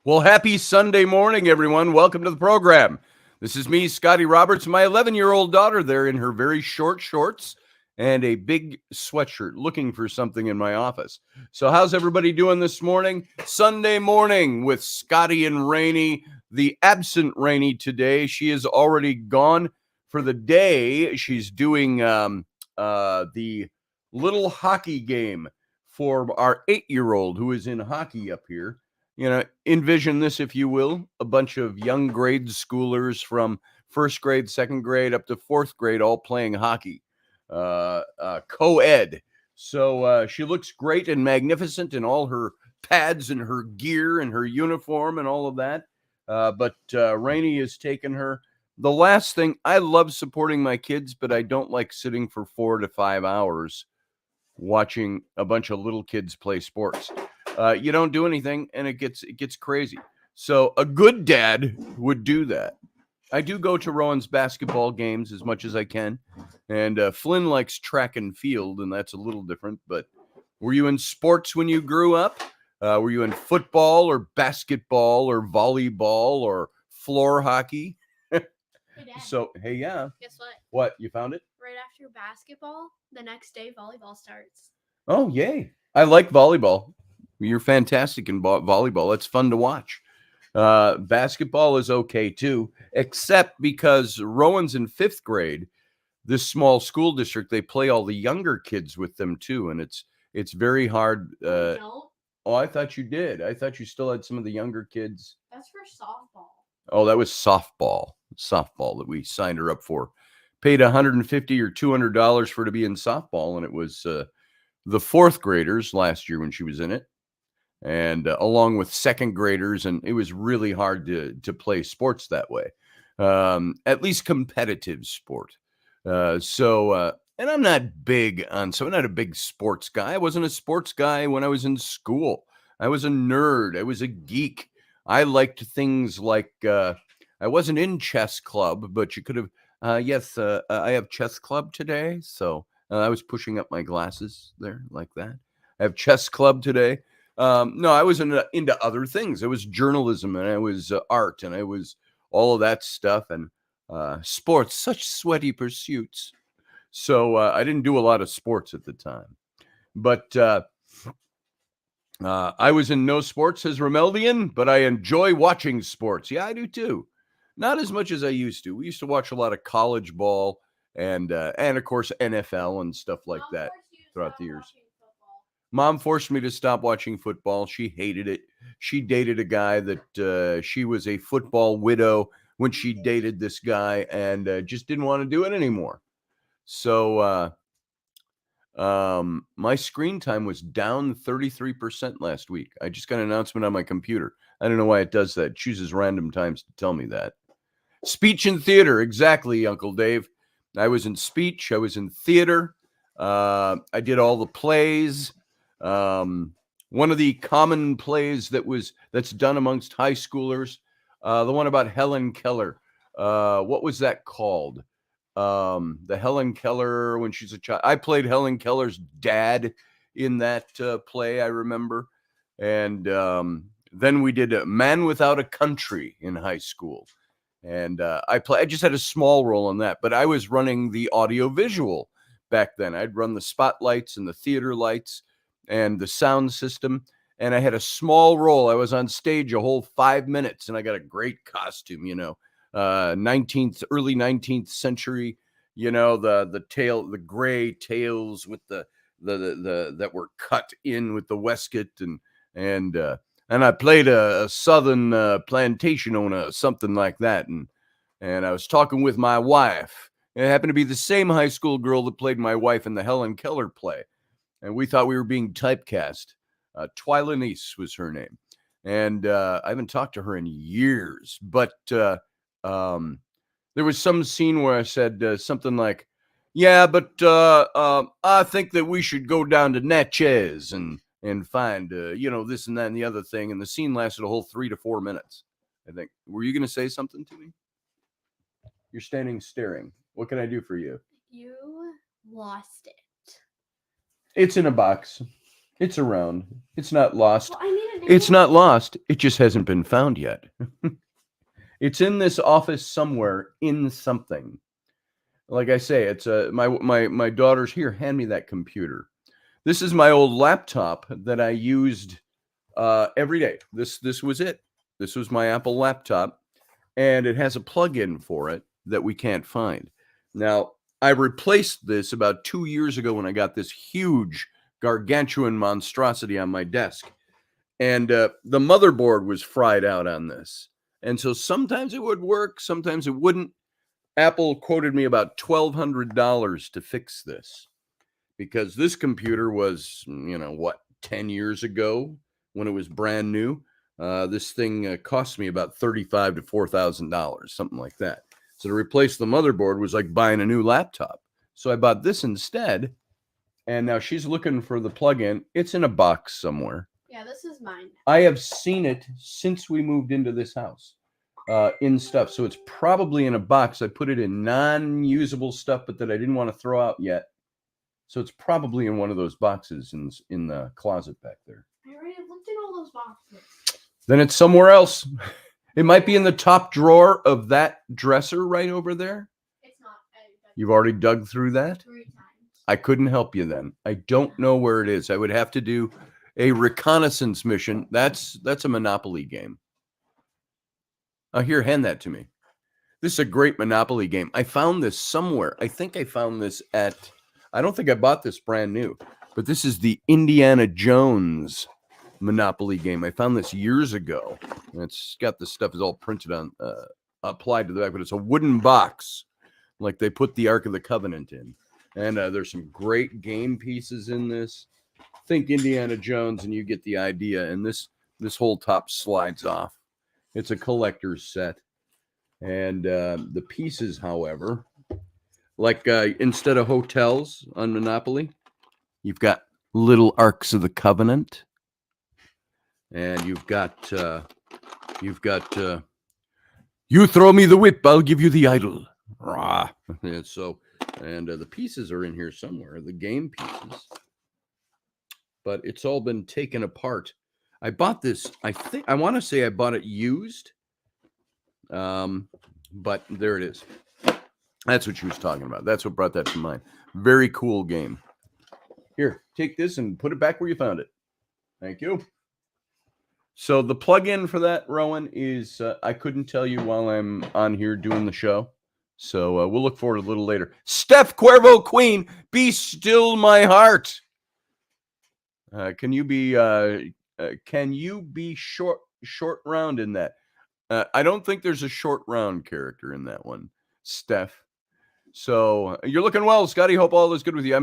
Well, happy Sunday morning, everyone. Welcome to the program. This is me, Scotty Roberts, my 11-year-old daughter there in her very short shorts and a big sweatshirt looking for something in my office. So, how's everybody doing this morning? Sunday morning with Scotty and Raini, the absent Raini today. She is already gone for the day. She's doing the little hockey game for our 8-year-old who is in hockey up here. Envision this, if you will, a bunch of young grade schoolers from first grade, second grade, up to fourth grade, all playing hockey, co-ed. So she looks great and magnificent in all her pads and her gear and her uniform and all of that. But Rainey has taken her. The last thing, I love supporting my kids, but I don't like sitting for 4 to 5 hours watching a bunch of little kids play sports. You don't do anything, and it gets crazy. So a good dad would do that. I do go to Rowan's basketball games as much as I can, and Flynn likes track and field, and that's a little different. But were you in sports when you grew up? Were you in football or basketball or volleyball or floor hockey? Hey, Dad. So, hey, yeah. Guess what? What? You found it? Right after basketball, the next day volleyball starts. Oh, yay. I like volleyball. You're fantastic in volleyball. It's fun to watch. Basketball is okay too, except because Rowan's in 5th grade. This small school district, they play all the younger kids with them too, and it's very hard. Don't. Oh, I thought you did. I thought you still had some of the younger kids. That's for softball. Oh, that was softball. Softball that we signed her up for. Paid $150 or $200 for to be in softball, and it was the 4th graders last year when she was in it, and along with 2nd graders, and it was really hard to play sports that way, at least competitive sport. And I'm not big on, so I'm not a big sports guy. I wasn't a sports guy when I was in school. I was a nerd. I was a geek. I liked things like I wasn't in chess club, but you could have. Yes, I have chess club today, so I was pushing up my glasses there like that. I have chess club today. No, I was into other things. I was journalism, and I was art, and I was all of that stuff, and sports, such sweaty pursuits. So I didn't do a lot of sports at the time. But I was in no sports, says Romeldian, but I enjoy watching sports. Yeah, I do too. Not as much as I used to. We used to watch a lot of college ball and of course NFL and stuff like that throughout the years. Mom forced me to stop watching football. She hated it. She dated a guy that she was a football widow when she dated this guy, and just didn't want to do it anymore. So my screen time was down 33% last week. I just got an announcement on my computer. I don't know why it does that. It chooses random times to tell me that. Speech and theater, exactly, Uncle Dave. I was in speech. I was in theater. I did all the plays. One of the common plays that's done amongst high schoolers, the one about Helen Keller. What was that called? The Helen Keller when she's a child. I played Helen Keller's dad in that play, I remember. And then we did a Man Without a Country in high school. And I just had a small role in that, but I was running the audio visual back then. I'd run the spotlights and the theater lights and the sound system. And I had a small role. I was on stage a whole 5 minutes, and I got a great costume, early 19th century, the gray tails with the that were cut in with the waistcoat, and I played a southern plantation owner, something like that, and I was talking with my wife. It happened to be the same high school girl that played my wife in the Helen Keller play, and we thought we were being typecast. Twyla Niece was her name, and I haven't talked to her in years, but there was some scene where I said something like, "Yeah, but I think that we should go down to Natchez and find this and that and the other thing." And the scene lasted a whole 3 to 4 minutes, I think. Were you going to say something to me? You're standing staring. What can I do for you? You lost it. It's in a box. It's around. It's not lost. Well, I need it It's not lost. It just hasn't been found yet. It's in this office somewhere in something. Like I say, it's my daughter's here. Hand me that computer. This is my old laptop that I used every day. This was it. This was my Apple laptop, and it has a plug-in for it that we can't find. Now, I replaced this about 2 years ago when I got this huge gargantuan monstrosity on my desk. And the motherboard was fried out on this. And so sometimes it would work, sometimes it wouldn't. Apple quoted me about $1,200 to fix this because this computer was, 10 years ago when it was brand new. This thing cost me about $35,000 to $4,000, something like that. So to replace the motherboard was like buying a new laptop. So I bought this instead. And now she's looking for the plug-in. It's in a box somewhere. Yeah, this is mine. I have seen it since we moved into this house in stuff. So it's probably in a box. I put it in non-usable stuff, but that I didn't want to throw out yet. So it's probably in one of those boxes in the closet back there. I already looked in all those boxes. Then it's somewhere else. It might be in the top drawer of that dresser right over there. It's not. You've already dug through that? 3 times. I couldn't help you then. I don't know where it is. I would have to do a reconnaissance mission. That's a Monopoly game. Here, hand that to me. This is a great Monopoly game. I found this somewhere. I think I found this I don't think I bought this brand new, but this is the Indiana Jones Monopoly game. I found this years ago. And it's got the stuff is all printed on, applied to the back, but it's a wooden box, like they put the Ark of the Covenant in. And there's some great game pieces in this. Think Indiana Jones, and you get the idea. And this whole top slides off. It's a collector's set. And the pieces, however, like instead of hotels on Monopoly, you've got little Arks of the Covenant. And you've got you throw me the whip, I'll give you the idol. Rah. And so, the pieces are in here somewhere, the game pieces. But it's all been taken apart. I bought this, I want to say I bought it used. But there it is. That's what she was talking about. That's what brought that to mind. Very cool game. Here, take this and put it back where you found it. Thank you. So the plug-in for that, Rowan, is I couldn't tell you while I'm on here doing the show. So we'll look forward a little later. Steph Cuervo Queen, be still my heart. Can you be short round in that? I don't think there's a short round character in that one, Steph. So you're looking well, Scotty. Hope all is good with you.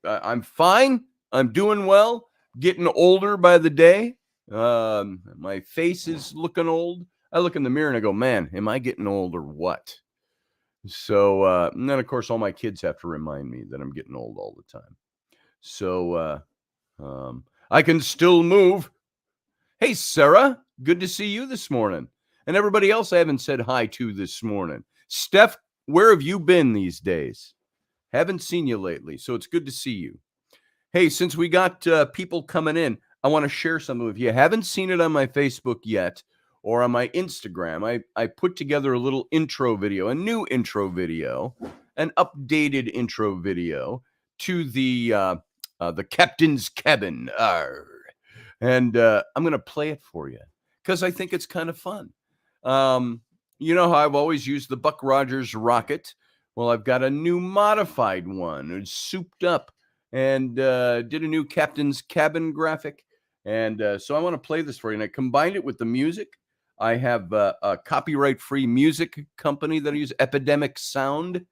I'm fine. I'm doing well. Getting older by the day. My face is looking old. I look in the mirror and I go, man, am I getting old or what? So, and then of course all my kids have to remind me that I'm getting old all the time. So, I can still move. Hey, Sarah, good to see you this morning. And everybody else I haven't said hi to this morning. Steph, where have you been these days? Haven't seen you lately, so it's good to see you. Hey, since we got people coming in, I want to share something with you. Haven't seen it on my Facebook yet or on my Instagram. I put together a little intro video, a new intro video, an updated intro video to the Captain's Cabin. Arr. And I'm going to play it for you because I think it's kind of fun. You know how I've always used the Buck Rogers rocket? Well, I've got a new modified one. It's souped up and did a new Captain's Cabin graphic. And so I want to play this for you. And I combined it with the music. I have a copyright-free music company that I use, Epidemic Sound.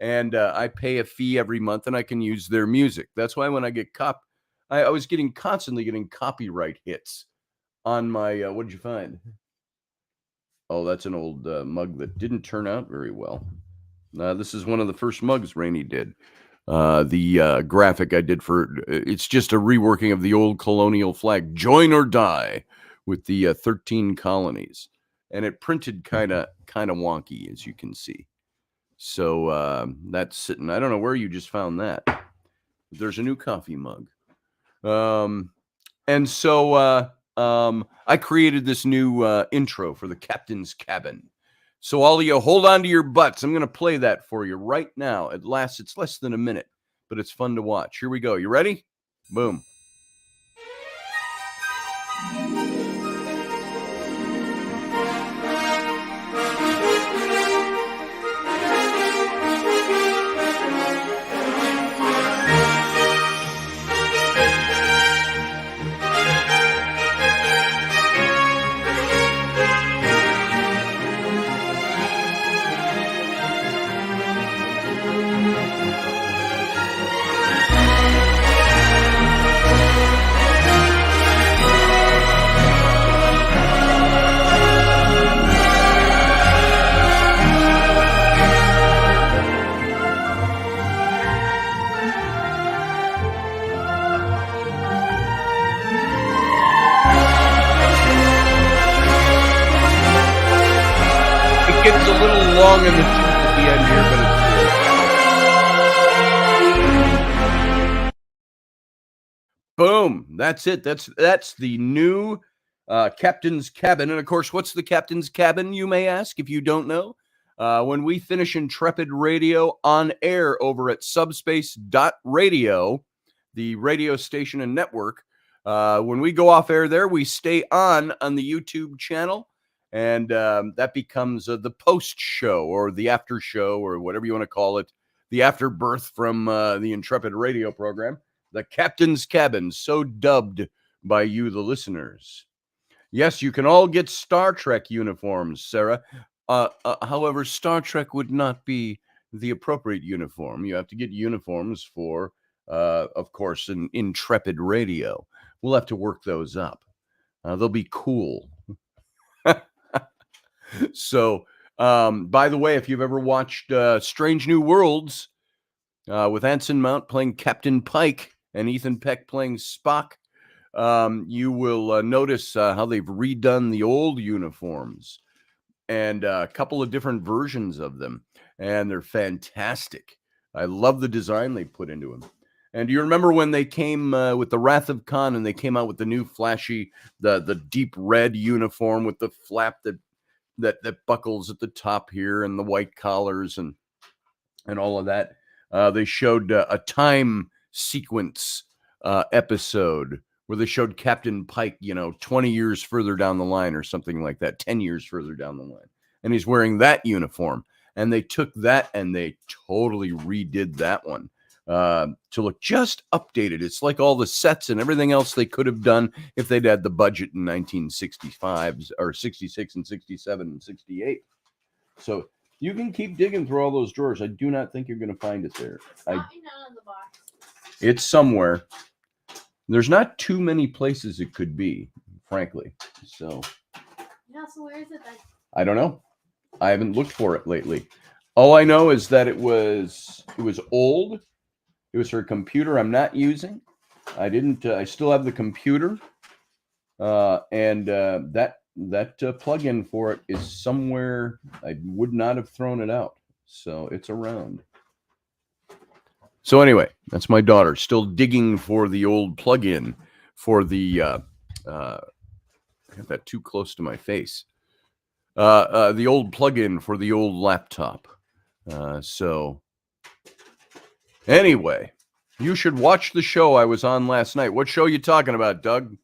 And I pay a fee every month and I can use their music. That's why when I get I was constantly getting copyright hits on my, what did you find? Oh, that's an old mug that didn't turn out very well. This is one of the first mugs Raini did. The graphic I did it's just a reworking of the old colonial flag, join or die, with the 13 colonies. And it printed kind of wonky, as you can see. So that's sitting, I don't know where you just found that. There's a new coffee mug. And so I created this new intro for the Captain's Cabin. So all of you, hold on to your butts. I'm going to play that for you right now. It's less than a minute, but it's fun to watch. Here we go. You ready? Boom. Gets a little long in the tooth at the end here, but it's cool. Boom. That's it. That's the new Captain's Cabin. And of course, what's the Captain's Cabin, you may ask, if you don't know? When we finish Intrepid Radio on air over at subspace.radio, the radio station and network, when we go off air there, we stay on the YouTube channel. And that becomes the post show or the after show or whatever you want to call it, the afterbirth from the Intrepid Radio program, the Captain's Cabin, so dubbed by you, the listeners. Yes, you can all get Star Trek uniforms, Sarah. However, Star Trek would not be the appropriate uniform. You have to get uniforms for, of course, an Intrepid Radio. We'll have to work those up. They'll be cool. So, by the way, if you've ever watched Strange New Worlds with Anson Mount playing Captain Pike and Ethan Peck playing Spock, you will notice how they've redone the old uniforms and a couple of different versions of them, and they're fantastic. I love the design they put into them. And do you remember when they came with the Wrath of Khan and they came out with the new flashy, the deep red uniform with the flap that buckles at the top here and the white collars and all of that? They showed a time sequence episode where they showed Captain Pike, 20 years further down the line or something like that, 10 years further down the line. And he's wearing that uniform. And they took that and they totally redid that one to look just updated. It's like all the sets and everything else they could have done if they'd had the budget in 1965 or 66 and 67 and 68. So you can keep digging through all those drawers. I do not think you're going to find it there. It's somewhere. There's not too many places it could be, frankly. So where is it then? I don't know. I haven't looked for it lately. All I know is that it was old. It was for a computer I'm not using. I still have the computer. And that plug-in for it is somewhere. I would not have thrown it out. So it's around. So anyway, that's my daughter still digging for the old plug-in for the, I got that too close to my face. The old plug-in for the old laptop. So anyway, you should watch the show I was on last night. What show are you talking about, Doug?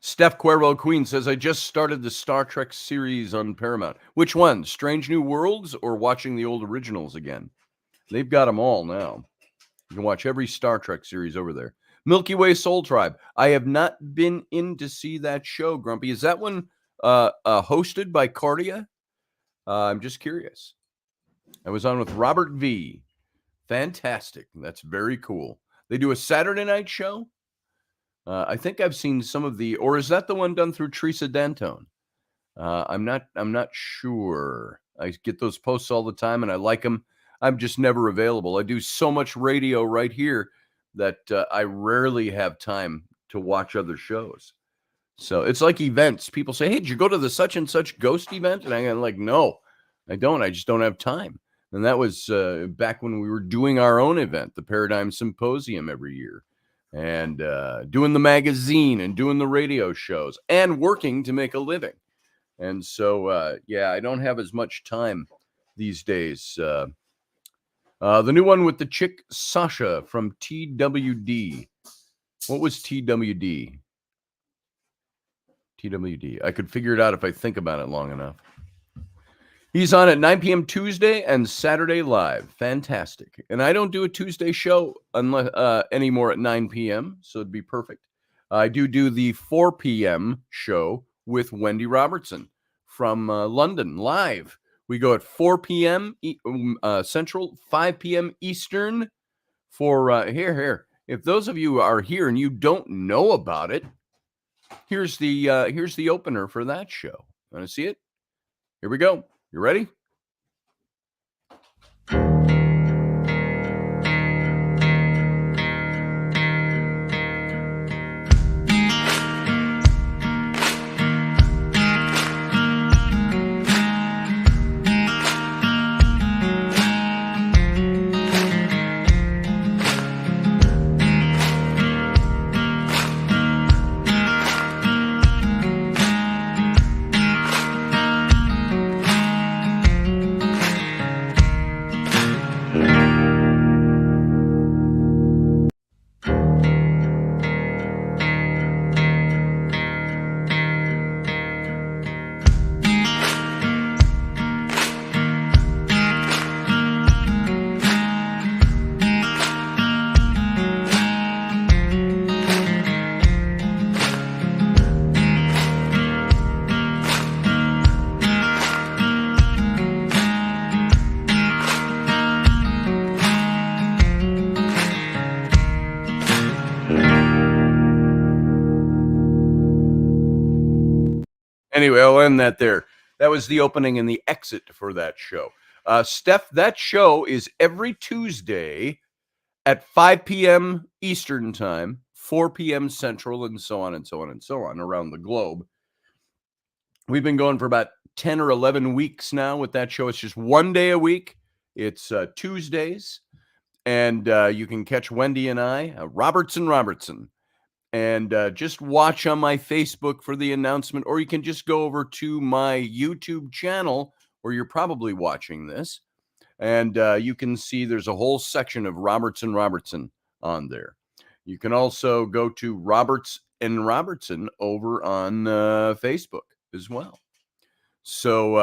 Steph Cuervo Queen says, I just started the Star Trek series on Paramount. Which one? Strange New Worlds or watching the old originals again? They've got them all now. You can watch every Star Trek series over there. Milky Way Soul Tribe. I have not been in to see that show, Grumpy. Is that one hosted by Cardia? I'm just curious. I was on with Robert V. Fantastic. That's very cool. They do a Saturday night show. I think I've seen some of the, or is that the one done through Teresa D'Antone? I'm not sure. I get those posts all the time and I like them. I'm just never available. I do so much radio right here that I rarely have time to watch other shows. So it's like events. People say, hey, did you go to the such and such ghost event? And I'm like, no, I don't. I just don't have time. And that was back when we were doing our own event, the Paradigm Symposium, every year, and doing the magazine and doing the radio shows and working to make a living. And so, yeah, I don't have as much time these days. The new one with the chick Sasha from TWD. What was TWD? TWD. I could figure it out if I think about it long enough. He's on at 9 p.m. Tuesday and Saturday live. Fantastic. And I don't do a Tuesday show unless anymore at 9 p.m., so it'd be perfect. I do the 4 p.m. show with Wendy Robertson from London live. We go at 4 p.m. Central, 5 p.m. Eastern for here. If those of you are here and you don't know about it, here's the opener for that show. Want to see it? Here we go. You ready? Anyway, I'll end that there. That was the opening and the exit for that show. Steph, that show is every Tuesday at 5 p.m. Eastern Time, 4 p.m. Central, and so on and so on and so on around the globe. We've been going for about 10 or 11 weeks now with that show. It's just one day a week. It's Tuesdays. And you can catch Wendy and I, Robertson. And just watch on my Facebook for the announcement, or you can just go over to my YouTube channel where you're probably watching this, and you can see there's a whole section of Robertson on there. You can also go to Roberts and Robertson over on Facebook as well. So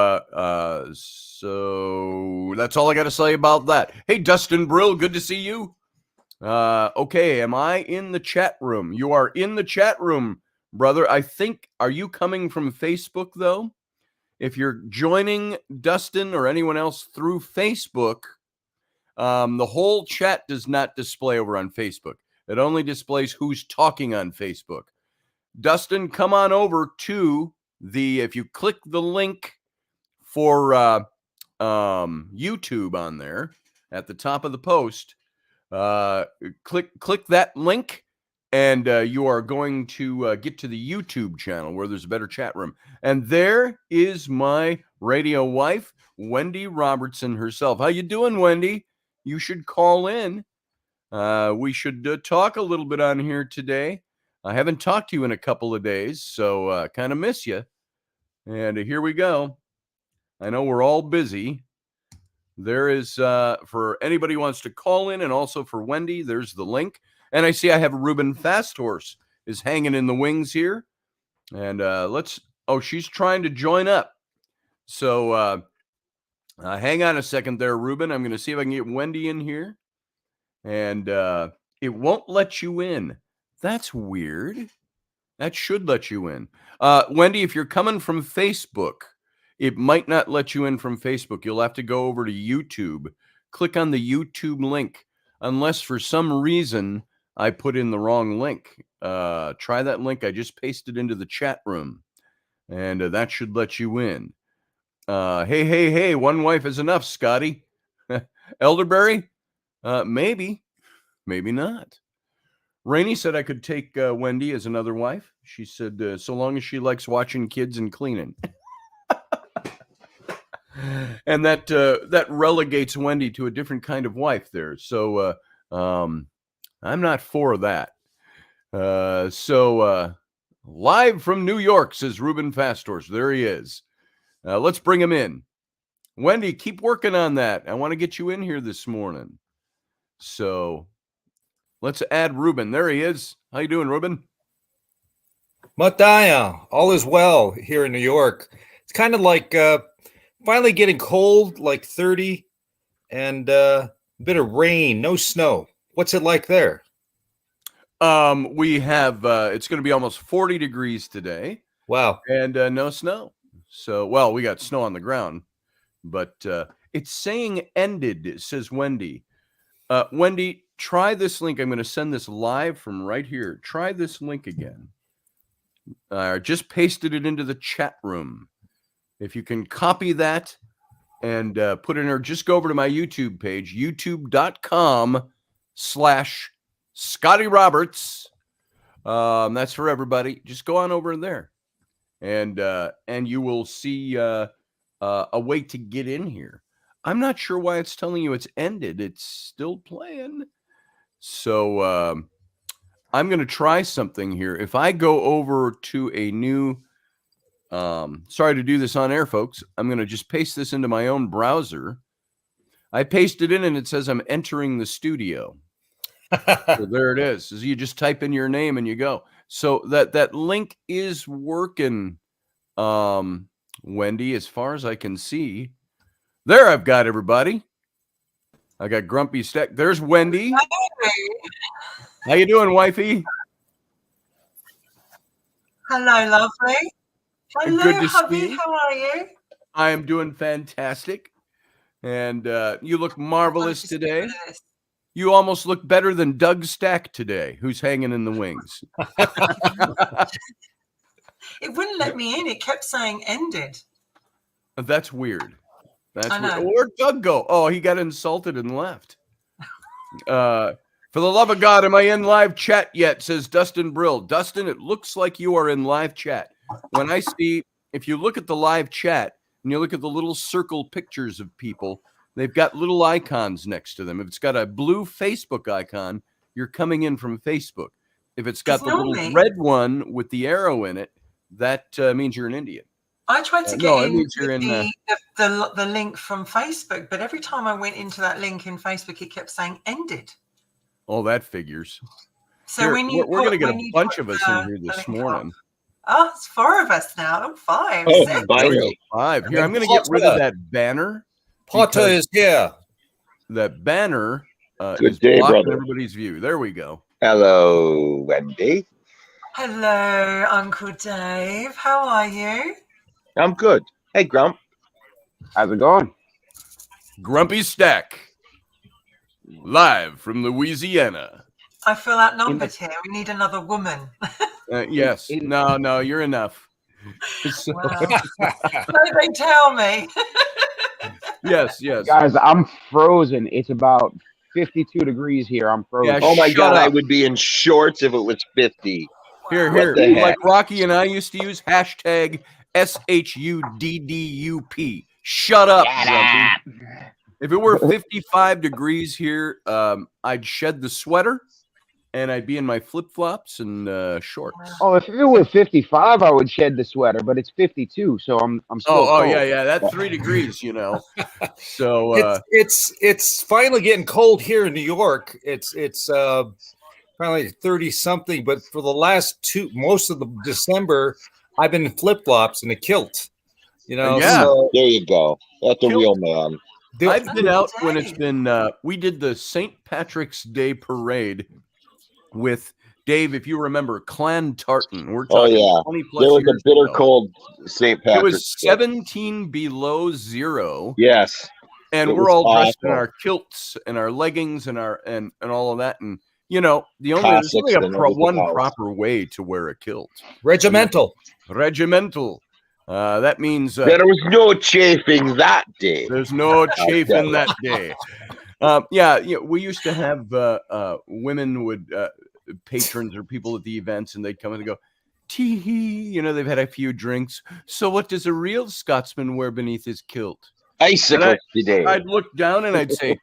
that's all I got to say about that. Hey, Dustin Brill, good to see you. Okay, am I in the chat room? You are in the chat room, brother. I think, are you coming from Facebook, though? If you're joining Dustin or anyone else through Facebook, the whole chat does not display over on Facebook. It only displays who's talking on Facebook. Dustin, come on over to if you click the link for YouTube on there at the top of the post, click that link, and you are going to get to the YouTube channel where there's a better chat room. And there is my radio wife, Wendy Robertson herself. How you doing, Wendy? You should call in. We should talk a little bit on here today. I haven't talked to you in a couple of days, so kind of miss you. And here we go. I know we're all busy. There is, for anybody who wants to call in, and also for Wendy, there's the link. And I see I have Ruben Fasthorse is hanging in the wings here. And she's trying to join up. So hang on a second there, Ruben. I'm going to see if I can get Wendy in here. And it won't let you in. That's weird. That should let you in. Wendy, if you're coming from Facebook, it might not let you in from Facebook. You'll have to go over to YouTube. Click on the YouTube link. Unless for some reason I put in the wrong link. Try that link I just pasted into the chat room. And that should let you in. Hey, one wife is enough, Scotty. Elderberry? Maybe not. Rainey said I could take Wendy as another wife. She said, so long as she likes watching kids and cleaning. And that relegates Wendy to a different kind of wife there. So I'm not for that. Live from New York, says Ruben Fastorz. There he is. Let's bring him in. Wendy, keep working on that. I want to get you in here this morning. So let's add Ruben. There he is. How you doing, Ruben? Mataya, all is well here in New York. It's kind of like finally getting cold, like 30, and a bit of rain, no snow. What's it like there? We have it's going to be almost 40 degrees today. Wow. And no snow. So, well, we got snow on the ground, but it's saying ended, says Wendy. Wendy, try this link. I'm going to send this live from right here. Try this link again. I just pasted it into the chat room. If you can copy that and put it in there, just go over to my YouTube page, youtube.com/Scotty Roberts. That's for everybody. Just go on over there, and you will see a way to get in here. I'm not sure why it's telling you it's ended. It's still playing. So I'm going to try something here. If I go over to a new, sorry to do this on air, folks. I'm going to just paste this into my own browser. I paste it in and it says I'm entering the studio. So there it is. So you just type in your name and you go. So that link is working, Wendy, as far as I can see. There, I've got everybody. I got Grumpy Stack. There's Wendy. How you doing, wifey? Hello, lovely. Hello, Good to hubby. see you. How are you? I am doing fantastic. And you look marvelous today. You almost look better than Doug Stack today, who's hanging in the wings. It wouldn't let me in. It kept saying ended. That's weird. That's I know. weird. Where'd Doug go? Oh, he got insulted and left. For the love of God, am I in live chat yet? Says Dustin Brill. Dustin, it looks like you are in live chat. When I see, if you look at the live chat and you look at the little circle pictures of people, they've got little icons next to them. If it's got a blue Facebook icon, you're coming in from Facebook. If it's got the little red one with the arrow in it, that means you're an Indian. I tried to get in the link from Facebook, but every time I went into that link in Facebook, it kept saying ended. Oh, that figures. So here, when you we're going to get a bunch of us in here this morning. Oh, it's 4 of us now. Oh, 5. Oh, 6. finally. 5. Here, I'm going to get rid of that banner. Potter is here. That banner Good is day, blocking brother. everybody's view. There we go. Hello, Wendy. Hello, Uncle Dave. How are you? I'm good. Hey, Grump. How's it going? Grumpy Stack, live from Louisiana. I feel outnumbered here. We need another woman. Yes. No, you're enough. So, Wow. So they tell me. yes. Guys, I'm frozen. It's about 52 degrees here. I'm frozen. Yeah, Oh my God, up. I would be in shorts if it was 50. Here. What the heck? Like Rocky and I used to use hashtag SHUDDUP. Shut up, Grumpy. If it were 55 degrees here, I'd shed the sweater and I'd be in my flip-flops and shorts. Oh, if it was 55, I would shed the sweater, but it's 52, so I'm still cold. Yeah. That's 3 degrees, you know. So it's finally getting cold here in New York. It's finally 30 something, but for the last most of the December, I've been in flip-flops and a kilt. You know, Yeah. so There you go. That's a real man. I've been out when it's been we did the St. Patrick's Day parade with Dave, if you remember, Clan Tartan. We're talking 20 plus There was years a bitter ago. cold St. Patrick's. It was 17 below zero. Yes. And we're all dressed in our kilts and our leggings and our and all of that. And you know, there's only one proper way to wear a kilt. Regimental. That means there was no chafing that day. There's no chafing that day. We used to have women would patrons or people at the events, and they'd come in and go, tee-hee, you know, they've had a few drinks. So what does a real Scotsman wear beneath his kilt? Icicles today. I'd look down and I'd say,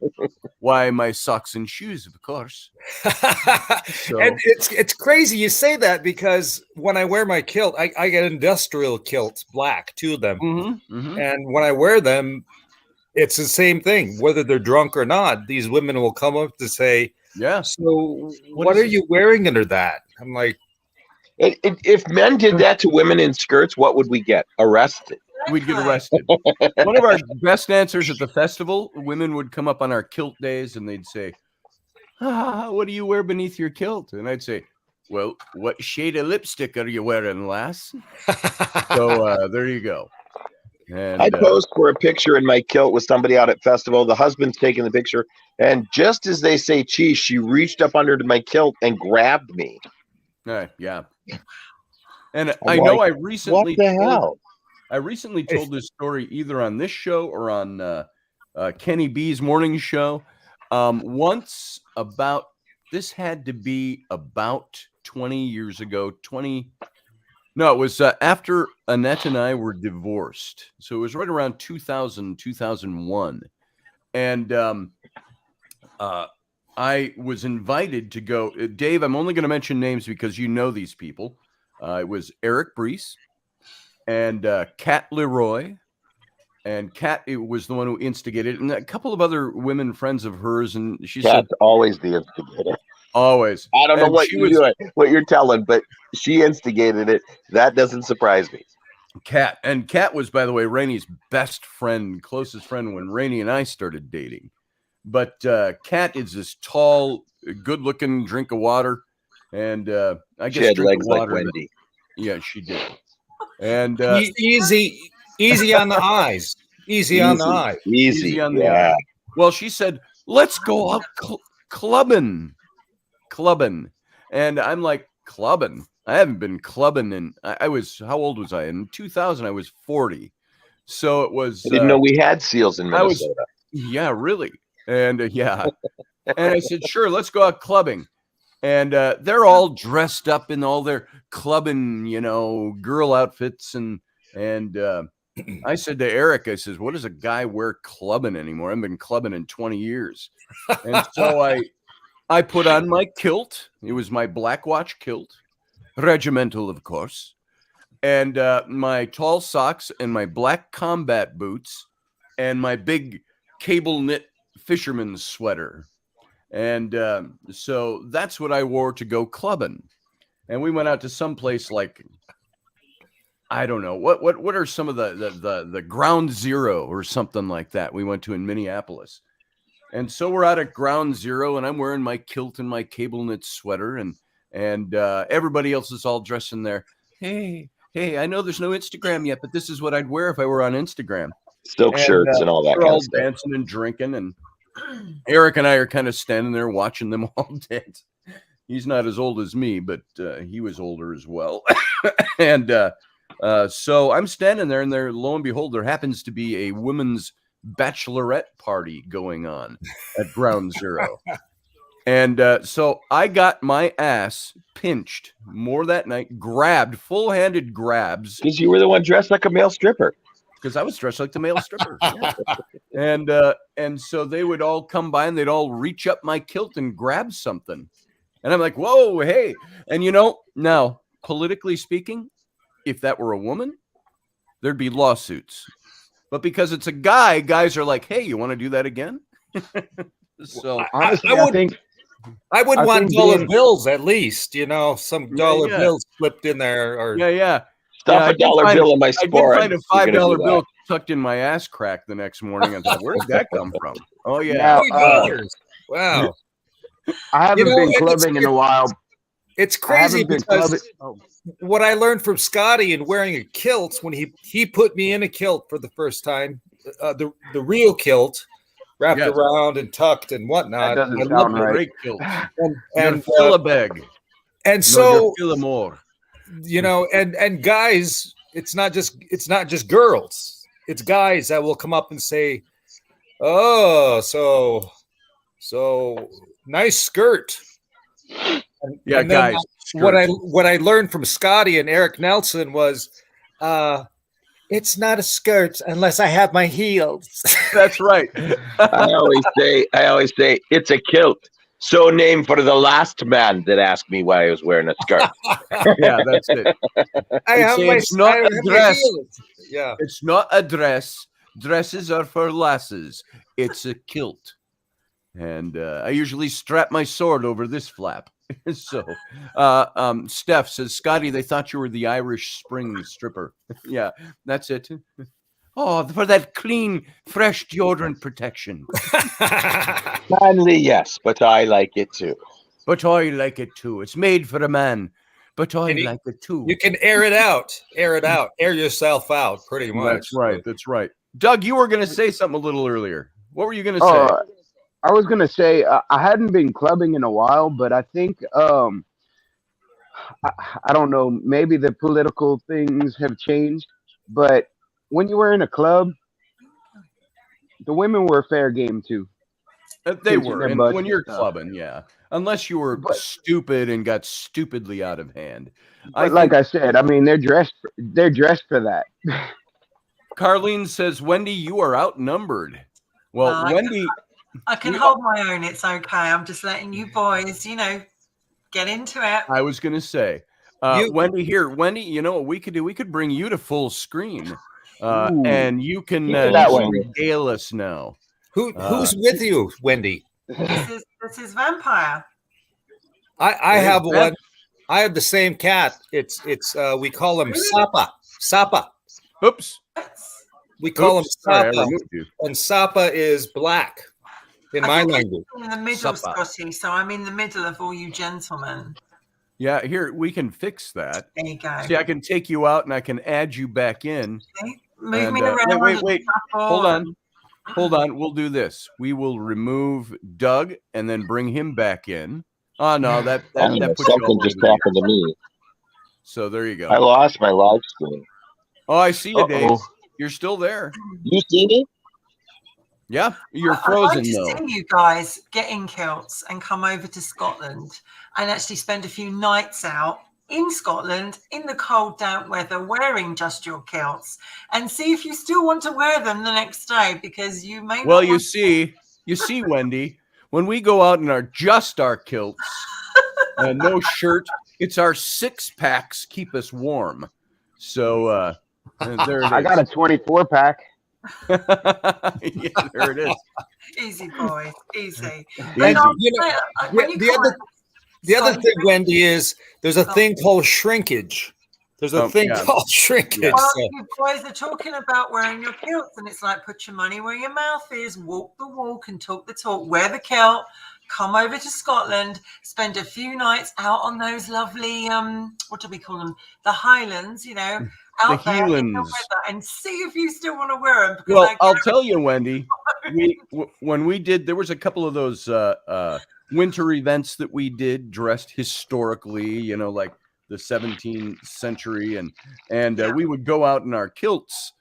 "Why, my socks and shoes, of course." And it's crazy you say that, because when I wear my kilt, I get industrial kilts, black, 2 of them. And when I wear them, it's the same thing. Whether they're drunk or not, these women will come up to say, "Yeah, so what are you wearing under that?" I'm like, if men did that to women in skirts, what would we get? Arrested. we'd get arrested. One of our best answers at the festival, women would come up on our kilt days and they'd say, "What do you wear beneath your kilt?" And I'd say, "Well, what shade of lipstick are you wearing, lass?" So there you go. And I posed for a picture in my kilt with somebody out at festival. The husband's taking the picture, and just as they say cheese, she reached up under my kilt and grabbed me. Yeah. And I'm know like, I recently what the hell? I recently told this story either on this show or on Kenny B's morning show. Once about this had to be about 20 years ago. No, it was after Annette and I were divorced. So it was right around 2000, 2001. And I was invited to go. Dave, I'm only going to mention names because you know these people. It was Eric Brees and Kat Leroy. And Kat, it was the one who instigated, and a couple of other women friends of hers. And she Kat's said, always the instigator. Always. I don't know And what she you're doing, what you're telling, but she instigated it. That doesn't surprise me. Kat. And Kat was, by the way, Rainey's best friend, closest friend when Rainey and I started dating. But Kat is this tall, good-looking drink of water, and I guess She had drink legs of like water. Wendy. Yeah, she did. And easy on the eyes. Easy on the eyes. Easy on the yeah. eye. Well, she said, "Let's go out clubbing." And I'm like, clubbing? I haven't been clubbing in, I was, how old was I? In 2000, I was 40. So it was. I didn't know we had seals in Minnesota. Yeah, really. And yeah. And I said, sure, let's go out clubbing. And they're all dressed up in all their clubbing, girl outfits. And I said to Eric, I says, what does a guy wear clubbing anymore? I've been clubbing in 20 years. And so I put on my kilt. It was my Black Watch kilt, regimental, of course, and my tall socks and my black combat boots and my big cable knit fisherman's sweater. And so that's what I wore to go clubbing. And we went out to some place like, I don't know, what are some of the Ground Zero or something like that we went to in Minneapolis. And so we're out at Ground Zero, and I'm wearing my kilt and my cable knit sweater, and everybody else is all dressed in there. Hey, I know there's no Instagram yet, but this is what I'd wear if I were on Instagram. Silk shirts and all that kind of stuff. Dancing and drinking, and Eric and I are kind of standing there watching them all dance. He's not as old as me, but he was older as well. And so I'm standing there, and there, lo and behold, there happens to be a women's bachelorette party going on at Ground Zero. And so I got my ass pinched more that night, grabbed, full-handed grabs. Because you were the one dressed like a male stripper. Because I was dressed like the male stripper. Yeah. And so they would all come by and they'd all reach up my kilt and grab something. And I'm like, whoa, hey. And now, politically speaking, if that were a woman, there'd be lawsuits. But because it's a guy, guys are like, hey, you want to do that again? So Honestly, I would want dollar bills at least, some dollar bills slipped in there. Or Stuff a dollar bill in my sport. I did find a $5 bill tucked in my ass crack the next morning. I thought, where did that come from? Oh, yeah. Wow. I haven't been clubbing in a while. It's crazy because what I learned from Scotty and wearing a kilt, when he put me in a kilt for the first time, the real kilt, wrapped around and tucked and whatnot. That doesn't sound right. Great kilt. And fill a bag. And so fill more. And guys, it's not just girls. It's guys that will come up and say, "Oh, so nice skirt." And guys. What I learned from Scotty and Eric Nelson was, It's not a skirt unless I have my heels. That's right. I always say it's a kilt. So named for the last man that asked me why I was wearing a skirt. Yeah, that's it. It's not I a have my dress. heels. Yeah. It's not a dress. Dresses are for lasses. It's a kilt. And I usually strap my sword over this flap. So Steph says, Scotty, they thought you were the Irish Spring stripper. Yeah, that's it. Oh, for that clean, fresh deodorant protection. Manly, yes, but I like it too. But I like it too. It's made for a man. But I And like it too. You can air it out. Air yourself out, pretty much. That's right. That's right. Doug, you were going to say something a little earlier. What were you going to say? I was going to say I hadn't been clubbing in a while, but I think I don't know, maybe the political things have changed, but when you were in a club, the women were fair game too. They were. And when you're stuff. clubbing, yeah. Unless you were stupid and got stupidly out of hand. I said, I mean, they're dressed for that. Carlene says, Wendy, you are outnumbered. Well, Wendy... I can hold my own. It's okay. I'm just letting you boys, get into it. I was going to say, Wendy, you know what we could do? We could bring you to full screen, and you can regale us now. Who's with you, Wendy? This is Vampire. I have one. I have the same cat. It's we call him Sapa. Oops. We call him Sapa, and Sapa is black. In my language. I'm in the middle, Scotty, so I'm in the middle of all you gentlemen. Yeah, here, we can fix that. There you go. See, I can take you out and I can add you back in. Okay. Move me around. Wait. Hold on. We'll do this. We will remove Doug and then bring him back in. Oh, no, that puts you all just happened to me. So there you go. I lost my live screen. Oh, I see you, Dave. You're still there. You see me? Yeah, you're frozen, I'd like to see you guys get in kilts and come over to Scotland and actually spend a few nights out in Scotland in the cold, damp weather wearing just your kilts and see if you still want to wear them the next day, because you may Well, you see, Wendy, when we go out in our kilts and no shirt, it's our 6-packs keep us warm. So there it is. I got a 24-pack. Yeah, there it is. Easy, boy, easy. And, the other thing, Wendy, is there's a thing called shrinkage. There's a thing called shrinkage. Yeah. Well, you boys are talking about wearing your kilts, and it's like, put your money where your mouth is, walk the walk and talk the talk, wear the kilt, come over to Scotland, spend a few nights out on those lovely, what do we call them? The Highlands, out there in the weather, and see if you still want to wear them. Well, I'll tell you, Wendy, when we did, there was a couple of those winter events that we did dressed historically, like the 17th century, and we would go out in our kilts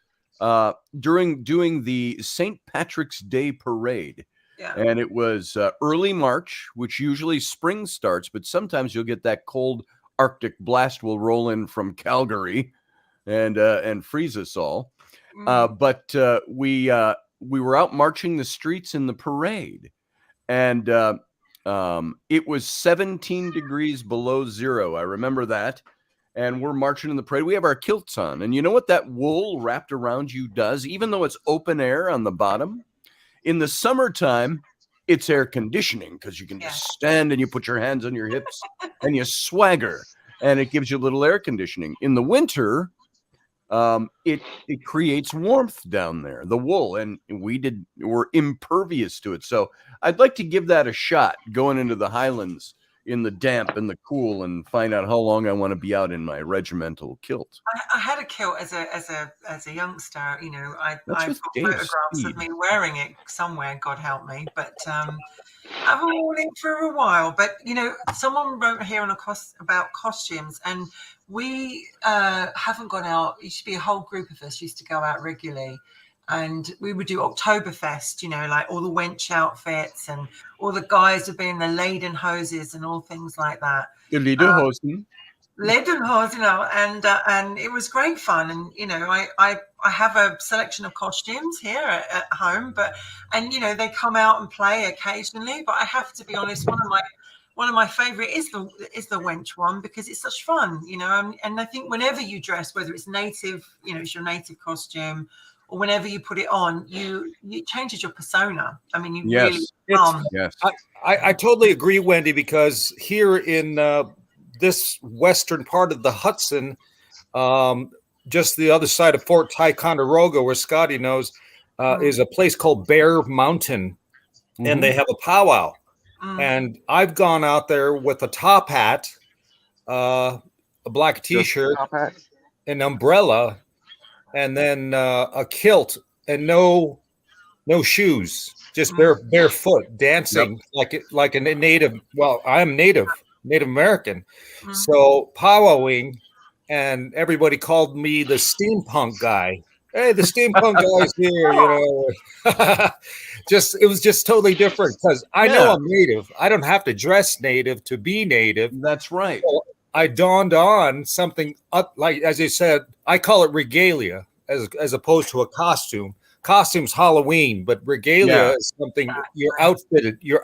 during doing the St. Patrick's Day parade. Yeah. And it was early March, which usually spring starts, but sometimes you'll get that cold Arctic blast will roll in from Calgary and freeze us all. But we were out marching the streets in the parade, and it was 17 degrees below zero. I remember that. And we're marching in the parade. We have our kilts on. And you know what that wool wrapped around you does? Even though it's open air on the bottom, in the summertime, it's air conditioning, because you can just stand and you put your hands on your hips and you swagger, and it gives you a little air conditioning. In the winter, it creates warmth down there, the wool, and we're impervious to it. So I'd like to give that a shot, going into the Highlands in the damp and the cool, and find out how long I want to be out in my regimental kilt. I had a kilt as a youngster. I've got Dave's photographs of me wearing it somewhere, God help me, but I haven't worn it for a while. But someone wrote here about costumes, and we haven't gone out. It used to be a whole group of us used to go out regularly, and we would do Oktoberfest, like all the wench outfits, and all the guys would be in the Leyden hoses and all things like that. The Lederhosen. Leadenhorse, and it was great fun. And I have a selection of costumes here at home, and they come out and play occasionally. But I have to be honest, one of my favorite is the wench one, because it's such fun, and I think whenever you dress, whether it's native, it's your native costume, or whenever you put it on, it changes your persona. I mean, you really Yes. I totally agree, Wendy, because here in this western part of the Hudson, just the other side of Fort Ticonderoga, where Scotty knows, is a place called Bear Mountain, and they have a powwow. And I've gone out there with a top hat, a black T-shirt, an umbrella, and then a kilt, and no shoes, just barefoot, dancing like a native. Well, I'm Native American, so powwowing, and everybody called me the steampunk guy. Hey, the steampunk guy's here, it was just totally different, because I know I'm Native. I don't have to dress Native to be Native. That's right. So I donned on something like, as you said, I call it regalia as opposed to a costume. Costume's Halloween, but regalia is something you're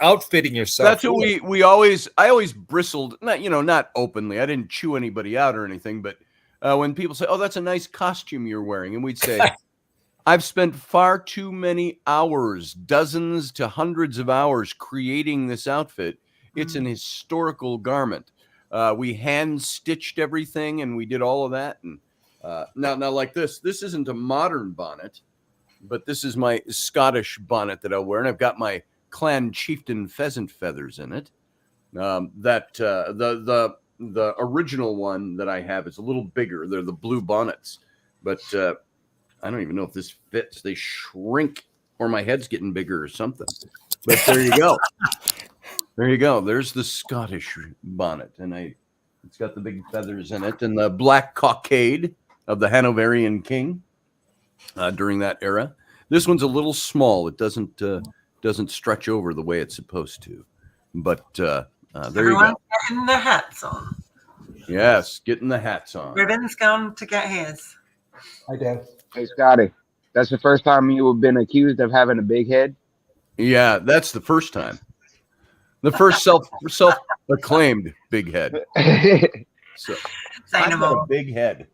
outfitting yourself. That's what I always bristled, not openly. I didn't chew anybody out or anything, but when people say, "Oh, that's a nice costume you're wearing," and we'd say, I've spent far too many hours, dozens to hundreds of hours, creating this outfit. It's an historical garment. We hand stitched everything, and we did all of that. And now like this isn't a modern bonnet, but this is my Scottish bonnet that I wear, and I've got my clan chieftain pheasant feathers in it. The original one that I have is a little bigger. They're the blue bonnets, but I don't even know if this fits. They shrink, or my head's getting bigger or something. But there you go. There you go. There's the Scottish bonnet, and it's got the big feathers in it, and the black cockade of the Hanoverian king during that era. This one's a little small. It doesn't stretch over the way it's supposed to. But there you go. Getting the hats on. Yes, getting the hats on. Ribbon's gone to get his. I do. Hey, Scotty, that's the first time you have been accused of having a big head? Yeah, that's the first time. The first self-acclaimed big head. So I've got a big head.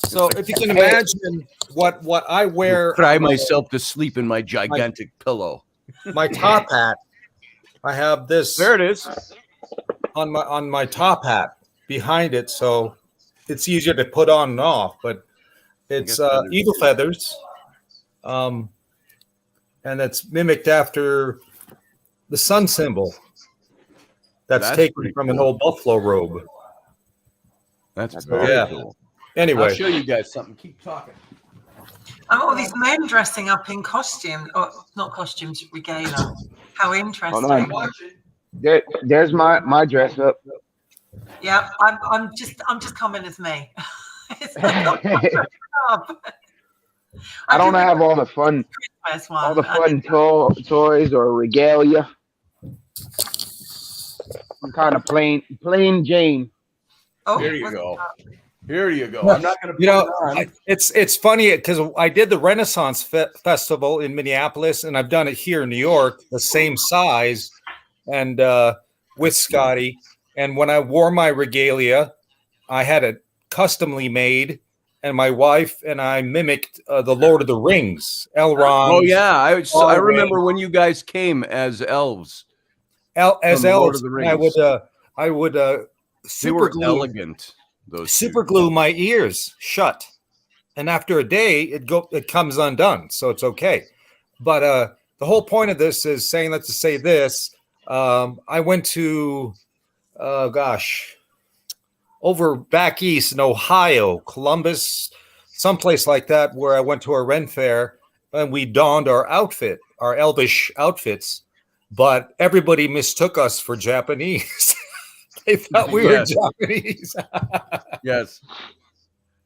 So if you can imagine what I wear, Cry myself to sleep in my gigantic pillow. My top hat. I have this. There it is on my top hat behind it, so it's easier to put on and off. But it's eagle feathers, and it's mimicked after the sun symbol. That's taken from an old buffalo robe. That's very cool. Anyway, I'll show you guys something. Keep talking. All these men dressing up in costume, or not costumes, regalia. How interesting! There's my dress up. Yeah, I'm just coming as me. I don't have all the fun, toys or regalia. I'm kind of plain Jane. Oh, here you go. Here you go. I'm not going to. It's funny because I did the Renaissance Festival in Minneapolis, and I've done it here in New York, the same size, and with Scotty. And when I wore my regalia, I had it customly made, and my wife and I mimicked the Lord of the Rings, Elrond. Oh yeah, I remember when you guys came as elves. As elves, I would super elegant. Those super glue my ears shut, and after a day it comes undone, so it's okay. But the whole point of this is saying that to say this. I went to over back east in Ohio, Columbus, someplace like that, where I went to a Ren fair, and we donned our elvish outfits, but everybody mistook us for Japanese. They thought we were Japanese. Yes.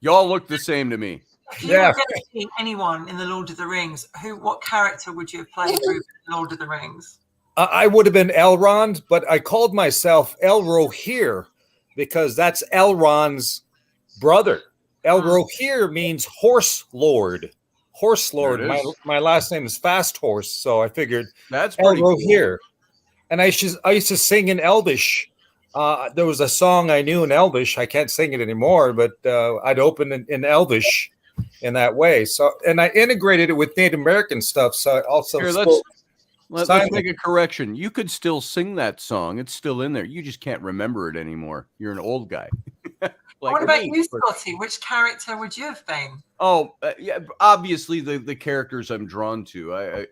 Y'all look the same to me. If you were going to see anyone in the Lord of the Rings, what character would you have played through Lord of the Rings? I would have been Elrond, but I called myself Elrohir because that's Elrond's brother. Elrohir means horse lord. Horse lord. There it is. My last name is Fast Horse, so I figured That's pretty cool. Elrohir. And I used to sing in Elvish. There was a song I knew in Elvish. I can't sing it anymore, but I'd open in Elvish in that way. So, and I integrated it with Native American stuff. So I also Here, spoke. let's make a correction. You could still sing that song. It's still in there. You just can't remember it anymore. You're an old guy. What about you, Scotty? Which character would you have been? Oh, yeah, obviously the characters I'm drawn to.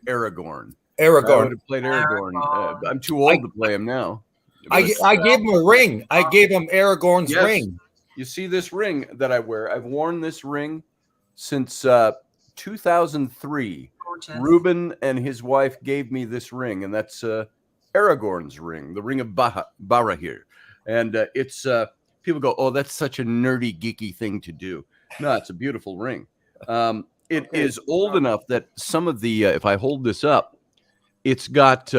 Aragorn. I Aragorn. would have played Aragorn. I'm too old to play him now. I gave him a ring. I gave him Aragorn's Yes. ring. You see this ring that I wear? I've worn this ring since 2003. Gorgeous. Reuben and his wife gave me this ring, and that's Aragorn's ring, the ring of Barahir. And it's people go, oh, that's such a nerdy, geeky thing to do. No, it's a beautiful ring. It is old enough that some of the, if I hold this up, it's got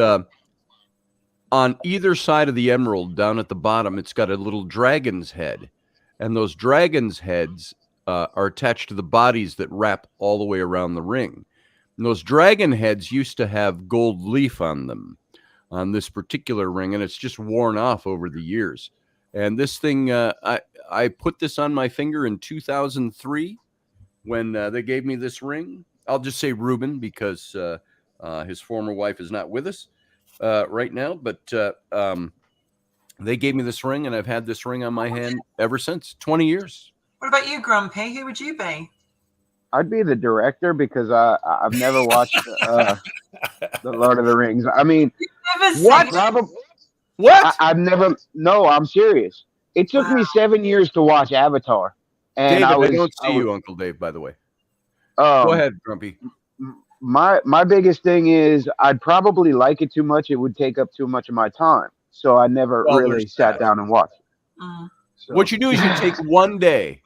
on either side of the emerald down at the bottom, it's got a little dragon's head. And those dragon's heads are attached to the bodies that wrap all the way around the ring. And those dragon heads used to have gold leaf on them on this particular ring, and it's just worn off over the years. And this thing, I put this on my finger in 2003 when they gave me this ring. I'll just say Reuben because his former wife is not with us right now, but they gave me this ring, and I've had this ring on my hand ever since. 20 years. What about you, Grumpy? Who would you be? I'd be the director because I've never watched the Lord of the Rings. I mean, Never seen what? it. What? I've never. No, I'm serious. It took me 7 years to watch Avatar, and David, I don't see you, Uncle Dave, by the way. Go ahead, Grumpy. My biggest thing is I'd probably like it too much. It would take up too much of my time, so I never really sat down and watched it. Mm. So, What you do is you take one day.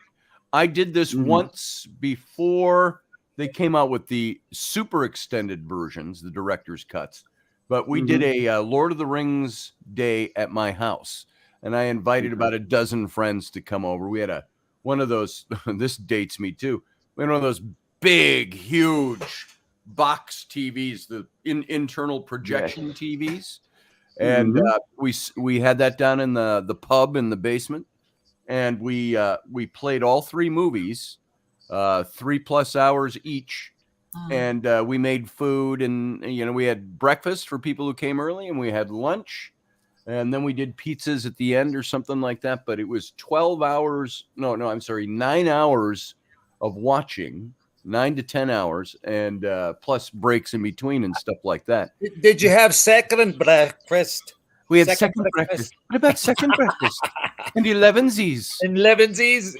I did this once before they came out with the super extended versions, the director's cuts. But we did a Lord of the Rings day at my house, and I invited about a dozen friends to come over. We had one of those. This dates me too. We had one of those big, huge box TVs, the internal projection TVs, and we had that down in the pub in the basement. And we played all three movies, 3+ hours each, and we made food, and we had breakfast for people who came early, and we had lunch, and then we did pizzas at the end or something like that. But it was 12 hours. No, I'm sorry, 9 hours of watching, 9 to 10 hours, and plus breaks in between and stuff like that. Did you have second breakfast? We had second breakfast. What about second breakfast? And 11sies. And 11sies.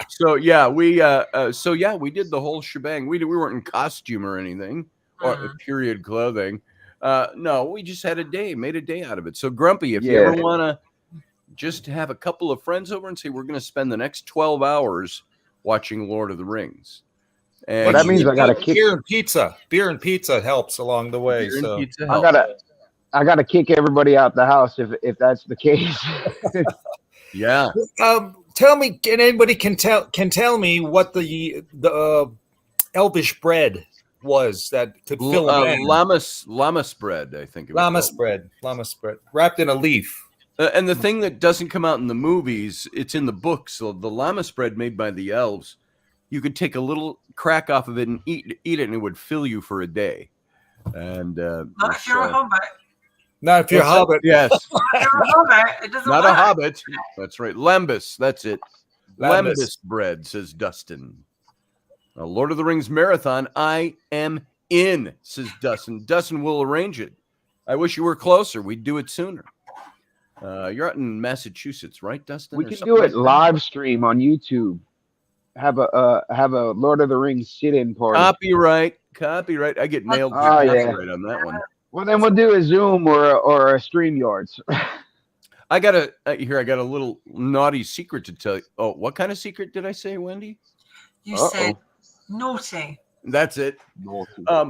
So yeah, we did the whole shebang. We weren't in costume or anything, or period clothing. No, we just had made a day out of it. So Grumpy, if you ever want to just have a couple of friends over and say we're going to spend the next 12 hours watching Lord of the Rings. And that means I got to kick beer and pizza. Beer and pizza helps along the way. beer and So pizza I gotta kick everybody out the house if that's the case. yeah. tell me, can anybody tell me what the Elvish bread was that could fill a man? Llamas bread, I think. Llamas bread, wrapped in a leaf. And the thing that doesn't come out in the movies, it's in the books. So the llamas bread made by the elves, you could take a little crack off of it and eat it, and it would fill you for a day. And Not if you're a hobbit. Not if you're a hobbit. Yes. If you're a hobbit, it doesn't Not work. a hobbit. That's right. Lembas. That's it. Lembas. Lembas bread, says Dustin. A Lord of the Rings marathon. I am in, says Dustin. Dustin will arrange it. I wish you were closer. We'd do it sooner. You're out in Massachusetts, right, Dustin? We can do it live stream on YouTube. Have a Lord of the Rings sit-in party. Copyright. I get nailed for Oh, yeah. copyright on that one. Well, then we'll do a Zoom or a StreamYards. I got a little naughty secret to tell you. Oh, what kind of secret did I say, Wendy? You said naughty. That's it. Facebook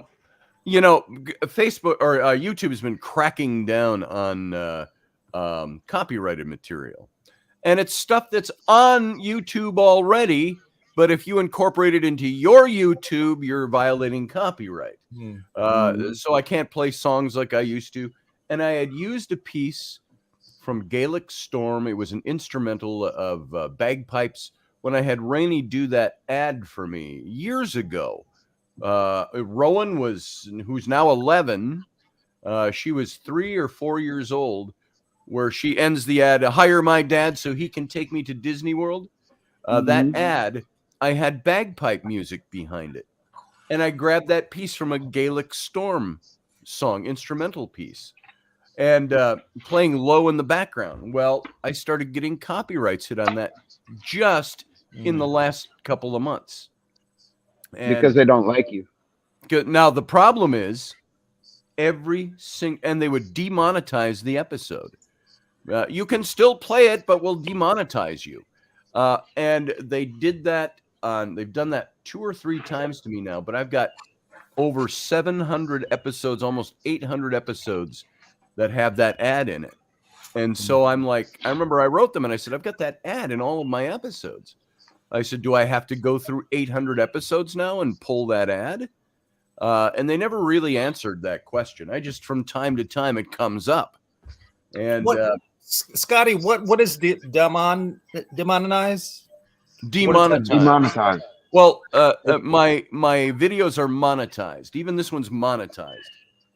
or YouTube has been cracking down on copyrighted material. And it's stuff that's on YouTube already, but if you incorporate it into your YouTube, you're violating copyright. So I can't play songs like I used to. And I had used a piece from Gaelic Storm. It was an instrumental of bagpipes when I had Raini do that ad for me years ago. Rowan who's now 11. She was 3 or 4 years old, where she ends the ad, hire my dad so he can take me to Disney World. That ad, I had bagpipe music behind it. And I grabbed that piece from a Gaelic Storm song, instrumental piece, and playing low in the background. Well, I started getting copyrights hit on that just in the last couple of months. And because they don't like you. now the problem is and they would demonetize the episode. You can still play it, but we'll demonetize you. And they did that they've done that 2 or 3 times to me now, but I've got over 700 episodes, almost 800 episodes that have that ad in it. And so I'm like, I remember I wrote them and I said, I've got that ad in all of my episodes. I said, do I have to go through 800 episodes now and pull that ad? And they never really answered that question. I just, from time to time, it comes up. And Scotty, what is demonetize? Demonetized. Well, my videos are monetized. Even this one's monetized.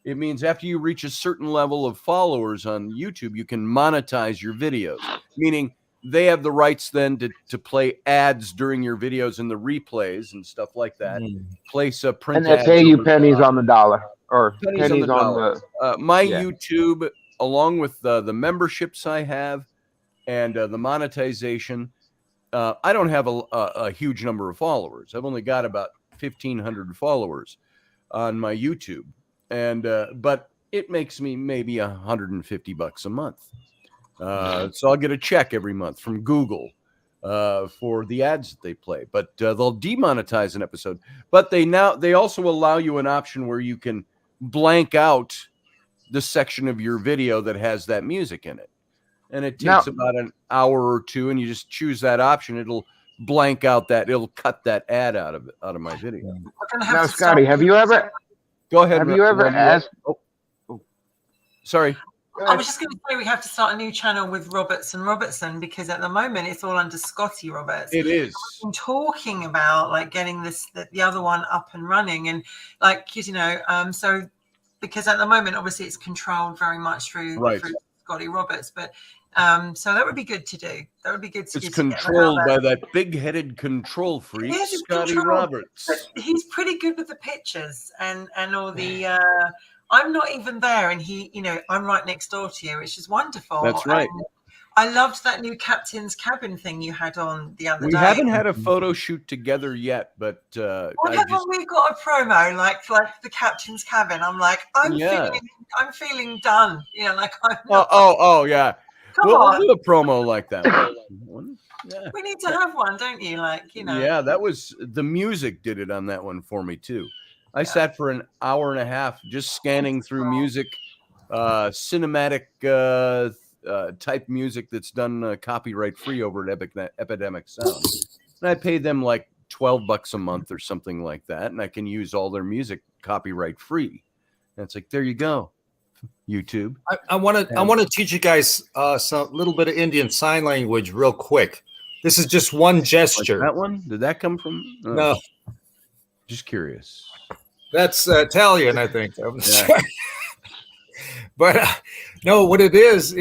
It means after you reach a certain level of followers on YouTube, you can monetize your videos, meaning they have the rights then to play ads during your videos and the replays and stuff like that. Place a print And they pay you pennies on the dollar, or pennies on the dollar. My yeah. YouTube, along with the memberships I have and the monetization, I don't have a huge number of followers. I've only got about 1,500 followers on my YouTube, and but it makes me maybe $150 a month. So I'll get a check every month from Google for the ads that they play, but they'll demonetize an episode. But they also allow you an option where you can blank out the section of your video that has that music in it. And it takes about an hour or two, and you just choose that option. It'll blank out it'll cut that ad out of my video. Now, Scotty, have you ever? Go ahead. Have you ever asked? Sorry. I was just going to say we have to start a new channel with Roberts and Robertson, because at the moment it's all under Scotty Roberts. It is. I'm talking about like getting the other one up and running, and like so because at the moment obviously it's controlled very much through Scotty Roberts, but so that would be good to do. That would be good to. It's controlled by that big-headed control freak, Scotty Roberts. But he's pretty good with the pictures and all the. I'm not even there, and I'm right next door to you, which is wonderful. That's right. And I loved that new Captain's Cabin thing you had on the other day. We haven't had a photo shoot together yet, but why haven't we got a promo like the Captain's Cabin? I'm like, I'm feeling done. Like I'm not, oh yeah. We'll do a promo like that. Yeah. We need to have one, don't you? Yeah, that was the music did it on that one for me too. I sat for an hour and a half just scanning through music, cinematic type music that's done copyright free over at Epidemic Sound. And I paid them like $12 a month or something like that, and I can use all their music copyright free. And it's like, there you go, YouTube. I want to teach you guys some little bit of Indian Sign Language real quick. This is just one gesture. Like that one? Did that come from? No. Just curious. That's Italian, I think. Yeah. But no, what it is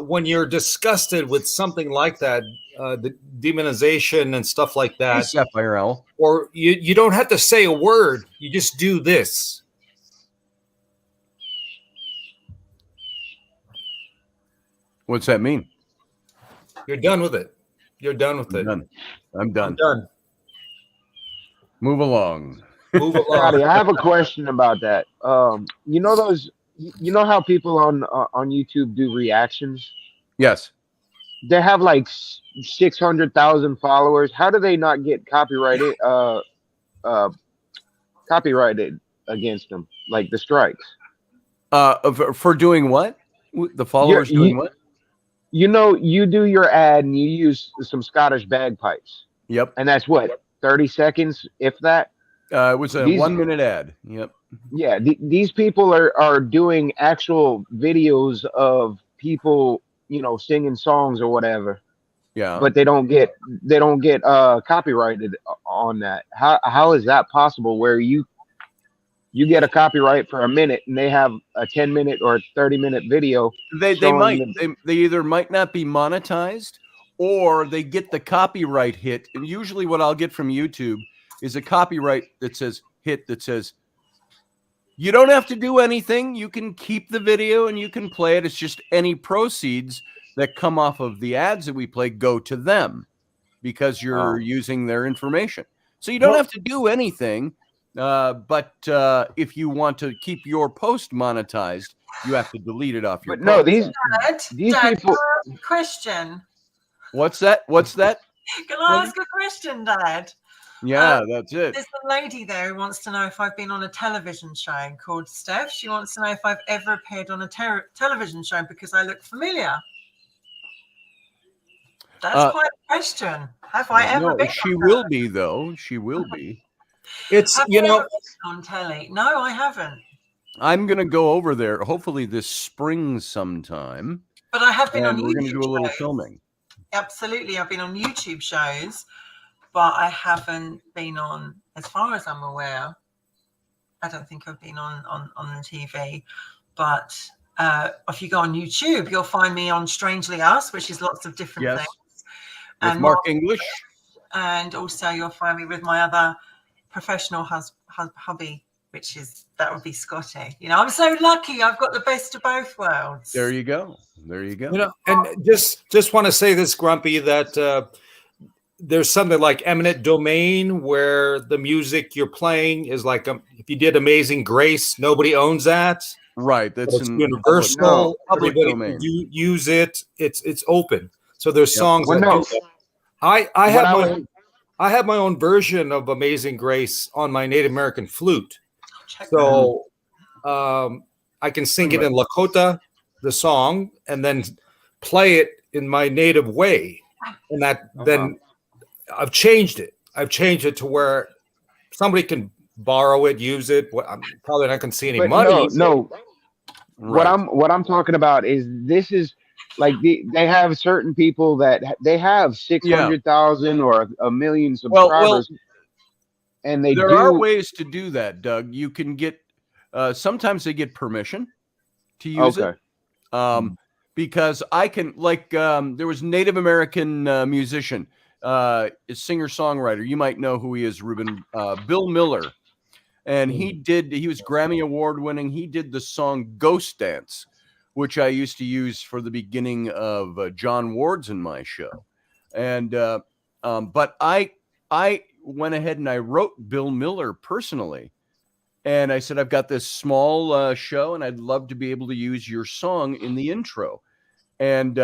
when you're disgusted with something like that, the demonization and stuff like that, or you don't have to say a word. You just do this. What's that mean? You're done with it. You're done with it. I'm done. Move along. Scotty, I have a question about that. You know how people on YouTube do reactions? Yes. They have like 600,000 followers. How do they not get copyrighted against them, like the strikes? For doing what? The followers doing what? you know, you do your ad and you use some Scottish bagpipes, Yep. and that's what 30 seconds, if that. It was a These 1-minute ad. Yep. Yeah, these people are doing actual videos of people, you know, singing songs or whatever, Yeah. but they don't get copyrighted on that. How is that possible where you get a copyright for a minute and they have a 10-minute or 30-minute video They showing might. them? They either might not be monetized, or they get the copyright hit. And usually what I'll get from YouTube is a copyright that says you don't have to do anything. You can keep the video and you can play it. It's just any proceeds that come off of the ads that we play go to them because you're using their information. So you don't have to do anything. But if you want to keep your post monetized, you have to delete it off your But no, post. these Dad, people. can I ask a question? What's that? Can I ask a question, Dad? Yeah, that's it. There's a lady there who wants to know if I've been on a television show called Steph. She wants to know if I've ever appeared on a television show because I look familiar. That's quite a question. Have I ever been? She will be, though. She will be. It's, Have you I know, ever been on telly? No, I haven't. I'm going to go over there, hopefully this spring sometime. But I have been And on we're YouTube going to do a little shows. filming. Absolutely. I've been on YouTube shows, but I haven't been on, as far as I'm aware, I don't think I've been on the TV. But if you go on YouTube, you'll find me on Strangely Us, which is lots of different things. With And Mark English. And also you'll find me with my other professional hubby, that would be Scotty. You know, I'm so lucky. I've got the best of both worlds. There you go. There you go. You know, and just want to say this, Grumpy, that there's something like eminent domain where the music you're playing is like if you did Amazing Grace, nobody owns that. Right. That's it's universal. Public Everybody domain. can use it. It's open. So there's songs Well, that no. do that. I have my own version of Amazing Grace on my Native American flute. So I can sing it in Lakota, the song, and then play it in my native way. And then I've changed it. I've changed it to where somebody can borrow it, use it. I'm probably not going to see any money. No. Right. What I'm talking about is this is like they have certain people that they have 600,000 or a million subscribers, and there are ways to do that, Doug. You can get sometimes they get permission to use it. Because I can, like, there was Native American musician, a singer-songwriter. You might know who he is, Ruben. Bill Miller. And he was Grammy Award winning. He did the song Ghost Dance, which I used to use for the beginning of John Ward's in my show. And but I went ahead and I wrote Bill Miller personally. And I said, I've got this small show and I'd love to be able to use your song in the intro. And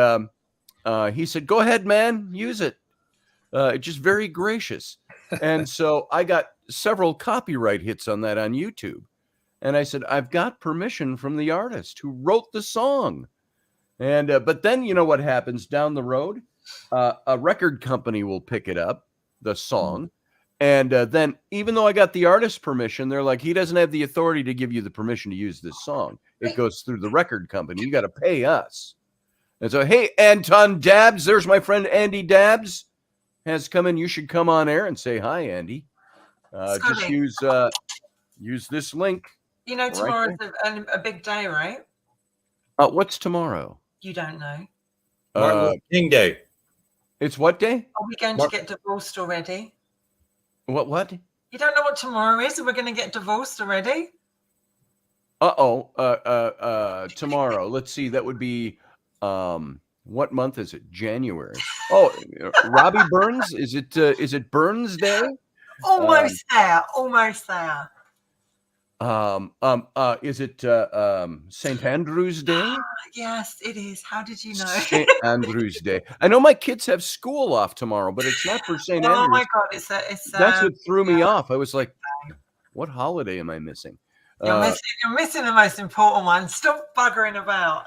he said, go ahead, man, use it. Just very gracious. And so I got several copyright hits on that on YouTube. And I said, I've got permission from the artist who wrote the song. And but then you know what happens down the road? A record company will pick it up, the song. And then even though I got the artist's permission, they're like, he doesn't have the authority to give you the permission to use this song. It goes through the record company. You got to pay us. And so, hey, Anton Dabbs, there's my friend Andy Dabbs has come in. You should come on air and say hi, Andy. Just use this link. You know, tomorrow's a big day, right? What's tomorrow? You don't know. Martin Luther King Day. It's what day? Are we going to get divorced already? What? You don't know what tomorrow is, and we're going to get divorced already? Tomorrow. Let's see. That would be what month is it? January. Oh, Robbie Burns. Is it Burns Day? Almost there. Almost there. Is it St. Andrew's Day? Yes, it is. How did you know? St. Andrew's Day. I know my kids have school off tomorrow, but it's not for St. Andrew's. Oh my God, it's that's what threw me off. I was like, what holiday am I missing? You're missing the most important one. Stop buggering about.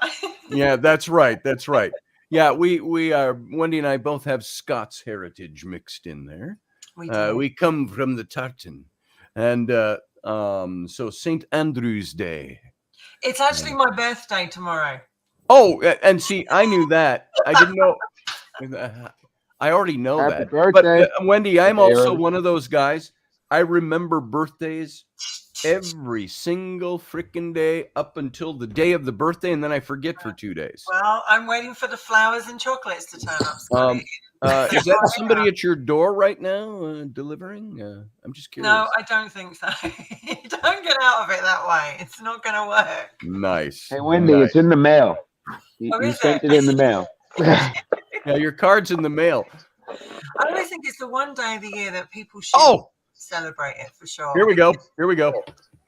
Yeah, that's right. That's right. Yeah, we are. Wendy and I both have Scots heritage mixed in there. We do. We come from the tartan, and so St. Andrew's Day. It's actually my birthday tomorrow. Oh, and see, I knew that. I didn't know. I already know Happy that. birthday. But Wendy, I'm Birthday also early. one of those guys. I remember birthdays every single freaking day up until the day of the birthday, and then I forget for 2 days. Well, I'm waiting for the flowers and chocolates to turn up. Scotty. Is that somebody at your door right now delivering? I'm just curious. No, I don't think so. Don't get out of it that way. It's not going to work. Nice. Hey, Wendy, Nice. it's in the mail. You is sent it? it in the mail. Yeah, your card's in the mail. I always think it's the one day of the year that people should celebrate it for sure. Here we go. Here we go.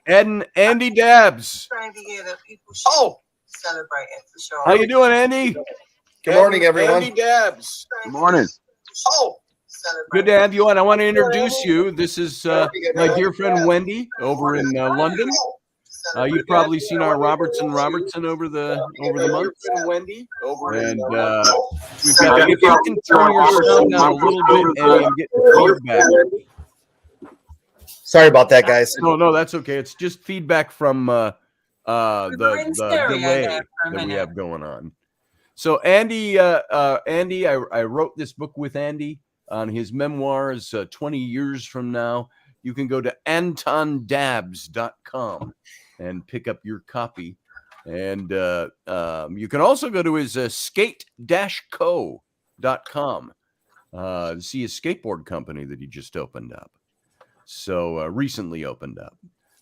Andy Dabbs. Day of the year that people should celebrate it for sure. How you doing, Andy? Good morning, everyone. Andy Dabbs. Good morning. Good to have you on. I want to introduce you. This is my dear friend Wendy over in London. You've probably seen our Robertson over the months. Wendy over and we've got. If you can turn your sound down a little bit, Andy, I'm getting feedback. Sorry about that, guys. No, that's okay. It's just feedback from the delay there for a that we minute. have going on. So Andy, I wrote this book with Andy on his memoirs 20 years from now. You can go to antondabs.com and pick up your copy. And you can also go to his skate-co.com to see his skateboard company that he just opened up. So recently opened up.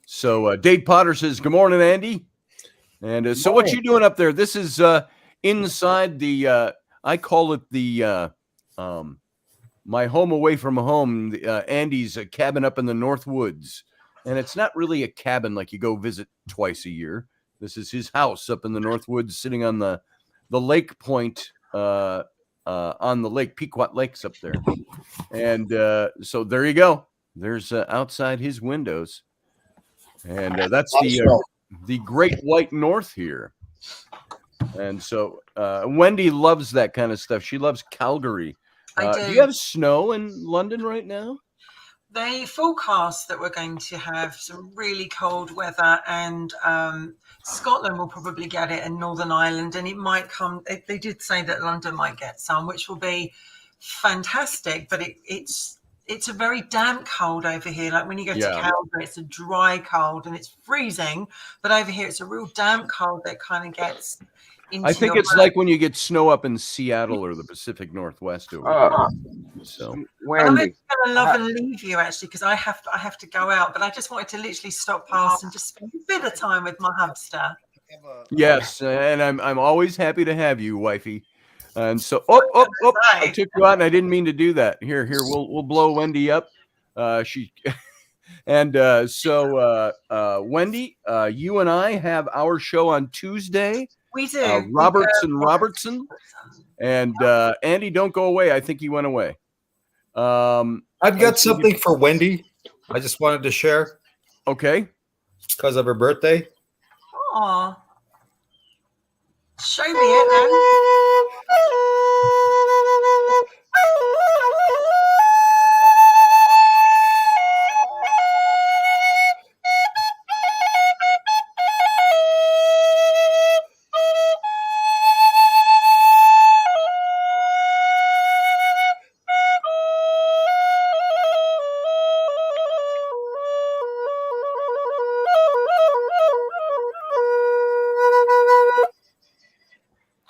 So Dave Potter says, good morning, Andy. And so what you doing up there? This is inside the, I call it the, my home away from home, Andy's cabin up in the North Woods. And it's not really a cabin like you go visit twice a year. This is his house up in the North Woods, sitting on the lake point on the lake, Pequot Lake's up there. And so there you go. There's outside his windows. And that's the Great White North here. And so Wendy loves that kind of stuff. She loves Calgary. Do you have snow in London right now? They forecast that we're going to have some really cold weather, and Scotland will probably get it, and Northern Ireland, and it might come. They did say that London might get some, which will be fantastic. But it's a very damp cold over here. Like when you go to Calgary, it's a dry cold and it's freezing. But over here, it's a real damp cold that kind of gets into I think it's like when you get snow up in Seattle or the Pacific Northwest. So I'm going to love and leave you actually, because I have to go out. But I just wanted to literally stop past and just spend a bit of time with my hamster. Yes, and I'm always happy to have you, wifey. And so, I took you out, and I didn't mean to do that. Here, we'll blow Wendy up. Wendy, you and I have our show on Tuesday. We do. Robertson, and Andy, don't go away. I think he went away. I've got something for Wendy. I just wanted to share. Okay. Because of her birthday. Aw. Show me it then.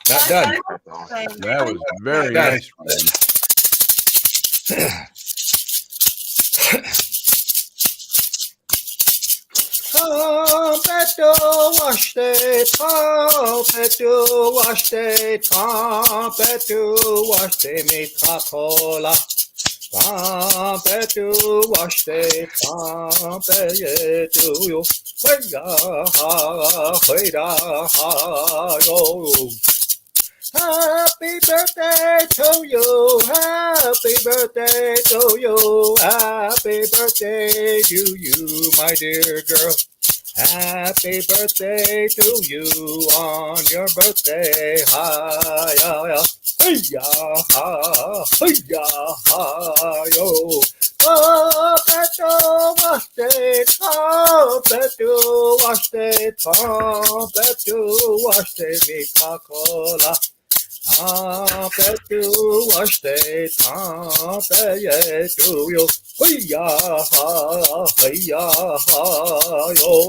Not done. That was very nice. Happy birthday to you, happy birthday to you, happy birthday to you, my dear girl. Happy birthday to you on your birthday. Hi-ya, hey-ya, hey-ya, hi-yo. Beto waste mi Coca-Cola. Beto waste to you. Hey-ya, yo.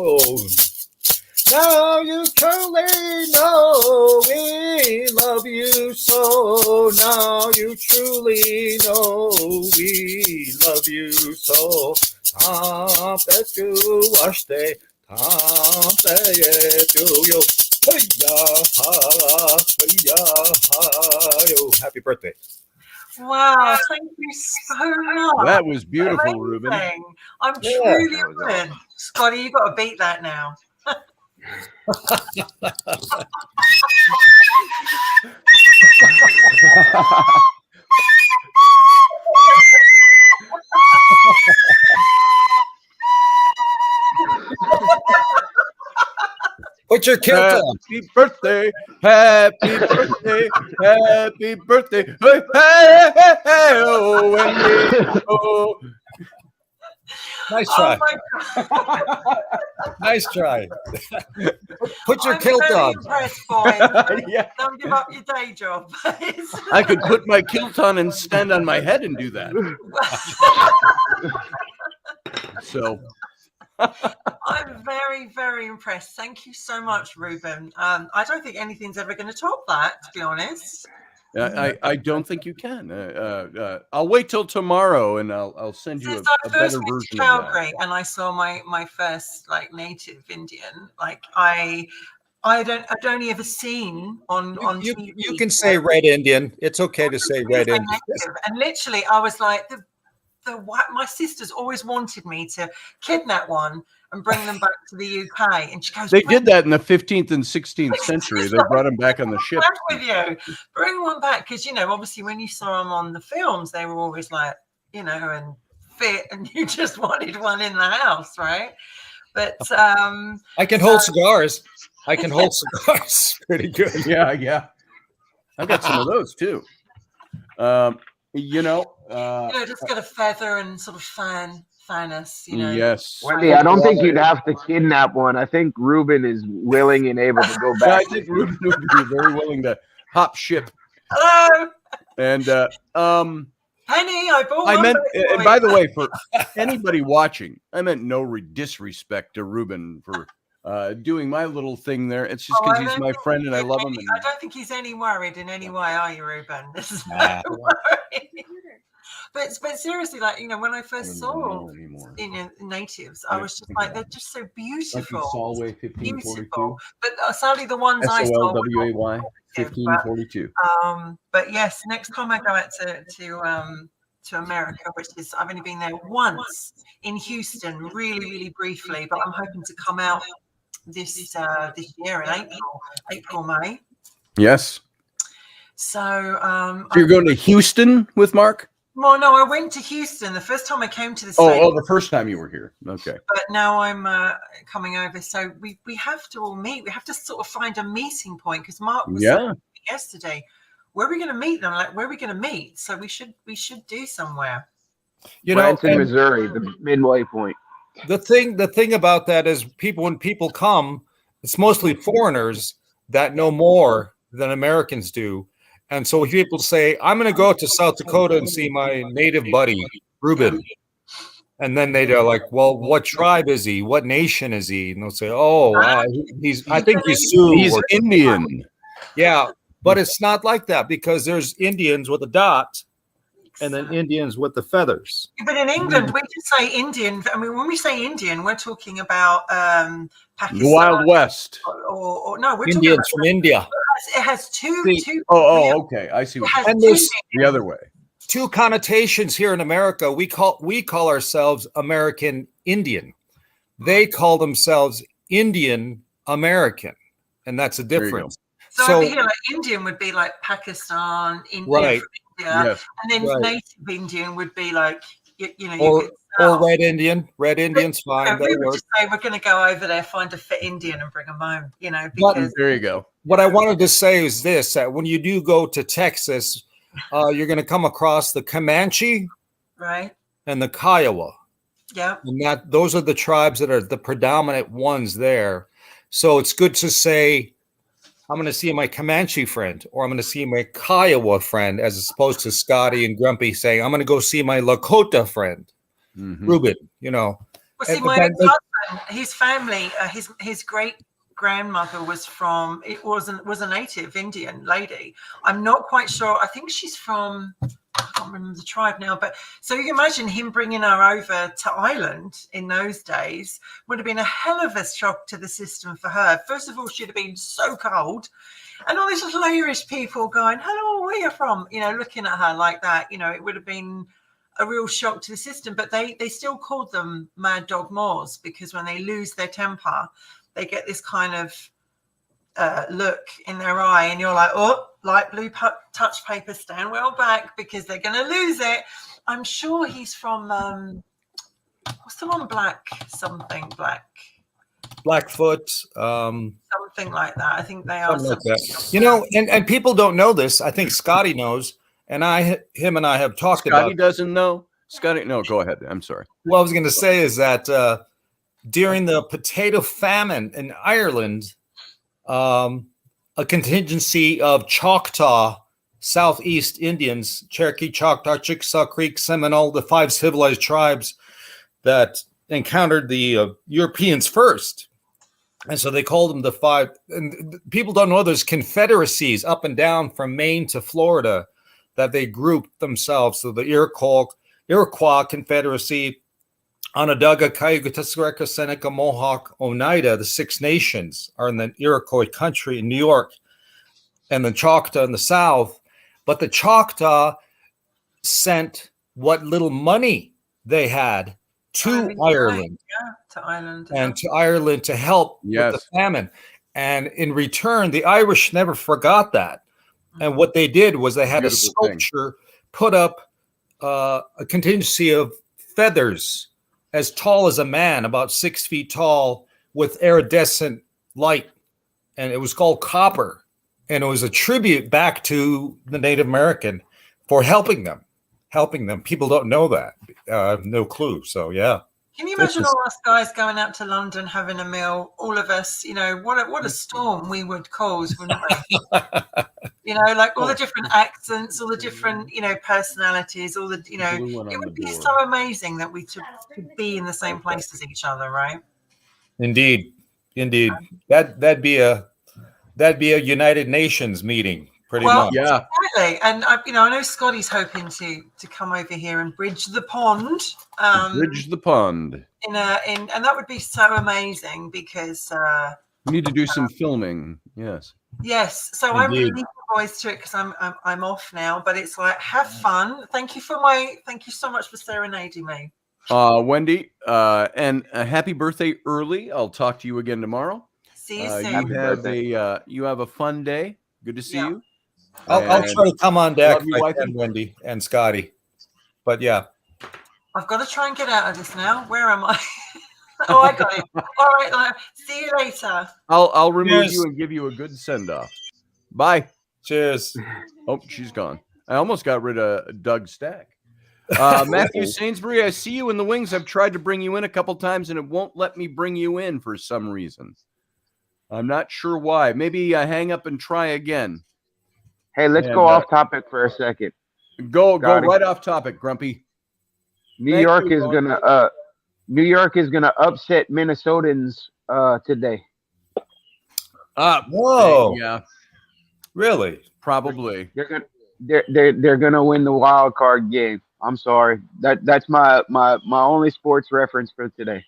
Now you truly know we love you so. Now you truly know we love you so. Beto waste to you. Hey-ya, happy birthday. Wow, thank you so much. That was beautiful, Ruben. Amazing. I'm Yeah, truly that was honored. Scotty, you got to beat that now. Put your kilt on. Happy birthday, happy birthday, happy birthday. Hey, hey, hey, hey, oh, Wendy. Oh. Nice Oh try. my God. Nice try. Put your I'm kilt very on. impressed, boy. Yeah. Don't give up your day job. I could put my kilt on and stand on my head and do that. So I'm very, very impressed. Thank you so much, Ruben. I don't think anything's ever going to top that, to be honest. I don't think you can. I'll wait till tomorrow and I'll send you Since a I first better went to version of that. Calgary and I saw my first like native Indian, like I'd only ever seen on TV. You can say red Indian. It's okay to say red Indian. Native. And literally, I was like, my sisters always wanted me to kidnap one and bring them back to the UK. And she goes, They did that in the 15th and 16th century. They brought them back on the ship. back with you. Bring one back. Because, obviously when you saw them on the films, they were always like, and fit. And you just wanted one in the house, right? But I can hold cigars. I can hold cigars pretty good. Yeah. I got some of those too. Just got a feather and sort of fan us, Yes. Wendy, I don't think you'd have to kidnap one. I think Ruben is willing and able to go Yeah, I back. think Ruben would be very willing to hop ship. Hello, And Penny, I bought I one meant, for and you. by the way, for anybody watching, I meant no disrespect to Ruben for doing my little thing there. It's just because he's my friend and I love him. I don't think he's any worried in any way, are you, Ruben? This is Nah. no worry. But seriously, like when I first saw natives, I was just like, they're just so beautiful. Solway 1542. Beautiful. But sadly, the ones I saw. SOLWAY 1542. But yes, next time I go out to America, which is I've only been there once in Houston, really, really briefly, but I'm hoping to come out this year in April, May. Yes. So you're going to Houston with Mark? Well, no, I went to Houston the first time I came to the States. Oh, the first time you were here. Okay. But now I'm coming over. So we have to all meet. We have to sort of find a meeting point because Mark was saying yesterday, where are we going to meet them? Like, where are we going to meet? So we should do somewhere. Branson, Missouri, the midway point. The thing about that is when people come, it's mostly foreigners that know more than Americans do. And so people say, I'm going to go to South Dakota and see my native buddy, Ruben. And then they're like, well, what tribe is he? What nation is he? And they'll say, I think he's Sioux. He's Indian. Yeah, but it's not like that because there's Indians with a dot and then Indians with the feathers. But in England, we just say Indian. I mean, when we say Indian, we're talking about Pakistan. The Wild West. Or no, we're Indians talking from India. It has two. Okay. I see. And there's the other way. Two connotations here in America. We call ourselves American Indian. They call themselves Indian American, and that's a difference. So over here, like Indian would be like Pakistan, India, right? India, and then native Indian would be like you know, you Or could sell. Red Indian. Red Indian's You know, fine. we That'll would work. just say we're going to go over there, find a fit Indian, and bring them home. You know, But- because There you go. What I wanted to say is this: that when you do go to Texas, you're going to come across the Comanche right, and the Kiowa. yeah, And those are the tribes that are the predominant ones there. So it's good to say, I'm going to see my Comanche friend, or I'm going to see my Kiowa friend, as opposed to Scotty and Grumpy saying, I'm going to go see my Lakota friend, Ruben, you know. Well, see, And- my but- husband, his family, his great grandmother was a native Indian lady. I'm not quite sure. I think she's from, I can't remember the tribe now. But so you can imagine him bringing her over to Ireland in those days would have been a hell of a shock to the system for her. First of all, she'd have been so cold, and all these little Irish people going, "Hello, where are you from?" You know, looking at her like that. You know, it would have been a real shock to the system. But they still called them mad dog Moors, because when they lose their temper, they get this kind of look in their eye, and you're like, oh, light blue touch paper, stand well back, because they're going to lose it. I'm sure he's from what's the one, Blackfoot, something like that. I think they are something like that. You know, and people don't know this. I think Scotty knows, and him and I have talked Scotty about. doesn't know. Scotty, no, go ahead. I'm sorry. What I was going to say is that during the potato famine in Ireland, a contingency of Choctaw Southeast Indians, Cherokee, Choctaw, Chickasaw Creek, Seminole, the 5 civilized tribes that encountered the Europeans first. And so they called them the 5. And people don't know there's confederacies up and down from Maine to Florida that they grouped themselves. So the Iroquois Confederacy, Onondaga, Cayuga, Tuscarora, Seneca, Mohawk, Oneida, the 6 nations are in the Iroquois country in New York, and the Choctaw in the South. But the Choctaw sent what little money they had to Ireland. Yeah, to Ireland. And to Ireland to help with the famine. And in return, the Irish never forgot that. And what they did was they had a sculpture put up a contingency of feathers as tall as a man, about 6 feet tall, with iridescent light. And it was called copper. And it was a tribute back to the Native American for helping them. People don't know that. No clue. So, yeah. Can you imagine all us guys going out to London having a meal? All of us, you know, what a storm we would cause, wouldn't we? You know, like all the different accents, all the different, you know, personalities, all the, you know, it would be so amazing that we could be in the same place as each other, right? Indeed. That'd be a United Nations meeting, pretty much. Yeah. Exactly. And I know Scotty's hoping to come over here and bridge the pond. Bridge the pond. And that would be so amazing, because we need to do some filming. Yes. Yes. So I'm leaving the boys to it, because I'm off now. But it's like, have fun. Thank you so much for serenading me. Wendy, and happy birthday early. I'll talk to you again tomorrow. See you soon. You have a fun day. Good to see you. I'll try to come on deck, you, Wendy and Scotty. But yeah, I've got to try and get out of this now. Where am I? Oh, I got it. All right. See you later. I'll remove you and give you a good send off. Bye. Cheers. Oh, she's gone. I almost got rid of Doug Stack. Matthew Sainsbury, I see you in the wings. I've tried to bring you in a couple times and it won't let me bring you in for some reason. I'm not sure why. Maybe I hang up and try again. Hey, let's go off topic for a second. Go right off topic, Grumpy. New York is gonna upset Minnesotans today. Whoa. Yeah. Really? Probably. They're gonna win the wild card game. I'm sorry. That's my only sports reference for today.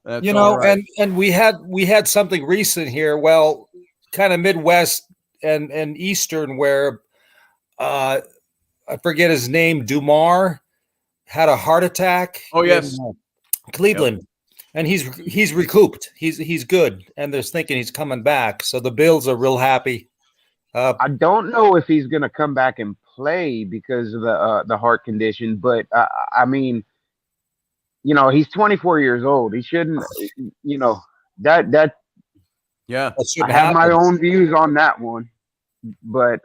That's right. and we had something recent here. Well, kind of Midwest and Eastern, where I forget his name, Dumar had a heart attack. Oh yes, in Cleveland, and he's recouped. He's good, and they're thinking he's coming back. So the Bills are real happy. I don't know if he's gonna come back and play because of the heart condition, but I mean, you know, he's 24 years old. He shouldn't, you know, that Yeah. That should I have my happen. own views on that one, but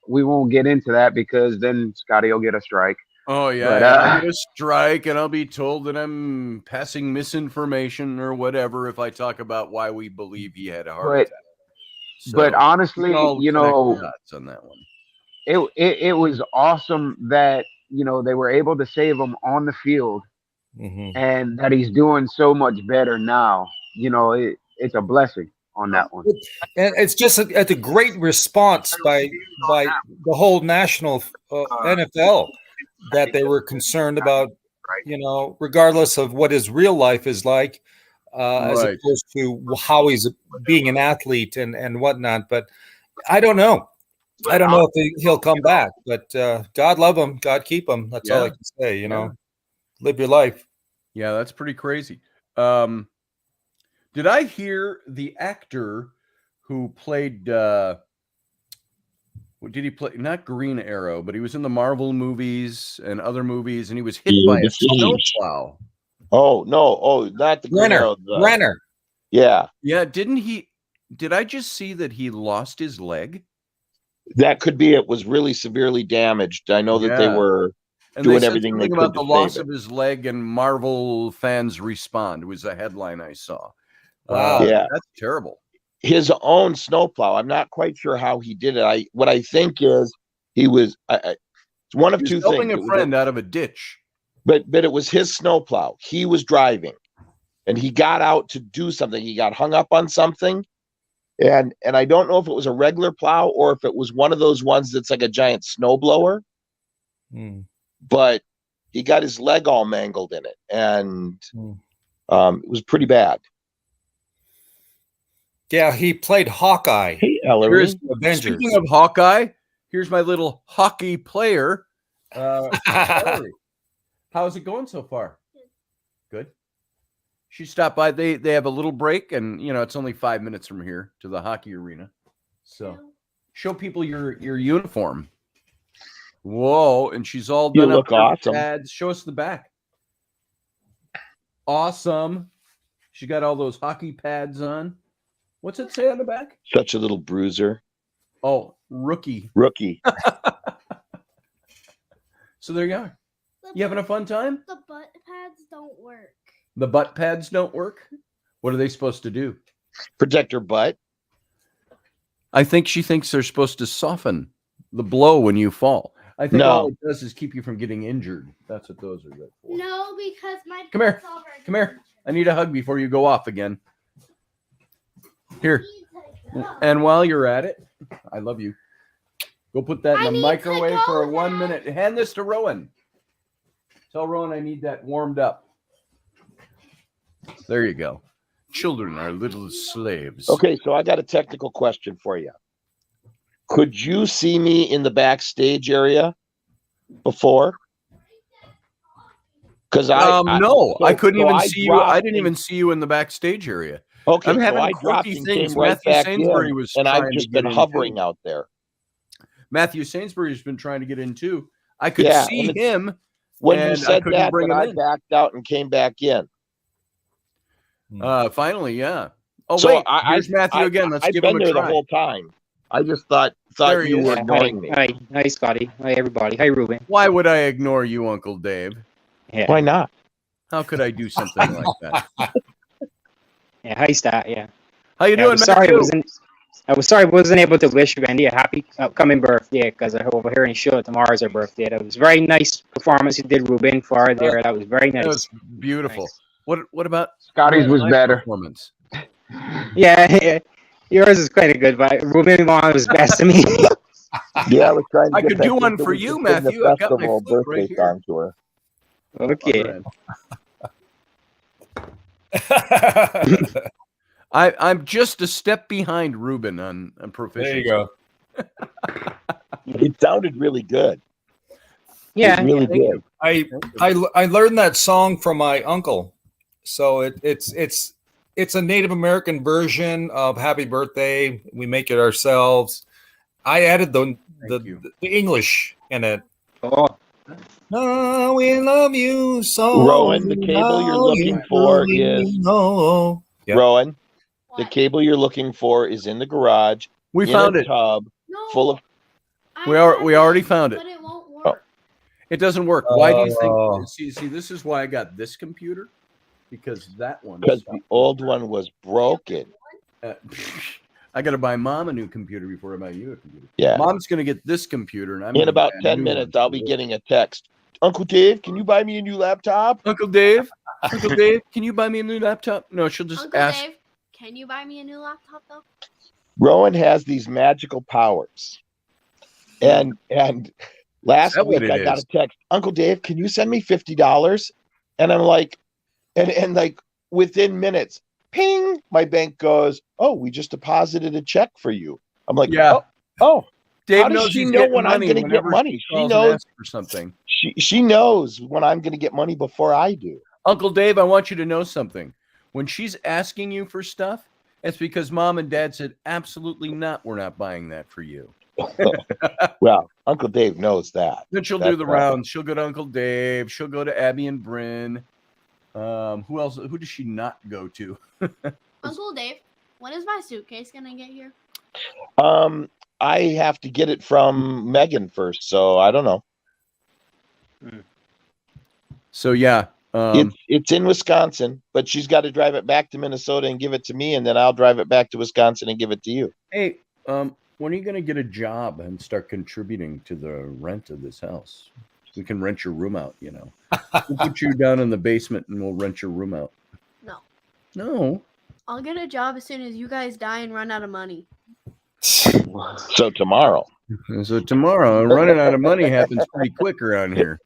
we won't get into that because then Scotty will get a strike. Oh yeah, But, and I'll get a strike, and I'll be told that I'm passing misinformation or whatever if I talk about why we believe he had a heart attack. But So, honestly, we all you connect know, dots on that one. it was awesome that, you know, they were able to save him on the field, Mhm. and that he's doing so much better now. You know, it's a blessing on that one. And it's just a great response by the whole national NFL that they were concerned about, you know, regardless of what his real life is like, as Right. opposed to how he's being an athlete and whatnot. But I don't know. I don't know if he'll come back. But God love him. God keep him. That's all I Yeah. can say. You know, Yeah. live your life. Yeah, that's pretty crazy. Did I hear the actor who played did he play not Green Arrow, but he was in the Marvel movies and other movies, and he was hit by a snowplow. Oh no! Oh, not the Green Arrow. Renner. Yeah, Yeah, did I just see that he lost his leg? that could be. It was really severely damaged. I know that they Yeah. were And doing they said everything they something could about to the loss save of it. his leg, and Marvel fans respond. It was a headline I saw. Wow. Yeah. That's terrible. His own snowplow. I'm not quite sure how he did it. What I think is he was it's one of He was two helping things. a friend out of a ditch. But it was his snowplow. He was driving, and he got out to do something. He got hung up on something, and I don't know if it was a regular plow or if it was one of those ones that's like a giant snowblower. But he got his leg all mangled in it, and it was pretty bad. Yeah, he played Hawkeye. Hey, Ellery. Avengers. Speaking of Hawkeye, here's my little hockey player. Ellery. How's it going so far? Good. She stopped by. They have a little break, and you know it's only 5 minutes from here to the hockey arena. So show people your uniform. Whoa! And she's all done. You look up her awesome. pads. Show us the back. Awesome. She got all those hockey pads on. What's it say on the back? Such a little bruiser. Oh, rookie. So there you are. You having a fun time? The butt pads don't work. The butt pads don't work? What are they supposed to do? Protect her butt. I think she thinks they're supposed to soften the blow when you fall. I think all it does is keep you from getting injured. That's what those are good for. No, because my Come here. butt's already Come here. I need a hug before you go off again. Here. And while you're at it, I love you. Go put that in I the need to microwave go for 1 then. minute. Hand this to Rowan. Tell Rowan I need that warmed up. There you go. Children are little slaves. Okay, so I got a technical question for you. Could you see me in the backstage area before? Because no, I couldn't even see you. I didn't and- even see you in the backstage area. Okay, I'm so having I dropped quirky and things. came right Matthew back Sainsbury in, was and trying I've to just get been in, hovering too. out there. Matthew Sainsbury's been trying to get in too. I could Yeah, see and him When you and I said couldn't that, bring then him I in. backed out and came back in. Finally, yeah. Oh So wait, here's Matthew again. Let's I've give been him a there try. the whole time. I just thought There he you is. were ignoring me. Hi, Scotty. Hi, everybody. Hi, Ruben. Why would I ignore you, Uncle Dave? Yeah. Why not? How could I do something like that? Yeah, hi, Stat. Yeah. How you Yeah, doing, Matthew? I was sorry I wasn't able to wish Randy a happy upcoming birthday because I over here in show tomorrow's her birthday. That was very nice performance you did, Ruben, for her there. That was very nice. That was beautiful. Nice. What about Scotty's was my better. performance? Yeah, yours is kind of good, but Ruben one was best to me. Yeah, I was trying to I get could that do one Sister for Was you, Just in the Matthew. I've got my festival flute right birthday here. song to her. Okay. I'm just a step behind Ruben on proficiency. There you go. It sounded really good. Yeah. It really Thank did. you. I learned that song from my uncle. So it's a Native American version of Happy Birthday. We make it ourselves. I added the you. English in it. Oh, Now we love you so. Rowan, the cable you're now looking you for truly is know. Yep. Rowan. The What? cable you're looking for is in the garage. We in found a it. tub No. full of. We have already it, found it. But it won't work. Oh. It doesn't work. Why do you Oh. think? See, this is why I got this computer, because that one. Because the old one was broken. I got to buy Mom a new computer before I buy you a computer. Yeah. Mom's going to get this computer, and I'm In gonna about buy a 10 new minutes, one. I'll be getting a text. Uncle Dave, can you buy me a new laptop? Uncle Dave, can you buy me a new laptop? No, she'll just Uncle ask. Dave, can you buy me a new laptop though? Rowan has these magical powers. And last that what week it I got is? a text, Uncle Dave, can you send me $50? And I'm like, and like within minutes, ping, my bank goes, oh, we just deposited a check for you. I'm like, Yeah. oh. Dave How does knows she he's know getting when I'm money going to get whenever money? she She calls and knows. asks for something. She knows when I'm going to get money before I do. Uncle Dave, I want you to know something. When she's asking you for stuff, it's because Mom and Dad said, absolutely not. We're not buying that for you. Well, Uncle Dave knows that. Then she'll do the rounds. She'll go to Uncle Dave. She'll go to Abby and Bryn. Who else? Who does she not go to? Uncle Dave, when is my suitcase gonna get here? I have to get it from Megan first, so I don't know. So yeah, it's in Wisconsin, but she's got to drive it back to Minnesota and give it to me, and then I'll drive it back to Wisconsin and give it to you. hey, when are you going to get a job and start contributing to the rent of this house? We can rent your room out, you know. We'll put you down in the basement and we'll rent your room out. No. No. I'll get a job as soon as you guys die and run out of money. So tomorrow. So tomorrow, running out of money happens pretty quick around here.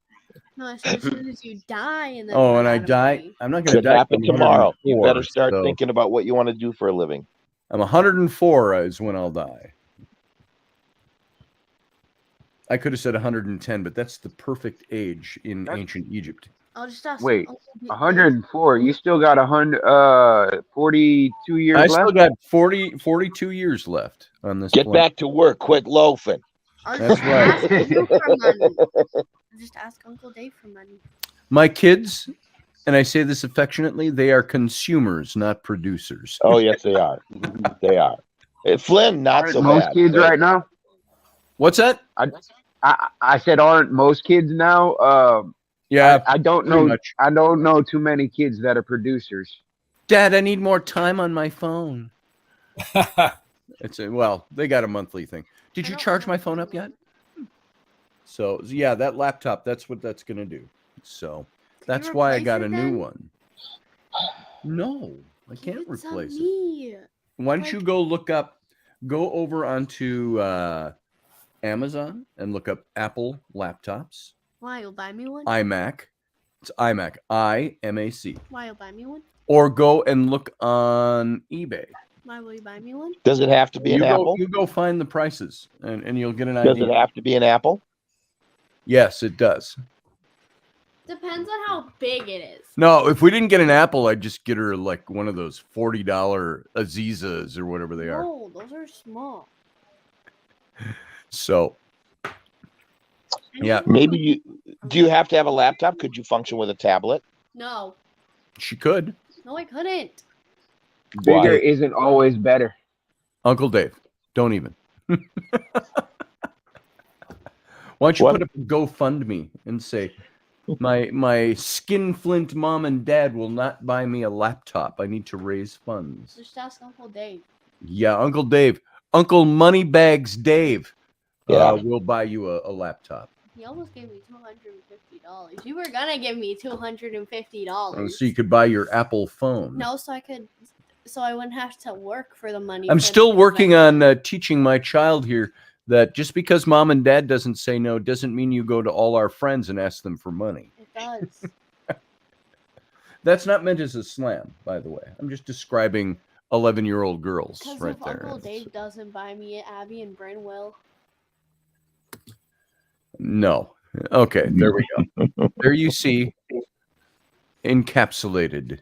No, I said as soon as you die and then. Oh, run and I out of die. money. I'm not going to Could die. happen till I'm tomorrow. You 104, better start so thinking about what you want to do for a living. I'm 104 is when I'll die. I could have said 110, but that's the perfect age in ancient Egypt. I'll just ask. Wait, Uncle Dave. 104. You still got 42 years I left. still got 42 years left on this. Get planet. back to work. Quit loafing. I'll That's just right. ask you for money. I'll just ask Uncle Dave for money. My kids, and I say this affectionately, they are consumers, not producers. Oh, yes, they are. They are. Flynn, not Aren't so most bad. kids but- right now? What's that? I said, aren't most kids now? Yeah, I don't pretty know. much. I don't know too many kids that are producers. Dad, I need more time on my phone. Well, they got a monthly thing. Did I you don't charge know. my phone up yet? So yeah, that laptop, that's what that's gonna do. So that's why I replace got it a new then? one. No, I can't Give it to replace it. me. Why don't Like- you go over onto Amazon and look up Apple laptops, Why you'll buy me one? iMac. It's iMac, IMAC. Why you'll buy me one? Or go and look on eBay. Why will you buy me one? Does it have to be an apple? You go find the prices and you'll get an Does idea. it have to be an apple? Yes, it does. Depends on how big it is. No, if we didn't get an Apple, I'd just get her like one of those $40 Azizas or whatever they are. No, those are small. So, yeah, Maybe do you have to have a laptop? Could you function with a tablet? No. she could. No, I couldn't. Bigger Why? isn't always better. Uncle Dave, don't even. Why don't you What? put up a GoFundMe and say, my skinflint mom and dad will not buy me a laptop. I need to raise funds. Just ask Uncle Dave. Yeah, Uncle Dave, Uncle Moneybags Dave, Yeah. will buy you a laptop. He almost gave me $250. You were gonna give me $250. So you could buy your Apple phone. No, so I wouldn't have to work for the money. I'm for still the working investment. on teaching my child here that just because mom and dad doesn't say no doesn't mean you go to all our friends and ask them for money. It does. That's not meant as a slam, by the way. I'm just describing 11-year-old girls Because right if there. Uncle Dave doesn't buy me, Abby and Bryn will. No. Okay, there we go. There you see encapsulated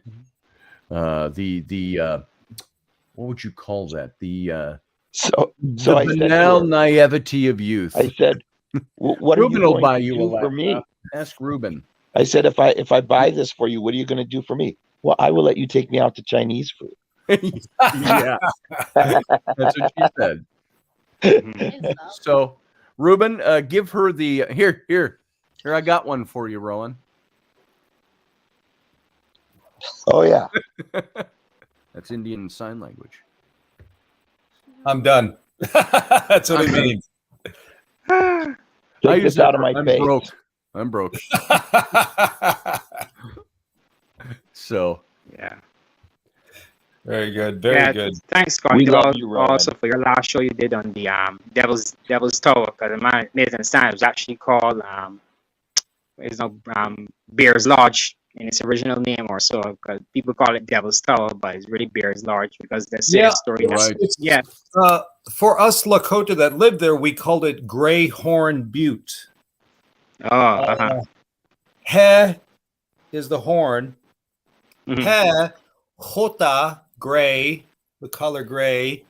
the what would you call that? The So the I said, to banal her, naivety of youth. I said, what are you Ruben will going buy to you do a for me? laptop. Ask Ruben. I said, if I buy this for you, what are you going to do for me? Well, I will let you take me out to Chinese food. Yeah, that's what she said. So, Ruben, give her the here. I got one for you, Rowan. Oh yeah, That's Indian Sign Language. I'm done. That's what it means. take this out of my I'm face. I'm broke. So Yeah. Very good. Very good. Thanks, Scotty. We love you, Rowan. Also for your last show you did on the Devil's Tower, because my Nathan Stein was actually called Bear's Lodge in its original name or so, because people call it Devil's Tower, but it's really Bear's Lodge because the same story. right. Yeah. For us Lakota that lived there, we called it Gray Horn Butte. Oh, He is the horn. Mhm. He, Hota, gray, the color gray.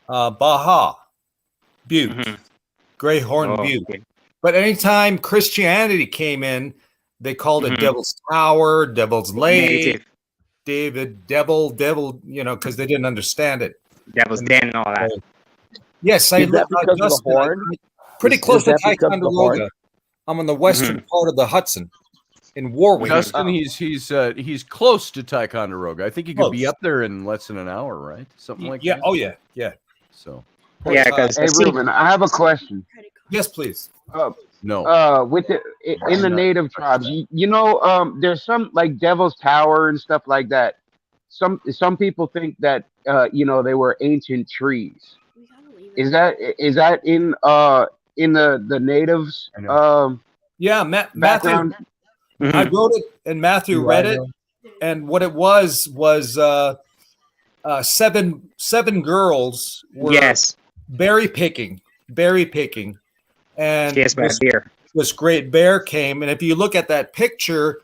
Baha, Butte. Mhm. Gray Horn Oh, Butte. okay. But anytime Christianity came in, they called it Mhm. Devil's Tower, Devil's Lake, Negative. Devil, because they didn't understand it. Devil's Den and all that. Yes, Is that because of the Justin, horn? pretty Is close to that because of the Ticonderoga. horn? I'm on the western part of the Hudson in Warwick. Justin, he's close to Ticonderoga. I think he could be Close. up there in less than an hour, right? Something like Yeah. that. Oh yeah. Yeah. So Yeah, because Hey, Ruben, I have a question. Yes, please. no. With in the native tribes, you know, there's some like Devil's Tower and stuff like that. Some people think that you know, they were ancient trees. Is that in the natives Yeah, Matthew. background? I wrote it, and Matthew read it, and what it was seven girls were yes, berry picking, and yes, by beer. this great bear came, and if you look at that picture,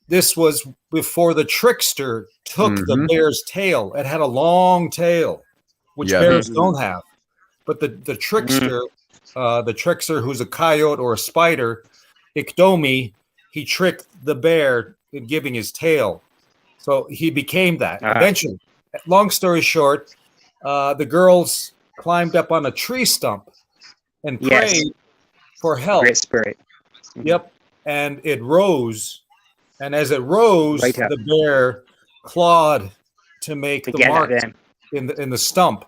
this was before the trickster took the bear's tail. It had a long tail, which bears don't have. But the trickster, who's a coyote or a spider, Ikdomi, he tricked the bear in giving his tail. So he became that. Eventually, long story short, the girls climbed up on a tree stump and prayed for help. Great spirit. Yep. And it rose. And as it rose, the bear clawed to make the mark in the stump.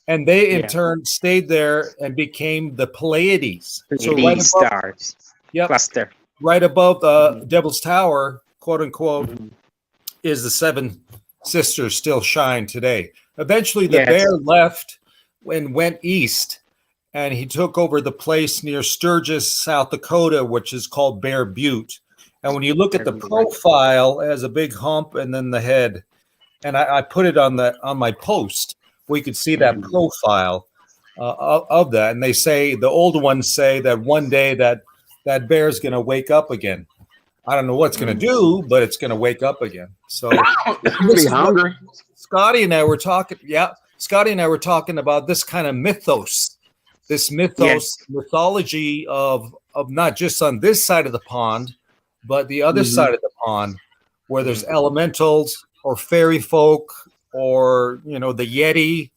And they in turn stayed there and became the Pleiades. So right above, stars. Cluster. Right above the Devil's Tower, quote unquote, is the seven sisters still shine today. Eventually the bear left and went east, and he took over the place near Sturgis, South Dakota, which is called Bear Butte. And when you look at the profile, it has a big hump and then the head. And I put it on my post where you could see that profile of that. And they say, the old ones say that one day that bear's going to wake up again. I don't know what it's going to do, but it's going to wake up again. So Pretty hungry. Scotty and I were talking. Yeah, Scotty and I were talking about this kind of mythos, mythology of not just on this side of the pond, but the other side of the pond, where there's elementals or fairy folk, or the Yeti.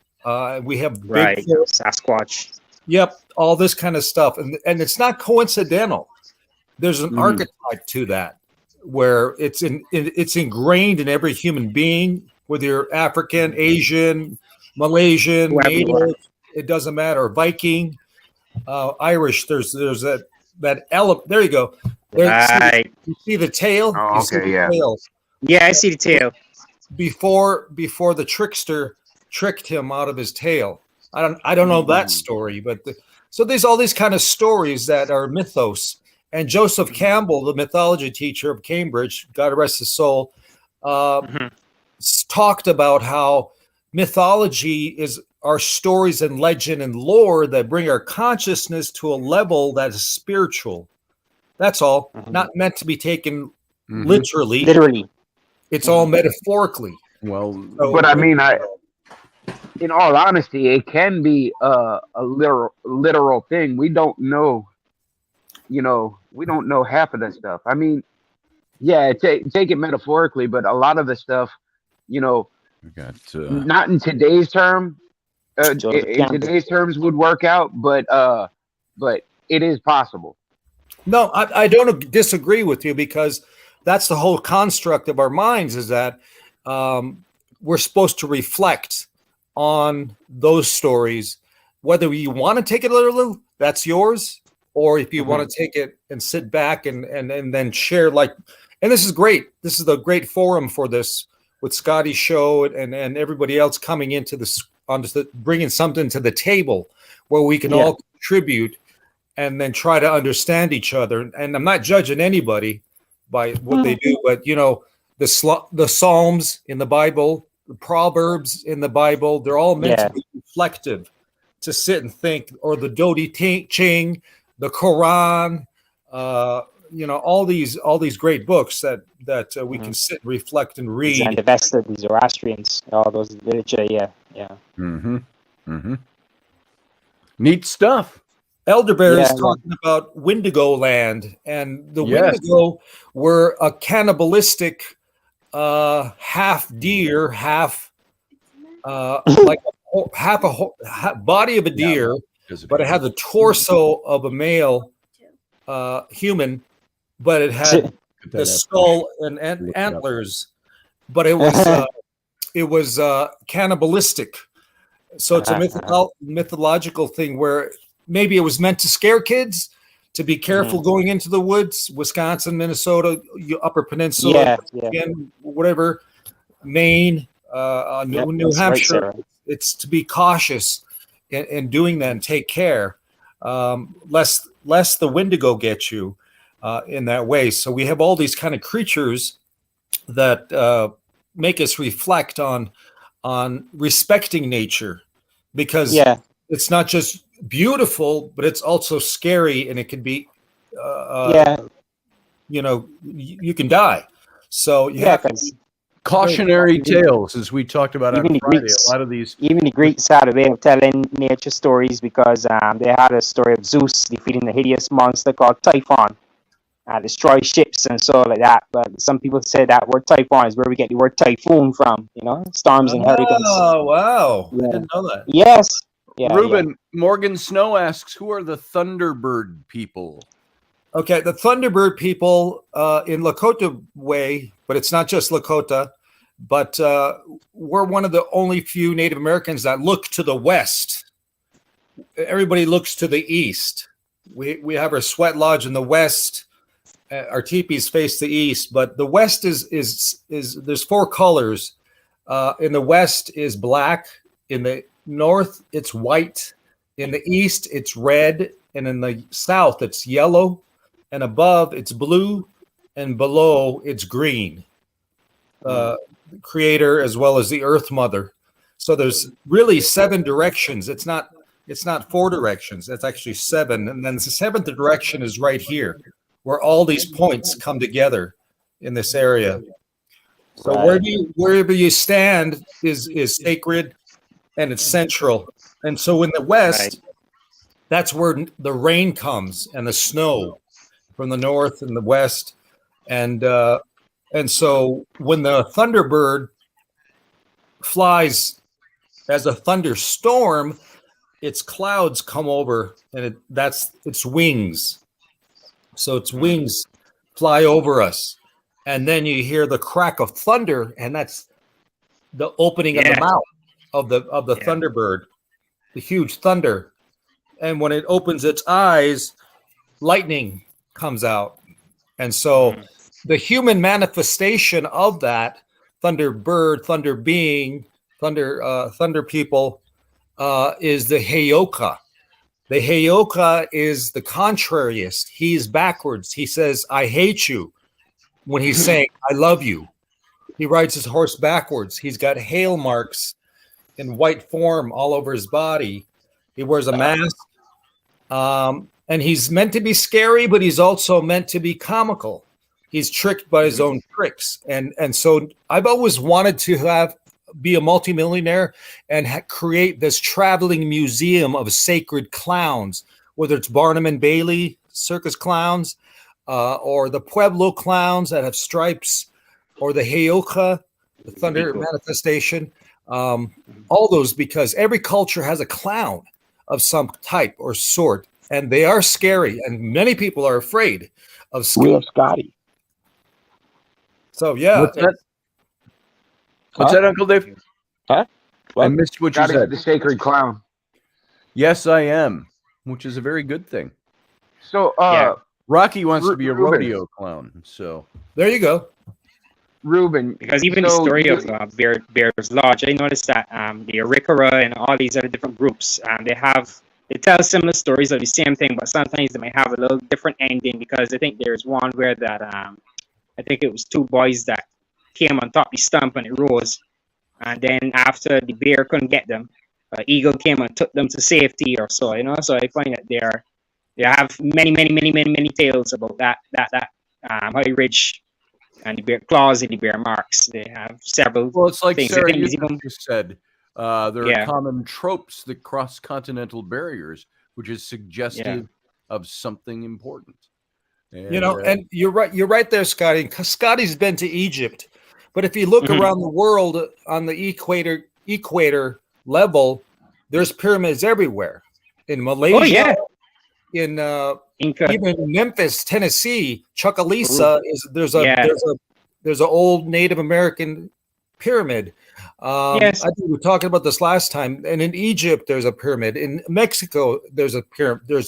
We have Bigfoot, Sasquatch. Yep, all this kind of stuff, and it's not coincidental. There's an archetype to that, where it's ingrained in every human being, whether you're African, Asian, Malaysian, Native, it doesn't matter. Viking, Irish. There's that element. There you go. You see the tail? Oh, okay, yeah. Yeah, I see the tail. Before the trickster tricked him out of his tail. I don't know that story, but so there's all these kind of stories that are mythos. And Joseph Campbell, the mythology teacher of Cambridge, God rest his soul, talked about how mythology are stories and legend and lore that bring our consciousness to a level that is spiritual. That's all. Not meant to be taken literally. It's all metaphorically. Well, but I mean, in all honesty, it can be a literal thing. We don't know you know, we don't know half of the stuff. I mean, yeah, take it metaphorically, but a lot of the stuff, you know, We got not in today's term, Joseph in Campbell. today's terms would work out, but it is possible. No, I don't disagree with you, because that's the whole construct of our minds, is that we're supposed to reflect on those stories. Whether you want to take it literally, that's yours, or if you want to take it and sit back and then share, like, and this is great. This is the great forum for this, with Scotty's show and everybody else coming into this, bringing something to the table where we can all contribute and then try to understand each other. And I'm not judging anybody by what they do, but, you know, the Psalms in the Bible, the Proverbs in the Bible, they're all meant to be reflective, to sit and think, or the Dodi Ching, the Quran, you know, all these great books that we can sit and reflect and read. And the Vesta, the Zoroastrians, all those literature, Neat stuff. Elderberry is talking about Wendigo land, and the Wendigo were a cannibalistic half deer, half like half body of a deer, but it had the torso of a male human, but it had the skull and antlers, but it was cannibalistic. So it's a mythological thing where maybe it was meant to scare kids, to be careful going into the woods, Wisconsin, Minnesota, Upper Peninsula, again, whatever, Maine, New Hampshire. Right, it's to be cautious in doing that and take care, lest the Wendigo get you in that way. So we have all these kind of creatures that make us reflect on respecting nature, because it's not just beautiful, but it's also scary, and it can be you know, you can die. So you have to be cautionary tales, as we talked about on Friday. A lot of these, even the Greeks had a way of telling nature stories, because they had a story of Zeus defeating the hideous monster called Typhon, destroy ships and so like that. But some people say that word Typhon is where we get the word typhoon from. You know, storms and hurricanes. Oh wow! I didn't know that. Yes. Yeah, Ruben, Morgan Snow asks, who are the Thunderbird people? Okay, the Thunderbird people in Lakota way, but it's not just Lakota, but we're one of the only few Native Americans that look to the west. Everybody looks to the east. We have our sweat lodge in the west. Our teepees face the east, but the west is there's four colors. In the west is black. In the north, it's white. In the east, it's red. And in the south, it's yellow. And above, it's blue. And below, it's green. Creator as well as the Earth Mother. So there's really 7 directions. It's not 4 directions. It's actually 7. And then the 7th direction is right here, where all these points come together in this area. So wherever you stand is sacred, and it's central. And so in the west, that's where the rain comes and the snow from the north and the west. And so when the Thunderbird flies as a thunderstorm, its clouds come over, and that's its wings. So its wings fly over us, and then you hear the crack of thunder, and that's the opening of the mouth of the Thunderbird, the huge thunder. And when it opens its eyes, lightning comes out. And so the human manifestation of that Thunderbird, thunder being, thunder people, is the Heyoka. The Heyoka is the contrariest. He's backwards. He says, I hate you, when he's saying, I love you. He rides his horse backwards. He's got hail marks in white form all over his body. He wears a mask. And he's meant to be scary, but he's also meant to be comical. He's tricked by his own tricks. And so I've always wanted to be a multimillionaire and create this traveling museum of sacred clowns, whether it's Barnum and Bailey, circus clowns, or the Pueblo clowns that have stripes, or the Heyoka, the thunder manifestation. All those, because every culture has a clown of some type or sort, and they are scary, and many people are afraid of We have Scotty. So yeah, What's that? What's that, Uncle Dave? Huh? I What? missed what you Scotty's said. the sacred clown. Yes, I am, which is a very good thing. So, Yeah. Rocky wants to be a Ruben. rodeo clown, so there you go. Ruben, Because even the so story you- of Bear's Lodge, I noticed that the Arikara and all these other different groups, they tell similar stories of the same thing, but sometimes they might have a little different ending. Because I think there's one where that I think it was two boys that came on top of the stump and it rose, and then after the bear couldn't get them, eagle came and took them to safety or so. So I find that they have many tales about that High Ridge and the bear claws and the bear marks. They have several. well, it's like things. I Sarah think it's Euclid even- just said. There are Yeah. common tropes that cross continental barriers, which is suggestive of something important. You know, and you're right there, Scotty. 'Cause Scotty's been to Egypt, but if you look Mhm. around the world on the equator level, there's pyramids everywhere. In Malaysia, Oh yeah, in Inca. even in Memphis, Tennessee, Chucalissa there's Yeah. an old Native American pyramid. Yes. I think we were talking about this last time. And in Egypt, there's a pyramid. In Mexico, there's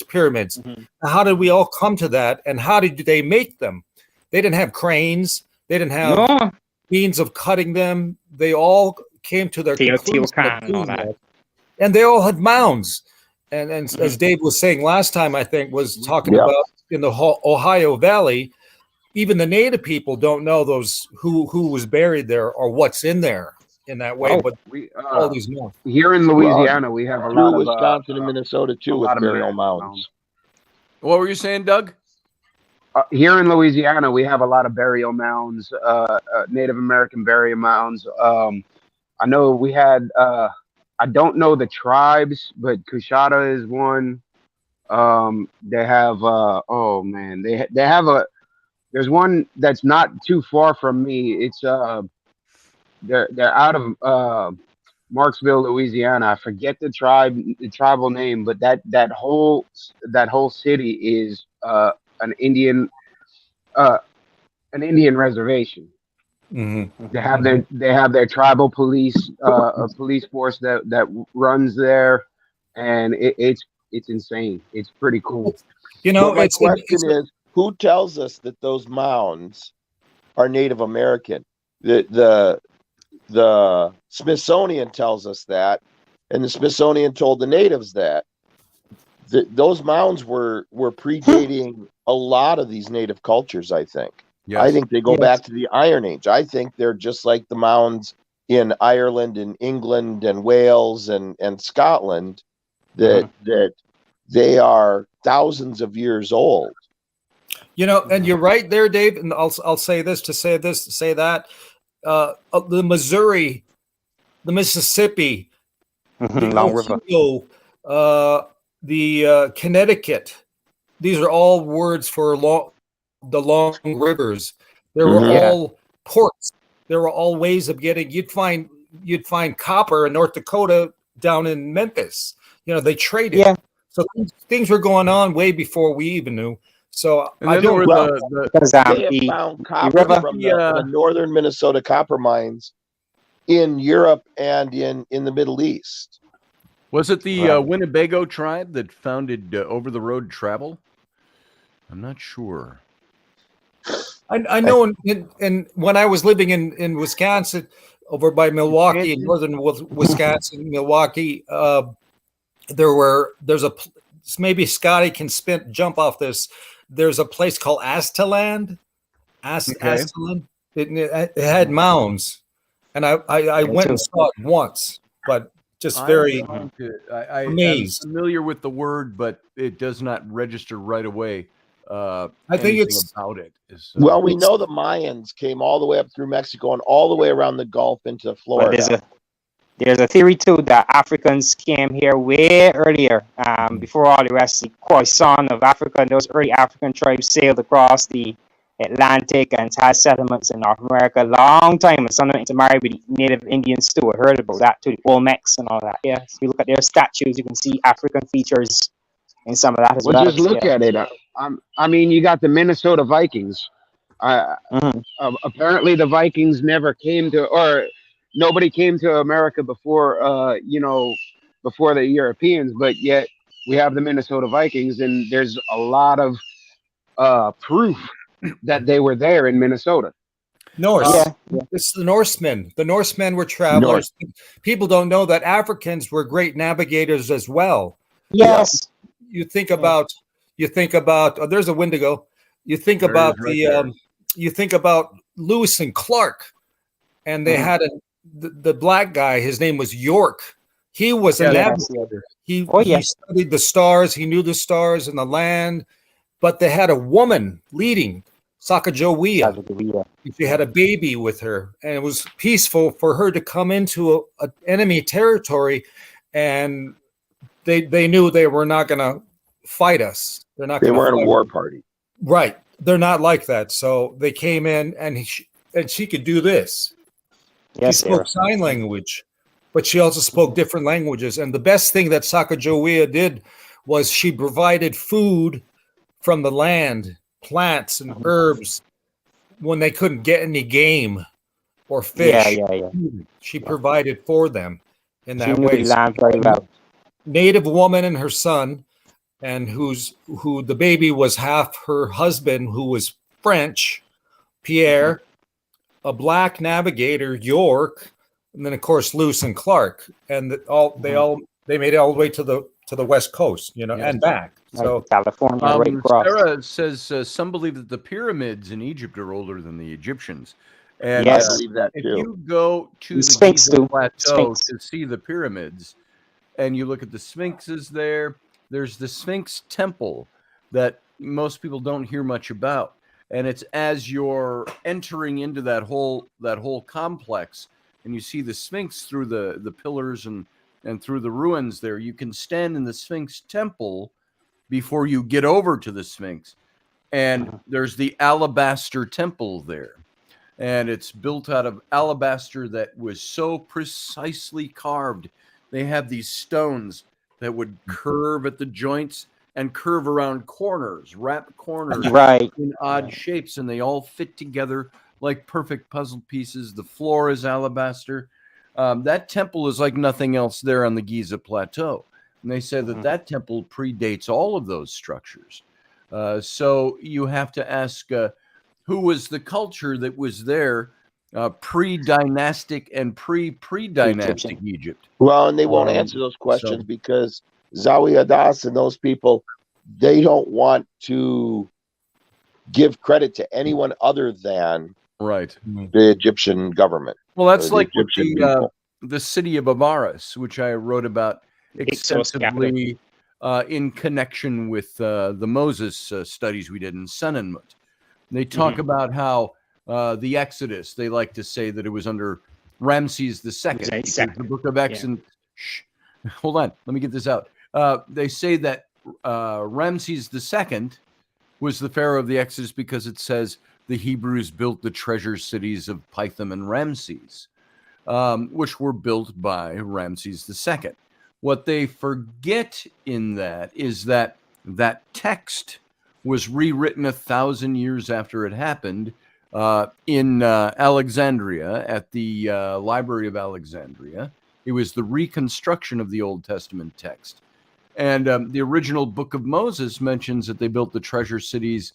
pyramids. Mhm. How did we all come to that? And how did they make them? They didn't have cranes. They didn't have No, means of cutting them. They all came to their conclusion of Teotihuacan and all doing that. and they all had mounds. And as Dave was saying last time, I think was talking Yeah. about in the Ohio Valley, even the native people don't know those who was buried there or what's in there in that way. Oh. But we, all these mounds. here in Louisiana, we have a Through lot of Wisconsin and Minnesota a too, with lot of burial burial mounds. what were you saying, Doug? Here in Louisiana, we have a lot of burial mounds, Native American burial mounds. I know we had, I don't know the tribes, but Coushatta is one. They have, oh man, they have there's one that's not too far from me. It's, they're out of Marksville, Louisiana. I forget the tribal name, but that whole city is an Indian reservation. Mm-hmm. They have their tribal police, a police force that runs there, and it's insane. It's pretty cool. You know, But my it's question is, who tells us that those mounds are Native American? The Smithsonian tells us that, and the Smithsonian told the natives that those mounds were predating a lot of these native cultures. I think. Yes. I think they go back to the Iron Age. I think they're just like the mounds in Ireland and England and Wales and Scotland, that they are thousands of years old. You know, and you're right there, Dave. And I'll say this to say that. The Missouri, the Mississippi, the Long River. Ohio, the Connecticut. These are all words for the long rivers. They were all ports. There were all ways of getting. You'd find copper in North Dakota down in Memphis. You know, they traded. Yeah. So things were going on way before we even knew. So And I then there were don't. Because They have the found copper river- from the northern Minnesota copper mines in Europe and in the Middle East. Was it the Right. Winnebago tribe that founded over the road travel? I'm not sure. I know in when I was living in Wisconsin, over by Milwaukee, in northern Wisconsin, Milwaukee, there's maybe Scotty can jump off this. There's a place called Astaland. Astaland. It had mounds, and I went and saw it once, but just very I'm amazed. familiar with the word, but it does not register right away. I think anything it's about it. Well, we know the Mayans came all the way up through Mexico and all the way around the Gulf into well, there's Florida. There's a theory too that Africans came here way earlier, before all the rest. The Khoisan of Africa, those early African tribes sailed across the Atlantic and had settlements in North America a long time. And some of them intermarried with the native Indians too. I heard about that too, the Olmecs and all that. Yeah, if you look at their statues, you can see African features in some of that as well. Well, just look at it. I mean, you got the Minnesota Vikings. Apparently, the Vikings never came to, or nobody came to America before, before the Europeans. But yet, we have the Minnesota Vikings, and there's a lot of proof that they were there in Minnesota. Norse. Yeah. It's the Norsemen. The Norsemen were travelers. People don't know that Africans were great navigators as well. Yes. You think about. Oh, there's a Wendigo. You think about you think about Lewis and Clark, and they had the black guy. His name was York. He was a navigator. He studied the stars. He knew the stars and the land. But they had a woman leading, Sacagawea. She had a baby with her, and it was peaceful for her to come into a enemy territory, and they knew they were not going to fight us. They weren't a war party. Right. They're not like that. So they came in, and she could do this. Yes, she spoke sign language, but she also spoke different languages. And the best thing that Sacagawea did was she provided food from the land, plants and herbs, when they couldn't get any game or fish. She provided for them in that way. Native woman and her son, and who the baby was half her husband, who was French, Pierre, a black navigator, York, and then of course Lewis and Clark, and they made it all the way to the West Coast, and back. So California, right across. Sarah says some believe that the pyramids in Egypt are older than the Egyptians. And I believe that if too. you go to the Sphinx Giza too. Plateau Sphinx. to see the pyramids, and you look at the Sphinxes there's the Sphinx temple that most people don't hear much about. And it's as you're entering into that whole complex, and you see the Sphinx through the pillars and through the ruins there, you can stand in the Sphinx temple before you get over to the Sphinx. And there's the alabaster temple there. And it's built out of alabaster that was so precisely carved. They have these stones that would curve at the joints and curve around corners, wrap corners in odd shapes, and they all fit together like perfect puzzle pieces. The floor is alabaster. That temple is like nothing else there on the Giza Plateau. And they said that temple predates all of those structures. So you have to ask, who was the culture that was there pre-dynastic and pre-dynastic Egypt? Well, and they won't answer those questions because Zawi Hadas and those people, they don't want to give credit to anyone other than the Egyptian government. Well, that's like the city of Avaris, which I wrote about extensively in connection with the Moses studies we did in Sun and Mut. They talk about how the Exodus, they like to say that it was under Ramses II. The book of Exodus. Hold on, let me get this out. They say that Ramses II was the pharaoh of the Exodus because it says the Hebrews built the treasure cities of Pithom and Ramses, which were built by Ramses II. What they forget in that is that text was rewritten 1,000 years after it happened in Alexandria at the Library of Alexandria. It was the reconstruction of the Old Testament text. And the original Book of Moses mentions that they built the treasure cities.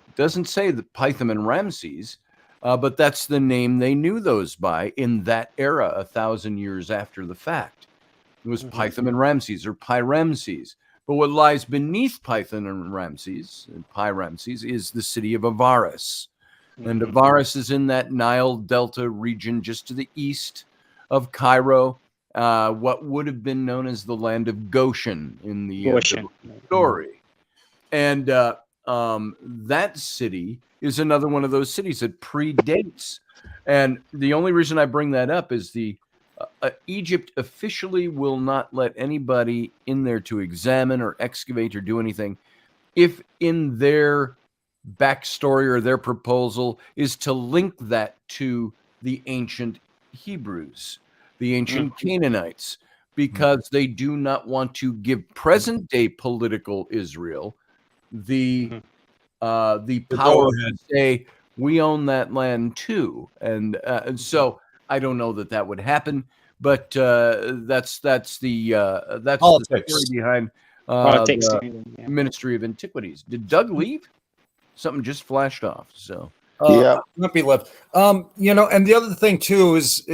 It doesn't say that Pithom and Ramses, but that's the name they knew those by in that era, 1,000 years after the fact. It was Pithom and Ramses, or Pi-Ramses. But what lies beneath Pithom and Ramses, Pi-Ramses, is the city of Avaris. And Avaris is in that Nile Delta region just to the east of Cairo, what would have been known as the land of Goshen in the story. And that city is another one of those cities that predates. And the only reason I bring that up is the Egypt officially will not let anybody in there to examine or excavate or do anything if in their backstory or their proposal is to link that to the ancient Hebrews, the ancient Canaanites, because they do not want to give present day political Israel the power to say we own that land too, and so I don't know that would happen, but that's the story behind Politics. the Ministry of Antiquities. Did Doug leave? Something just flashed off. So not be left. You know, and the other thing too is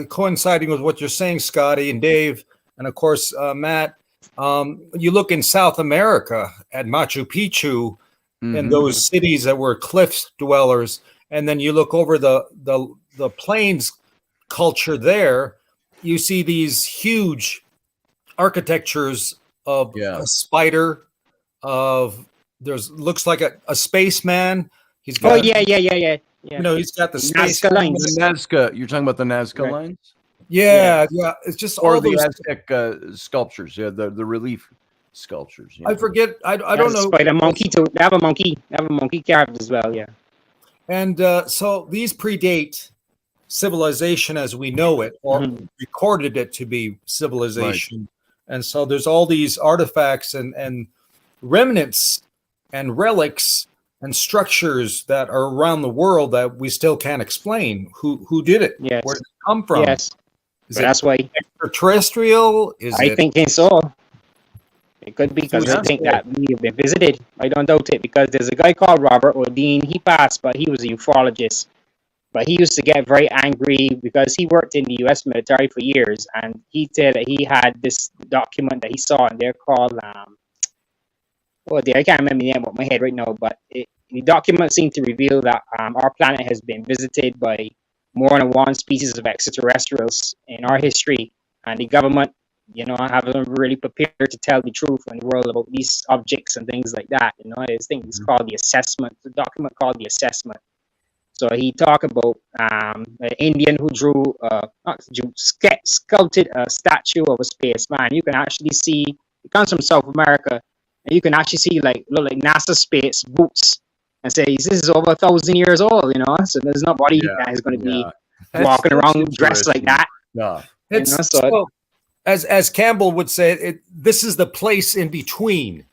coinciding with what you're saying, Scotty and Dave, and of course Matt. You look in South America at Machu Picchu and those cities that were cliff dwellers, and then you look over the plains culture there, you see these huge architectures of a spider, of looks like a spaceman. He's got yeah. You know, he's got the space Nazca lines. The Nazca, you're talking about the Nazca lines? Yeah. It's just or all the those Aztec sculptures, the relief sculptures. I forget. I don't know. Spider monkey too. They have a monkey. They have a monkey carved as well. Yeah. And so these predate civilization as we know it, or recorded it to be civilization. Right. And so there's all these artifacts and remnants and relics and structures that are around the world that we still can't explain. Who did it? Yes. Where did it come from? Yes. That's why extraterrestrial. I think so. It could be because I think that we have been visited. I don't doubt it, because there's a guy called Robert Odine. He passed, but he was a ufologist. But he used to get very angry because he worked in the U.S. military for years, and he said that he had this document that he saw, and they're called I can't remember the name of my head right now, but the document seemed to reveal that our planet has been visited by more than one species of extraterrestrials in our history, and the government, haven't really prepared to tell the truth in the world about these objects and things like that. This thing is called the assessment. The document called the assessment. So he talked about an Indian who sculpted a statue of a spaceman. You can actually see, it comes from South America, and you can actually see look like NASA space boots, and say this is over 1,000 years old. So there's nobody that is going to be walking around dressed like that. Yeah. As Campbell would say, this is the place in between.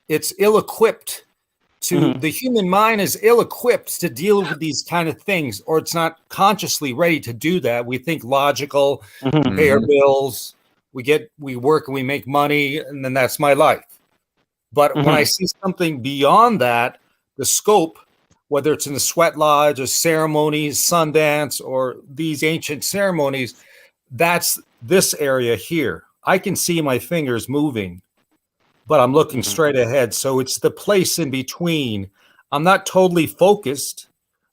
It's ill-equipped the human mind is ill-equipped to deal with these kind of things, or it's not consciously ready to do that. We think logical, pay our bills, we work and we make money, and then that's my life. But when I see something beyond that, the scope, whether it's in the sweat lodge or ceremonies, Sundance, or these ancient ceremonies, that's this area here. I can see my fingers moving, but I'm looking straight ahead. So it's the place in between. I'm not totally focused,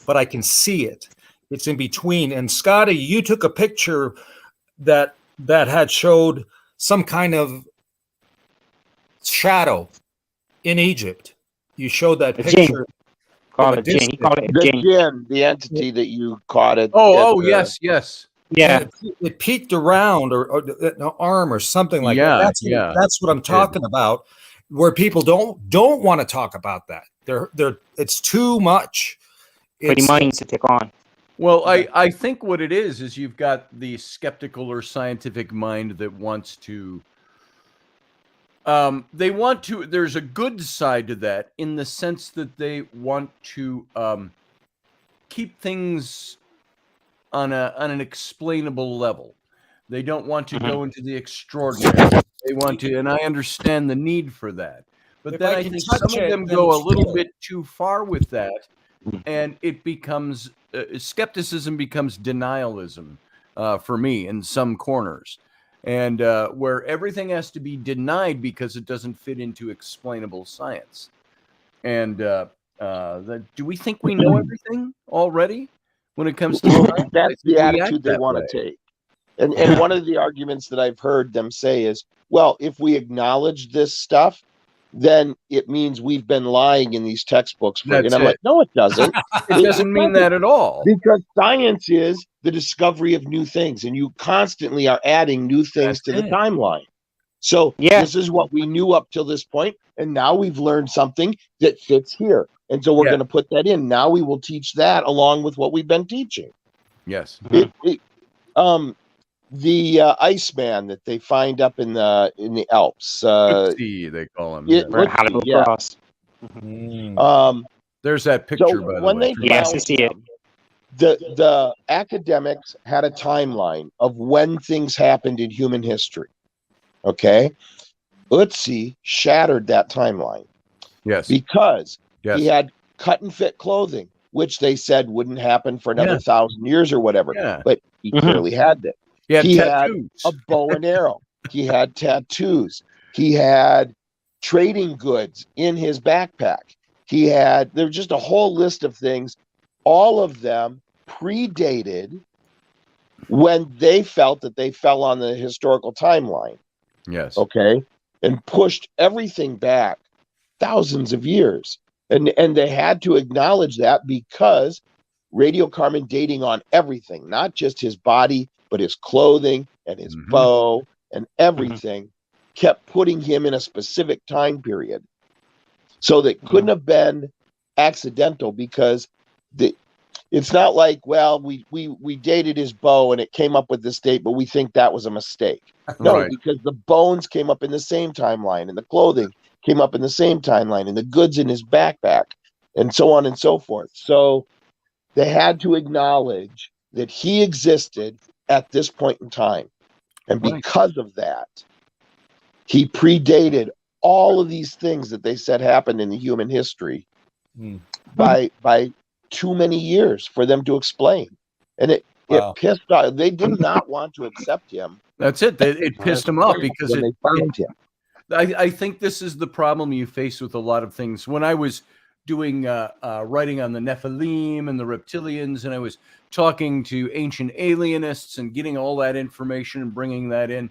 but I can see it. It's in between. And Scotty, you took a picture that had showed some kind of shadow in Egypt. You showed that picture. Call it jinn. He called it a jinn. The jinn, the entity that you caught it. Yes. Yeah, it peeked around or an arm or something like that. That's what I'm talking about. Where people don't want to talk about that. It's too much. For the minds to take on. Well, I think what it is you've got the skeptical or scientific mind that wants to. There's a good side to that in the sense that they want to keep things on an explainable level. They don't want to go into the extraordinary. They want to, and I understand the need for that. But then I think some of them go a little bit too far with that, and it becomes skepticism becomes denialism for me in some corners, and where everything has to be denied because it doesn't fit into explainable science. And do we think we know everything already? When it comes to that's the attitude they want to take. And one of the arguments that I've heard them say is, well, if we acknowledge this stuff, then it means we've been lying in these textbooks. That's and I'm it. like, no, it doesn't. It doesn't mean that at all. Because science is the discovery of new things, and you constantly are adding new things to the timeline. So this is what we knew up till this point, and now we've learned something that fits here. And so we're going to put that in. Now we will teach that along with what we've been teaching. Yes. The Iceman that they find up in the Alps. They call him. There's that picture, so by the when way. they see it. The academics had a timeline of when things happened in human history. Okay, Ötzi shattered that timeline. Yes, because he had cut and fit clothing, which they said wouldn't happen for another 1,000 years or whatever. But he clearly had that. He had a bow and arrow. He had tattoos. He had trading goods in his backpack. There was just a whole list of things. All of them predated when they felt that they fell on the historical timeline. Yes. Okay. And pushed everything back thousands of years. And they had to acknowledge that because radiocarbon dating on everything, not just his body, but his clothing and his bow and everything, kept putting him in a specific time period. So that couldn't have been accidental, because it's not like, well, we dated his bow and it came up with this date, but we think that was a mistake. No, because the bones came up in the same timeline, and the clothing came up in the same timeline, and the goods in his backpack, and so on and so forth. So they had to acknowledge that he existed at this point in time. And because of that, he predated all of these things that they said happened in the human history by too many years for them to explain. And it pissed off. They did not want to accept him. That's it. It pissed them off because they found him. I think this is the problem you face with a lot of things. When I was doing writing on the Nephilim and the reptilians, and I was talking to ancient alienists and getting all that information and bringing that in,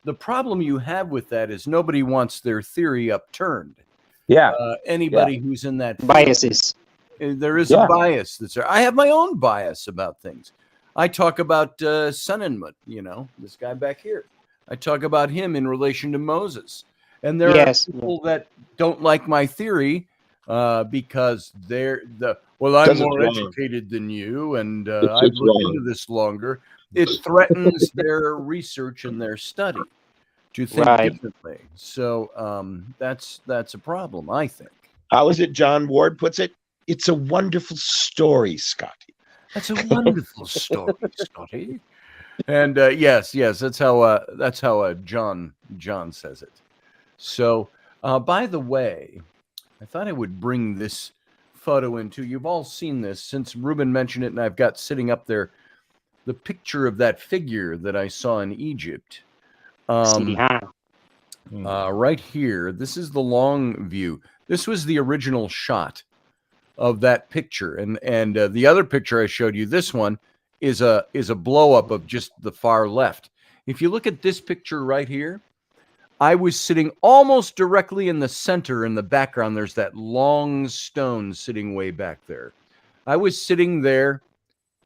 the problem you have with that is nobody wants their theory upturned. Anybody who's in that biases. There is a bias that's there. I have my own bias about things. I talk about Sunenmut, this guy back here. I talk about him in relation to Moses. And there are people that don't like my theory because I'm more educated than you, and I've looked into this longer. It threatens their research and their study to think differently. So that's a problem, I think. How is it John Ward puts it? It's a wonderful story, Scotty. That's a wonderful story, Scotty. And yes, that's how John says it. So, by the way, I thought I would bring this photo into. You've all seen this since Ruben mentioned it, and I've got sitting up there the picture of that figure that I saw in Egypt. Right here. This is the long view. This was the original shot of that picture, and the other picture I showed you, this one is a blow up of just the far left. If you look at this picture right here, I was sitting almost directly in the center. In the background, there's that long stone sitting way back there. I was sitting there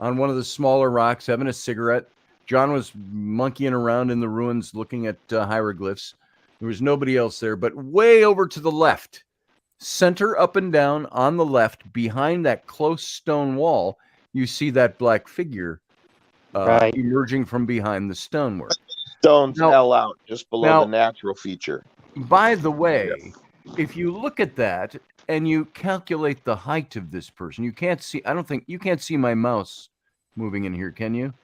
on one of the smaller rocks having a cigarette. John was monkeying around in the ruins looking at hieroglyphs. There was nobody else there, but way over to the left, center up and down on the left, behind that close stone wall, you see that black figure emerging from behind the stonework. Stones fell out just below the natural feature. By the way, if you look at that and you calculate the height of this person, you can't see. I don't think you can't see my mouse moving in here, can you?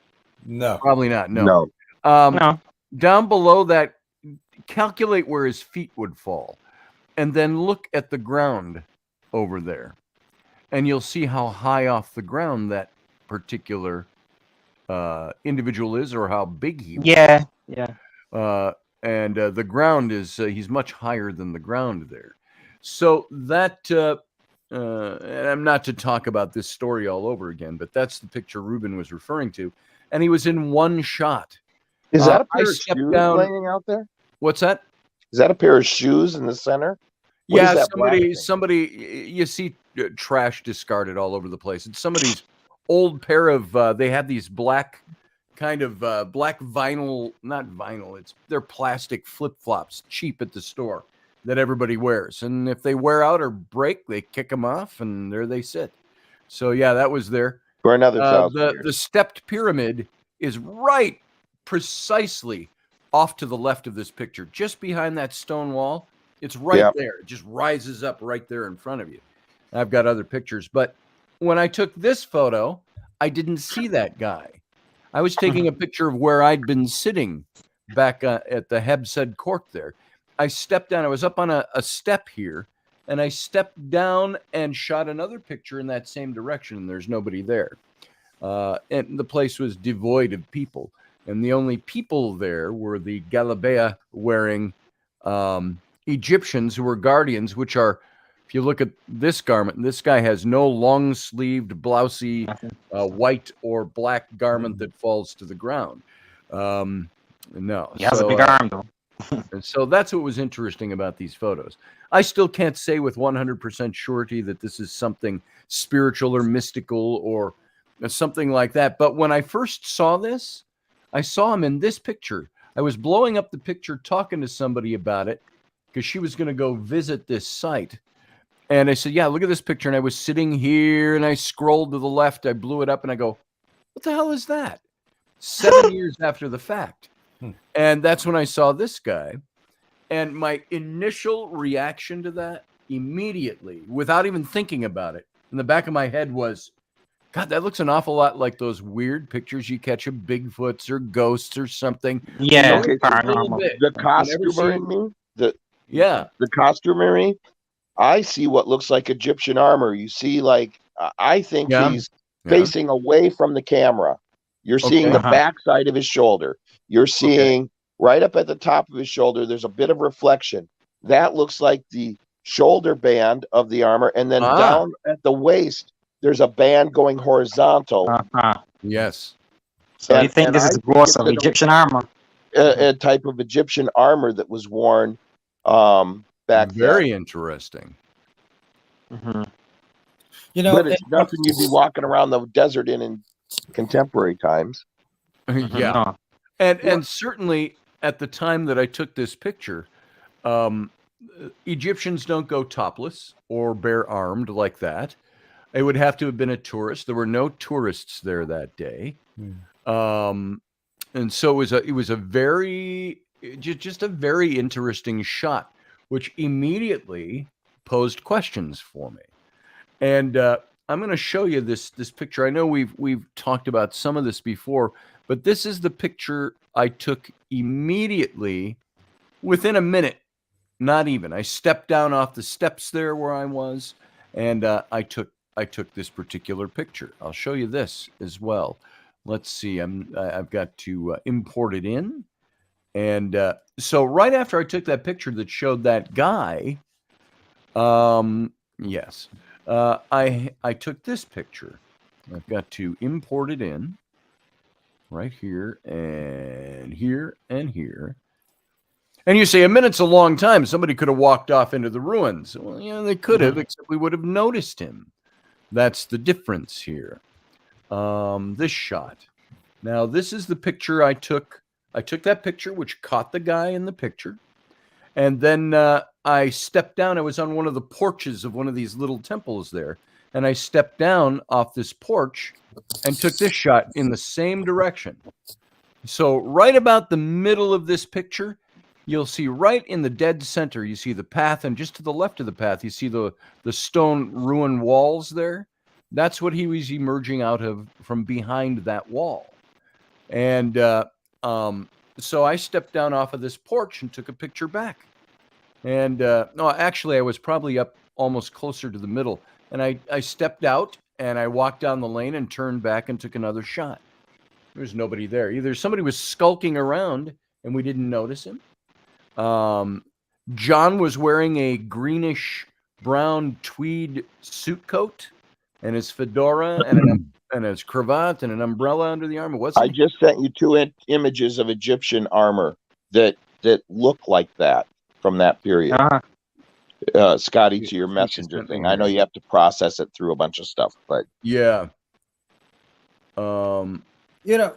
No, probably not. No. No. Down below that, calculate where his feet would fall, and then look at the ground over there, and you'll see how high off the ground that particular individual is, or how big he was. And the ground is he's much higher than the ground there. So that and I'm not to talk about this story all over again, but that's the picture Ruben was referring to, and he was in one shot. Is that a pair of shoes laying out there? What's that? Is that a pair of shoes in the center? What is Yeah, that black thing? somebody, you see trash discarded all over the place. It's somebody's old pair of, they had these black kind of black vinyl, not vinyl, they're plastic flip-flops, cheap at the store that everybody wears. And if they wear out or break, they kick them off and there they sit. So yeah, that was there. For another 1,000 the years. stepped pyramid is right precisely off to the left of this picture, just behind that stone wall. It's right Yep. there. It just rises up right there in front of you. I've got other pictures, but when I took this photo, I didn't see that guy. I was taking a picture of where I'd been sitting back at the Hebsed Court there. I stepped down. I was up on a step here, and I stepped down and shot another picture in that same direction, and there's nobody there. And the place was devoid of people. And the only people there were the Galabea wearing Egyptians who were guardians, which are, if you look at this garment, this guy has no long-sleeved, blousey, white or black garment that falls to the ground. No. He has a big arm, though. And so that's what was interesting about these photos. I still can't say with 100% surety that this is something spiritual or mystical or something like that. But when I first saw this, I saw him in this picture. I was blowing up the picture, talking to somebody about it because she was going to go visit this site. And I said, yeah, look at this picture. And I was sitting here and I scrolled to the left. I blew it up and I go, what the hell is that? 7 years after the fact. And that's when I saw this guy. And my initial reaction to that immediately, without even thinking about it, in the back of my head was, God, that looks an awful lot like those weird pictures you catch of Bigfoots or ghosts or something. Yeah, Okay, paranormal. the costumer in me, the costumery, I see what looks like Egyptian armor. You see, like, I think he's facing away from the camera. You're seeing the backside of his shoulder. You're seeing right up at the top of his shoulder, there's a bit of reflection. That looks like the shoulder band of the armor. And then down at the waist, there's a band going horizontal. Yes. So you think this is gross of Egyptian armor? A type of Egyptian armor that was worn back Very then. Interesting. You know, But it's nothing you'd be walking around the desert in contemporary times. Yeah. And certainly at the time that I took this picture, Egyptians don't go topless or bare armed like that. It would have to have been a tourist. There were no tourists there that day. And so it was a very, just a very interesting shot, which immediately posed questions for me. And I'm going to show you this picture. I know we've talked about some of this before, but this is the picture I took immediately within a minute, not even. I stepped down off the steps there where I was, and I took this particular picture. I'll show you this as well. Let's see. I've got to import it in. And so right after I took that picture that showed that guy, yes, I took this picture. I've got to import it in right here and here and here. And you say a minute's a long time. Somebody could have walked off into the ruins. Well, yeah, they could have, except we would have noticed him. That's the difference here. This shot. Now, this is the picture I took. I took that picture, which caught the guy in the picture. And then I stepped down. I was on one of the porches of one of these little temples there. And I stepped down off this porch and took this shot in the same direction. So right about the middle of this picture, you'll see right in the dead center, you see the path. And just to the left of the path, you see the stone ruin walls there. That's what he was emerging out of from behind that wall. And so I stepped down off of this porch and took a picture back. And no, actually, I was probably up almost closer to the middle. And I stepped out and I walked down the lane and turned back and took another shot. There was nobody there. Either somebody was skulking around and we didn't notice him. John was wearing a greenish brown tweed suit coat and his fedora and his cravat and an umbrella under the arm. I just sent you two images of Egyptian armor that look like that from that period. Scotty, to your You just messenger sent me thing. I know here. you have to process it through a bunch of stuff, but Yeah. You know,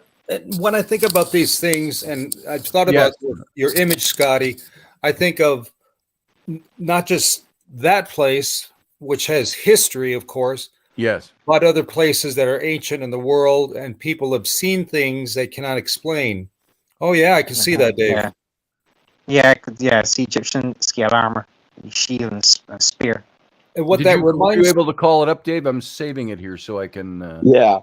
when I think about these things, and I've thought Yes. about your image, Scotty, I think of not just that place, which has history, of course, Yes. but other places that are ancient in the world, and people have seen things they cannot explain. Oh yeah, I can see that, Dave. Yeah. Yeah, yeah, see Egyptian scale armor, shield and spear. And what Did that you, were reminds you able to call it up, Dave? I'm saving it here so I can. yeah,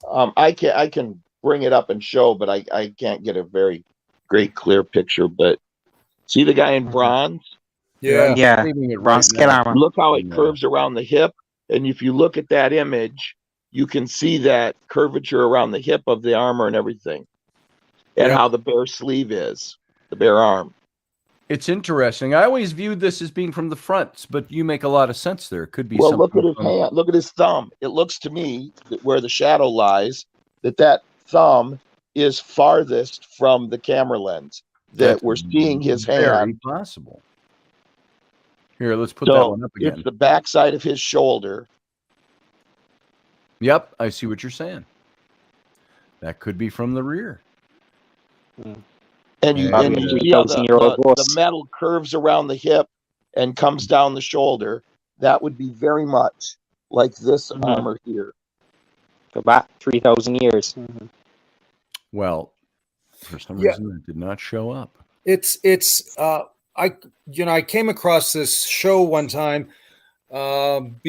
I can bring it up and show, but I can't get a very great clear picture. But see the guy in bronze? Yeah. Yeah, Saving it bronze right scale now. armor. Look how it Yeah. curves around the hip, and if you look at that image, you can see that curvature around the hip of the armor and everything, and Yeah. how the bare sleeve is, the bare arm. It's interesting. I always viewed this as being from the front, but you make a lot of sense there. It could be Well, something look at his from- hand. Look at his thumb. It looks to me that where the shadow lies, that thumb is farthest from the camera lens. That That's we're seeing his very hand. possible. Here, let's put that So one up again. it's the backside of his shoulder. Yep, I see what you're saying. That could be from the rear. And you, Yeah. and you Yeah. see how the 3,000-year-old ghost. metal curves around the hip and comes down the shoulder. That would be very much like this armor here. For about 3,000 years. Well, for some Yeah. reason, it did not show up. I came across this show one time long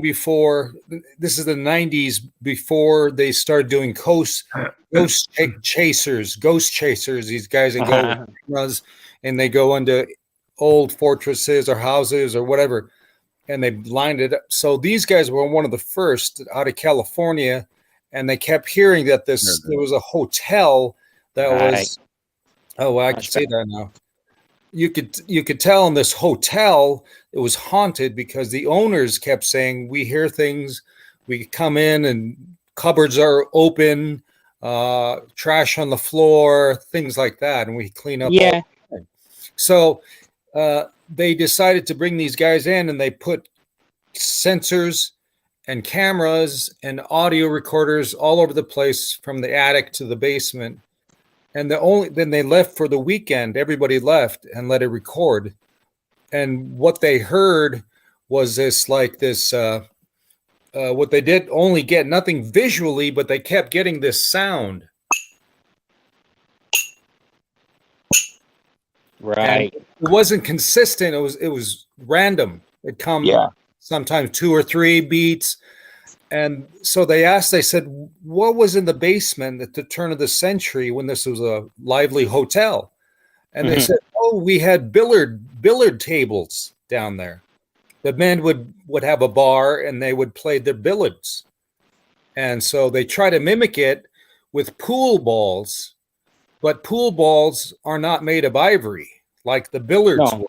before, this is the 90s, before they started doing ghost chasers. These guys that go with cameras and they go into old fortresses or houses or whatever, and they lined it up. So these guys were one of the first out of California, and they kept hearing that there was a hotel that was, oh, I can say that now. You could tell in this hotel it was haunted because the owners kept saying, we hear things, we come in and cupboards are open, trash on the floor, things like that, and we clean up. Yeah. So they decided to bring these guys in, and they put sensors and cameras and audio recorders all over the place from the attic to the basement. And then they left for the weekend. Everybody left and let it record. And what they heard was what they did only get nothing visually, but they kept getting this sound. Right. And it wasn't consistent. It was random. It'd come sometimes 2 or 3 beats. And so they said, what was in the basement at the turn of the century when this was a lively hotel? And they said, oh, we had billiard tables down there. The men would have a bar and they would play their billiards. And so they try to mimic it with pool balls, but pool balls are not made of ivory like the billiards were.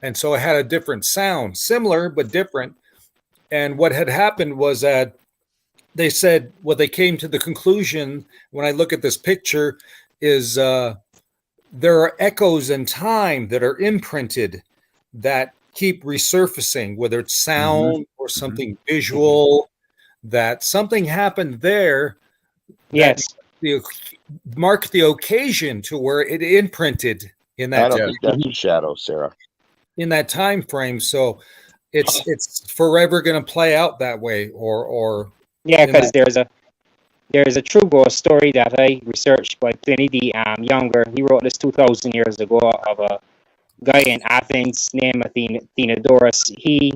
And so it had a different sound, similar but different. And what had happened was that they said, they came to the conclusion, when I look at this picture, is there are echoes in time that are imprinted that keep resurfacing, whether it's sound or something visual, that something happened there. Yes. Marked the occasion to where it imprinted in that. I don't think that's a shadow, Sarah. In that time frame. So it's forever going to play out that way, or yeah, because there's a true ghost story that I researched by Pliny the Younger. He wrote this 2,000 years ago of a guy in Athens named Athenodorus. He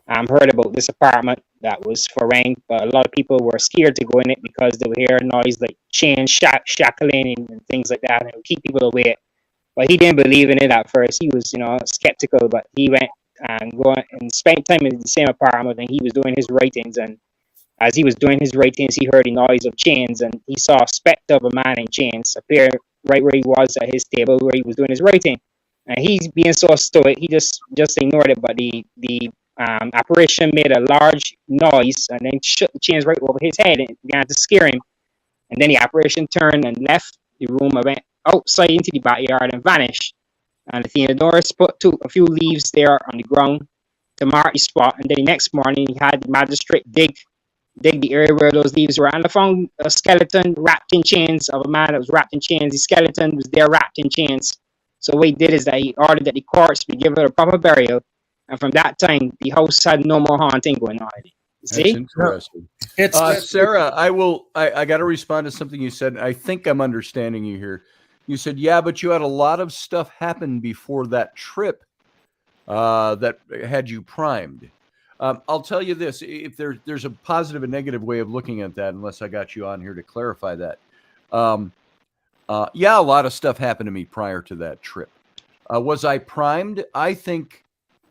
heard about this apartment that was for rent, but a lot of people were scared to go in it because they would hear noise like chains shackling and things like that, and it would keep people away. But he didn't believe in it at first. He was, skeptical, but he went and spent time in the same apartment, and he was doing his writings. And as he was doing his writings, he heard the noise of chains, and he saw a specter of a man in chains appear right where he was at his table where he was doing his writing. And he's being so stoic, he just ignored it. But the apparition made a large noise and then shut the chains right over his head and began to scare him. And then the apparition turned and left the room and went outside into the backyard and vanished. And the Theodorus put a few leaves there on the ground to mark the spot. And then the next morning, he had the magistrate dig the area where those leaves were. And I found a skeleton wrapped in chains of a man that was wrapped in chains. The skeleton was there wrapped in chains. So what he did is that he ordered that the corpse be given a proper burial. And from that time, the house had no more haunting going on. See? That's interesting. Sarah, I got to respond to something you said. I think I'm understanding you here. You said, yeah, but you had a lot of stuff happen before that trip that had you primed. I'll tell you this, if there's a positive and negative way of looking at that, unless I got you on here to clarify that. Yeah, a lot of stuff happened to me prior to that trip. Was I primed? I think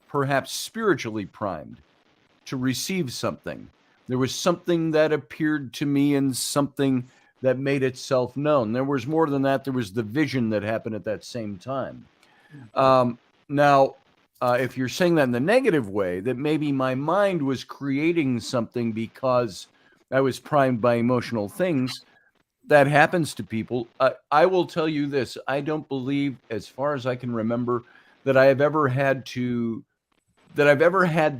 perhaps spiritually primed to receive something. There was something that appeared to me and something that made itself known. There was more than that. There was the vision that happened at that same time. Now, if you're saying that in the negative way, that maybe my mind was creating something because I was primed by emotional things, that happens to people. I will tell you this. I don't believe, as far as I can remember, that I've ever had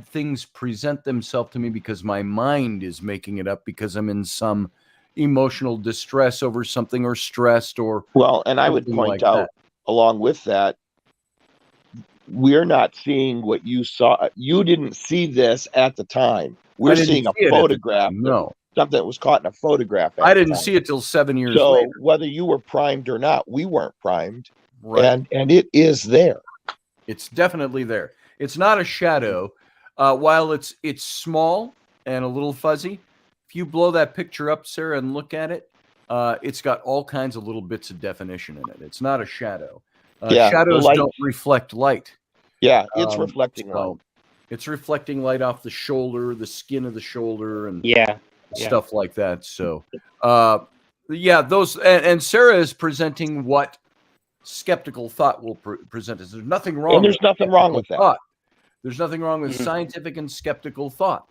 things present themselves to me because my mind is making it up because I'm in some emotional distress over something or stressed or well, and I would point out along with that, we're not seeing what you saw. You didn't see this at the time. We're seeing a photograph. No, something that was caught in a photograph. I didn't see it till 7 years later. So whether you were primed or not, we weren't primed, right? And it is there. It's definitely there. It's not a shadow. While it's small and a little fuzzy, if you blow that picture up, Sarah, and look at it, it's got all kinds of little bits of definition in it. It's not a shadow. Shadows don't reflect light. Yeah, it's reflecting light. It's reflecting light off the shoulder, the skin of the shoulder, and stuff like that. So, those and Sarah is presenting what skeptical thought will present us. There's nothing wrong. And there's nothing wrong with that. Thought. There's nothing wrong with scientific and skeptical thought.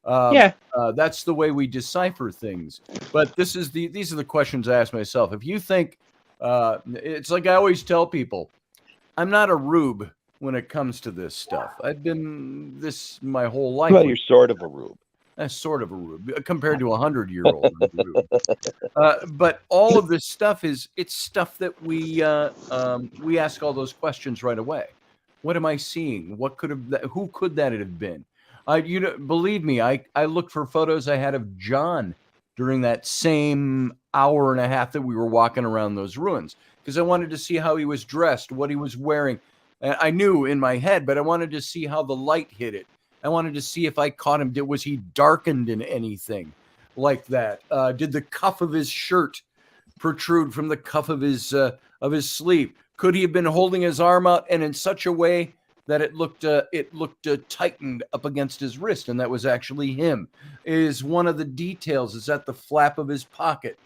That's the way we decipher things. But these are the questions I ask myself. If you think, it's like I always tell people, I'm not a rube when it comes to this stuff. I've been this my whole life. Well, you're sort of a rube. Sort of a rube compared to 100-year-old. But all of this stuff it's stuff that we ask all those questions right away. What am I seeing? Who could that have been? Believe me, I looked for photos I had of John during that same hour and a half that we were walking around those ruins because I wanted to see how he was dressed, what he was wearing. And I knew in my head, but I wanted to see how the light hit it. I wanted to see if I caught him. Was he darkened in anything like that? Did the cuff of his shirt protrude from the cuff of his sleeve? Could he have been holding his arm out and in such a way that it looked tightened up against his wrist, and that was actually him? Is one of the details is that the flap of his pocket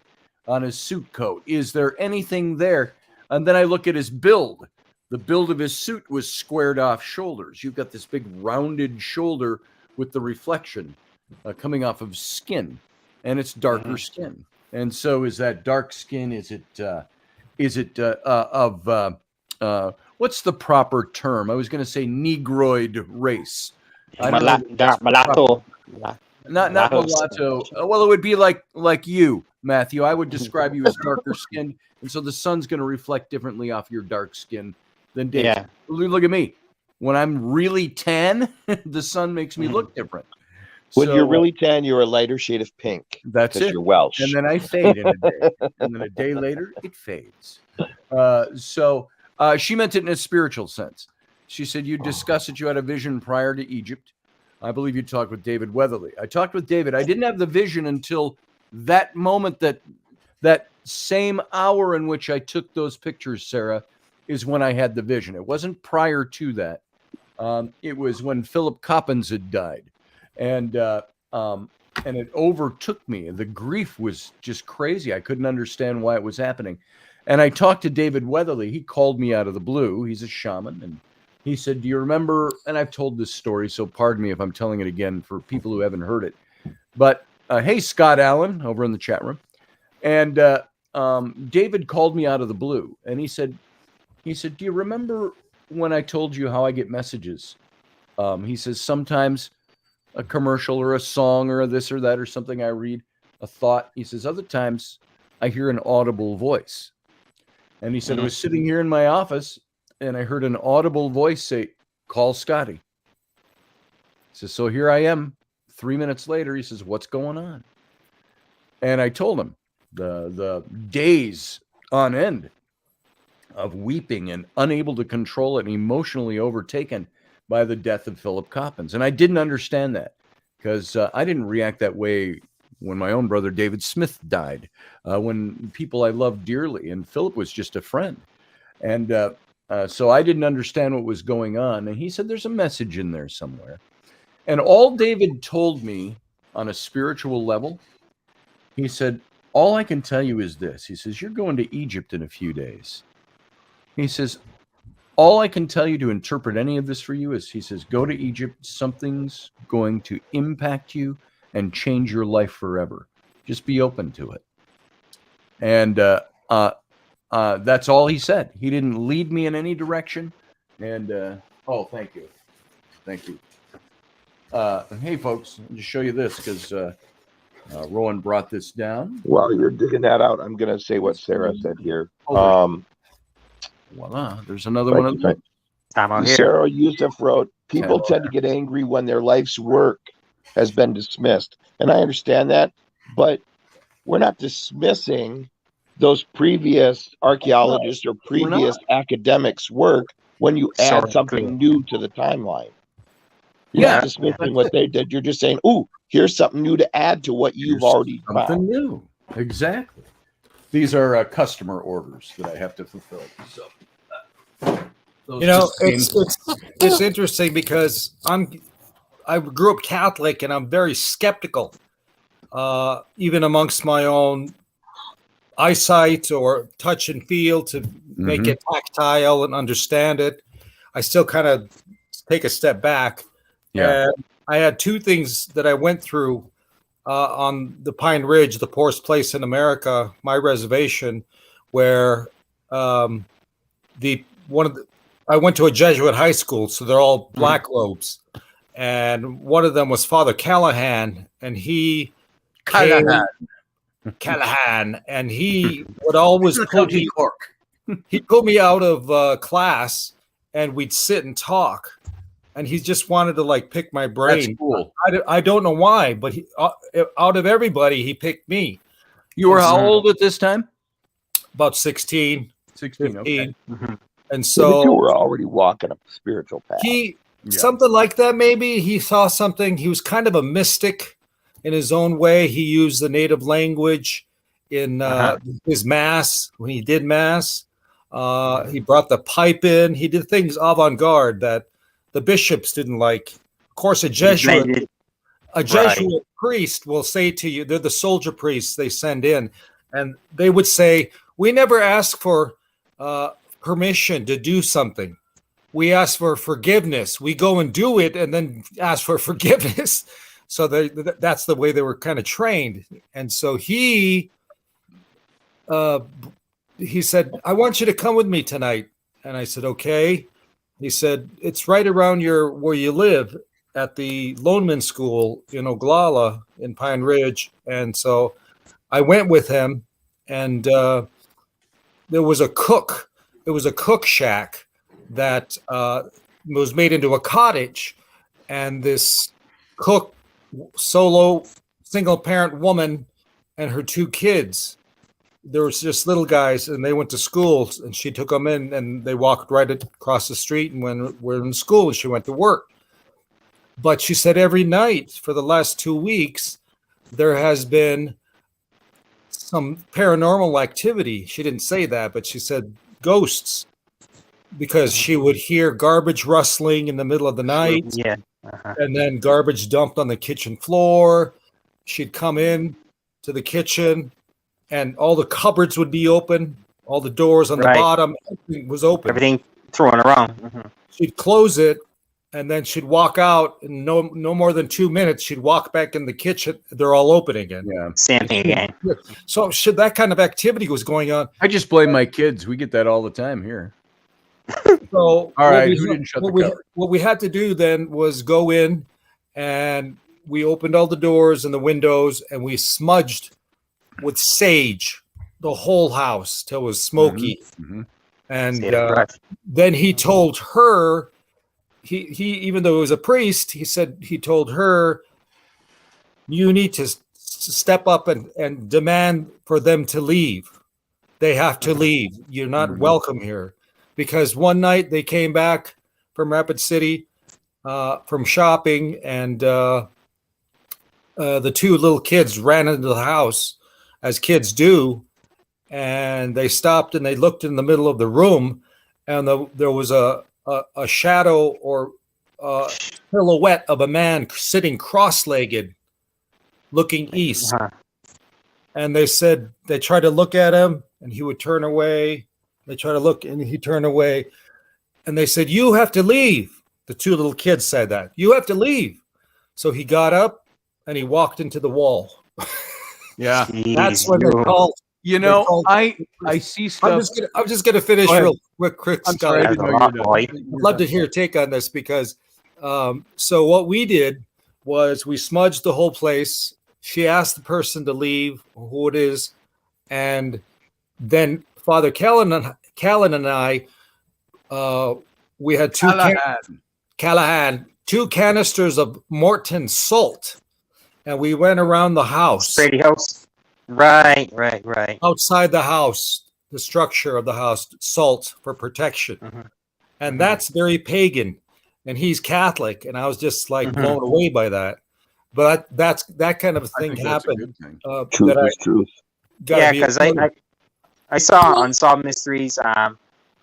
on his suit coat? Is there anything there? And then I look at his build. The build of his suit was squared off shoulders. You've got this big rounded shoulder with the reflection coming off of skin, and it's darker skin. And so, is that dark skin? Is it what's the proper term? I was going to say Negroid race. Mulatto. Not mulatto. Well, it would be like you, Matthew. I would describe you as darker skinned, and so the sun's going to reflect differently off your dark skin than Dave. Yeah. Look at me. When I'm really tan, the sun makes me look different. When you're really tan, you're a lighter shade of pink. That's it. You're Welsh. And then I fade in a day. And then a day later, it fades. So she meant it in a spiritual sense. She said, you discussed that you had a vision prior to Egypt. I believe you talked with David Weatherly. I talked with David. I didn't have the vision until that moment, that same hour in which I took those pictures, Sarah, is when I had the vision. It wasn't prior to that. It was when Philip Coppens had died. And it overtook me. The grief was just crazy. I couldn't understand why it was happening. And I talked to David Weatherly. He called me out of the blue. He's a shaman. And he said, do you remember? And I've told this story, so pardon me if I'm telling it again for people who haven't heard it. But hey, Scott Allen over in the chat room. And David called me out of the blue. And he said, do you remember when I told you how I get messages. He says sometimes a commercial or a song or a this or that or something I read, a thought. He says other times I hear an audible voice. And he said, I was sitting here in my office and I heard an audible voice say, call Scotty. He says, so here I am. 3 minutes later, he says, what's going on? And I told him the days on end of weeping and unable to control it and emotionally overtaken by the death of Philip Coppins. And I didn't understand that because I didn't react that way when my own brother David Smith died, when people I loved dearly, and Philip was just a friend. And so I didn't understand what was going on. And he said, there's a message in there somewhere. And all David told me on a spiritual level, he said, all I can tell you is this. He says, you're going to Egypt in a few days. He says, all I can tell you to interpret any of this for you is, he says, go to Egypt. Something's going to impact you and change your life forever. Just be open to it. And that's all he said. He didn't lead me in any direction. And, oh, thank you. Thank you. Hey, folks, I'll just show you this because Rowan brought this down. While you're digging that out, I'm going to say what Sarah said here. Voila, there's another one of them. Sarah Youssef wrote, people tend to get angry when their life's work has been dismissed. And I understand that, but we're not dismissing those previous archaeologists or previous academics' work when you add something new to the timeline. You're not dismissing what they did. You're just saying, ooh, here's something new to add to what you've already found. Something new. Exactly. These are customer orders that I have to fulfill. So, you know, it's interesting because I grew up Catholic and I'm very skeptical, even amongst my own eyesight or touch and feel to make it tactile and understand it. I still kind of take a step back. Yeah. And I had two things that I went through on the Pine Ridge, the poorest place in America, my reservation, where I went to a Jesuit high school, so they're all black robes, and one of them was Father Callahan, and he Callahan, and he would always pull me out of class, and we'd sit and talk. And he just wanted to like pick my brain. That's cool. I don't know why, but he, out of everybody, he picked me. You were how old at this time? About 16. 16, 15. Okay. And so you were already walking a spiritual path. Something like that, maybe. He saw something. He was kind of a mystic in his own way. He used the native language in his mass, when he did mass. He brought the pipe in. He did things avant-garde that the bishops didn't like. Of course, a Jesuit priest will say to you, they're the soldier priests they send in, and they would say, we never ask for permission to do something. We ask for forgiveness. We go and do it and then ask for forgiveness. So that's the way they were kind of trained. And so he said, I want you to come with me tonight. And I said, okay. He said, it's right around where you live at the Loneman School in Oglala in Pine Ridge. And so I went with him, and there was a cook. It was a cook shack that was made into a cottage. And this cook, solo, single parent woman and her two kids, there was just little guys, and they went to school, and she took them in, and they walked right across the street, and when we're in school, and she went to work. But she said every night for the last 2 weeks, there has been some paranormal activity. She didn't say that, but she said ghosts, because she would hear garbage rustling in the middle of the night, and then garbage dumped on the kitchen floor. She'd come in to the kitchen, and all the cupboards would be open, all the doors on the bottom, everything was open. Everything thrown around. She'd close it, and then she'd walk out, and no more than 2 minutes, she'd walk back in the kitchen. They're all open again. Yeah, same thing again. So that kind of activity was going on. I just blame my kids. We get that all the time here. So All right, who didn't shut the cupboard? what we had to do then was go in, and we opened all the doors and the windows, and we smudged with sage the whole house till it was smoky. Mm-hmm. And Sage brush. then he told her, he even though he was a priest, he told her, you need to step up and demand for them to leave. They have to leave. You're not welcome here. Because one night they came back from Rapid City from shopping, and the two little kids ran into the house, as kids do, and they stopped and they looked in the middle of the room, and there was a shadow or silhouette of a man sitting cross-legged, looking east. And they said they tried to look at him, and he would turn away. They tried to look, and he'd turn away. And they said, "You have to leave." The two little kids said that. "You have to leave." So he got up and he walked into the wall. Yeah, That's when they called. You know, I see stuff. I'm just gonna finish real quick, I'm Scott. sorry, I didn't know you were done. I'd love to hear your take on this, because so what we did was we smudged the whole place. She asked the person to leave, who it is, and then Father Callan and I, we had Callahan, two canisters of Morton salt, and we went around the house. Brady house. Right. Outside the house, the structure of the house, salt for protection. And that's very pagan, and he's Catholic, and I was just like blown away by that. But that kind of thing happened. Truth is truth. Yeah, because I saw on Solved Mysteries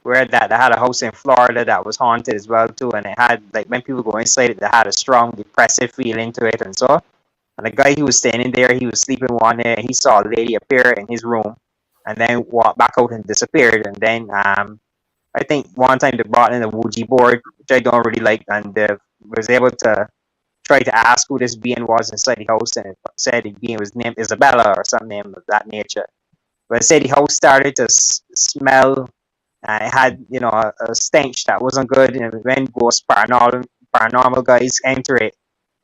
where they had a house in Florida that was haunted as well too, and it had, like, when people go inside it, they had a strong depressive feeling to it, and so. And the guy who was standing there, he was sleeping one day, and he saw a lady appear in his room, and then walked back out and disappeared. And then I think one time they brought in a Ouija board, which I don't really like, and was able to try to ask who this being was inside the house, and it said the being was named Isabella or something of that nature. But it said the house started to smell, and it had, you know, a stench that wasn't good. And when ghosts, paranormal guys enter it,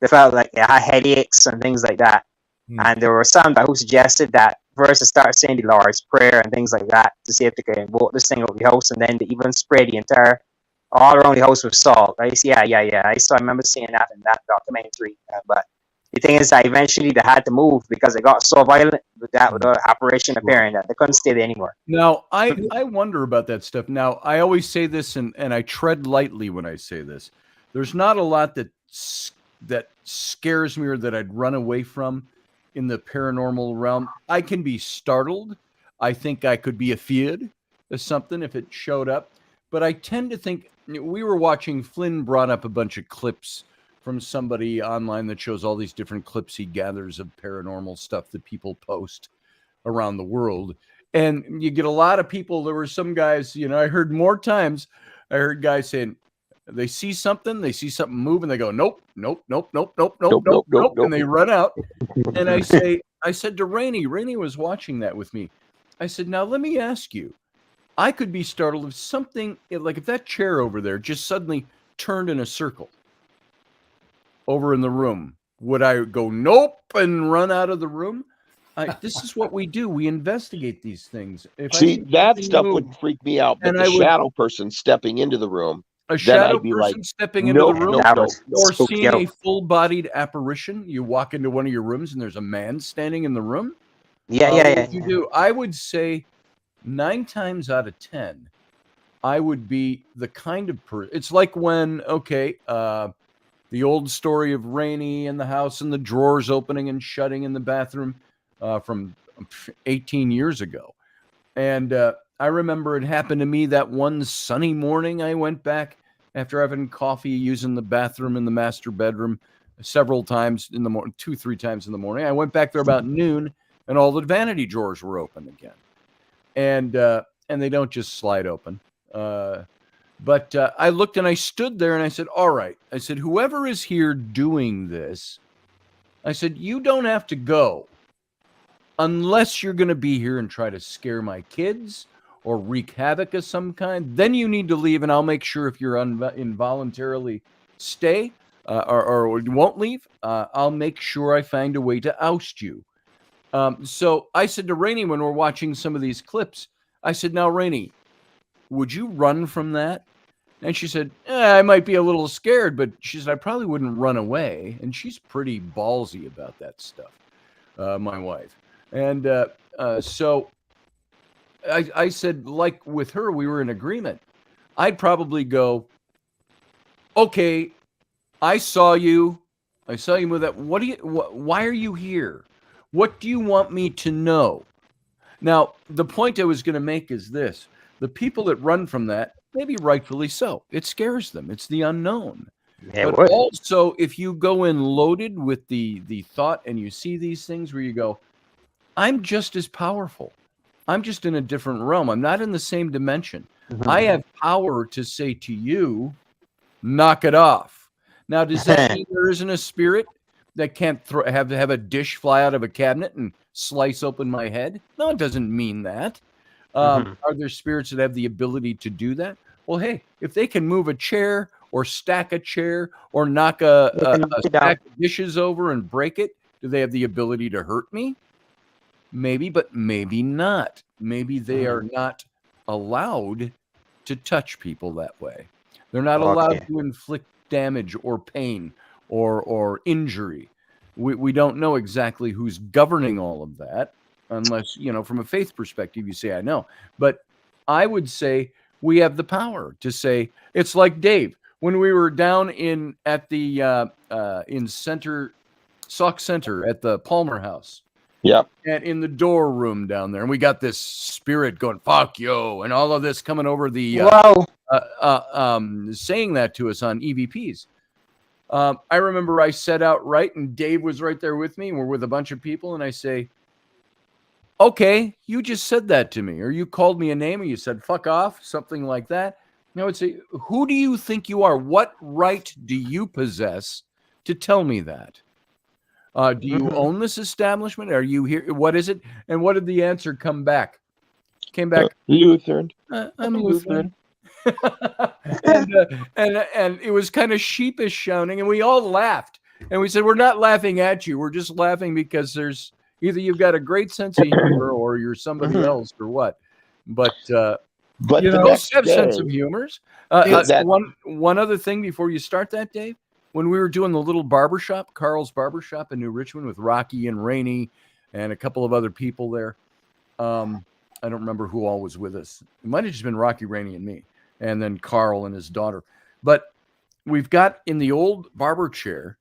they felt like they had headaches and things like that. And there were some who suggested that first to start saying the Lord's Prayer and things like that to see if they could invoke this thing over the house, and then they even spray the entire all around the house with salt. Right? Yeah. I remember seeing that in that documentary. But the thing is that eventually they had to move because it got so violent with the apparition appearing that they couldn't stay there anymore. Now, I wonder about that stuff. Now, I always say this, and I tread lightly when I say this. There's not a lot that scares me or that I'd run away from in the paranormal realm. I can be startled. I think I could be afeared of something if it showed up. But I tend to think, we were watching, Flynn brought up a bunch of clips from somebody online that shows all these different clips he gathers of paranormal stuff that people post around the world. And you get a lot of people. There were some guys, you know, I heard guys saying they see something move, and they go, nope. And they run out. And I said to Raini was watching that with me. I said, now let me ask you, I could be startled if something, like if that chair over there just suddenly turned in a circle over in the room. Would I go, nope, and run out of the room? This is what we do. We investigate these things. That stuff would freak me out. But the shadow person stepping into the room, a shadow person stepping into the room, or seeing a full-bodied apparition. You walk into one of your rooms and there's a man standing in the room. Yeah. You do. I would say 9 times out of 10, I would be the kind of person. It's like when, the old story of Raini in the house and the drawers opening and shutting in the bathroom from 18 years ago. And I remember it happened to me that one sunny morning. I went back after having coffee, using the bathroom in the master bedroom several times in the morning, 2-3 times in the morning. I went back there about noon, and all the vanity drawers were open again. And they don't just slide open. But I looked and I stood there and I said, all right. I said, whoever is here doing this, I said, you don't have to go unless you're going to be here and try to scare my kids or wreak havoc of some kind, then you need to leave, and I'll make sure if you're involuntarily stay or won't leave, I'll make sure I find a way to oust you. So I said to Rainey when we're watching some of these clips, I said, now, Rainey, would you run from that? And she said, I might be a little scared, but she said, I probably wouldn't run away. And she's pretty ballsy about that stuff, my wife. And so I said, like with her, we were in agreement. I'd probably go, okay, I saw you move that. Why are you here? What do you want me to know? Now, the point I was going to make is this. The people that run from that, maybe rightfully so. It scares them. It's the unknown. Yeah, but also, if you go in loaded with the thought and you see these things where you go, I'm just as powerful. I'm just in a different realm. I'm not in the same dimension. Mm-hmm. I have power to say to you, knock it off. Now, does that mean there isn't a spirit that can't have a dish fly out of a cabinet and slice open my head? No, it doesn't mean that. Are there spirits that have the ability to do that? Well, hey, if they can move a chair or stack a chair or knock a stack of dishes over and break it, do they have the ability to hurt me? Maybe, but maybe not. Maybe they are not allowed to touch people that way. They're not allowed to inflict damage or pain or injury. We don't know exactly who's governing all of that, unless, from a faith perspective, you say, I know. But I would say we have the power to say, it's like Dave, when we were down at the Sauk Center at the Palmer House. Yep. And in the door room down there, and we got this spirit going, fuck yo, and all of this coming over the saying that to us on EVPs. I remember I said outright, and Dave was right there with me, and we're with a bunch of people, and I say, okay, you just said that to me, or you called me a name, or you said fuck off, something like that. And I would say, who do you think you are? What right do you possess to tell me that? Do you own this establishment? Are you here? What is it? And what did the answer come back? Came back, Lutheran. I'm Lutheran. and it was kind of sheepish sounding, and we all laughed. And we said, we're not laughing at you. We're just laughing because there's either you've got a great sense of humor or you're somebody else or what. But most have sense of humors. One other thing before you start that, Dave. When we were doing the little barbershop, Carl's Barbershop in New Richmond with Rocky and Rainey and a couple of other people there. I don't remember who all was with us. It might have just been Rocky, Rainey, and me, and then Carl and his daughter. But we've got in the old barber chair,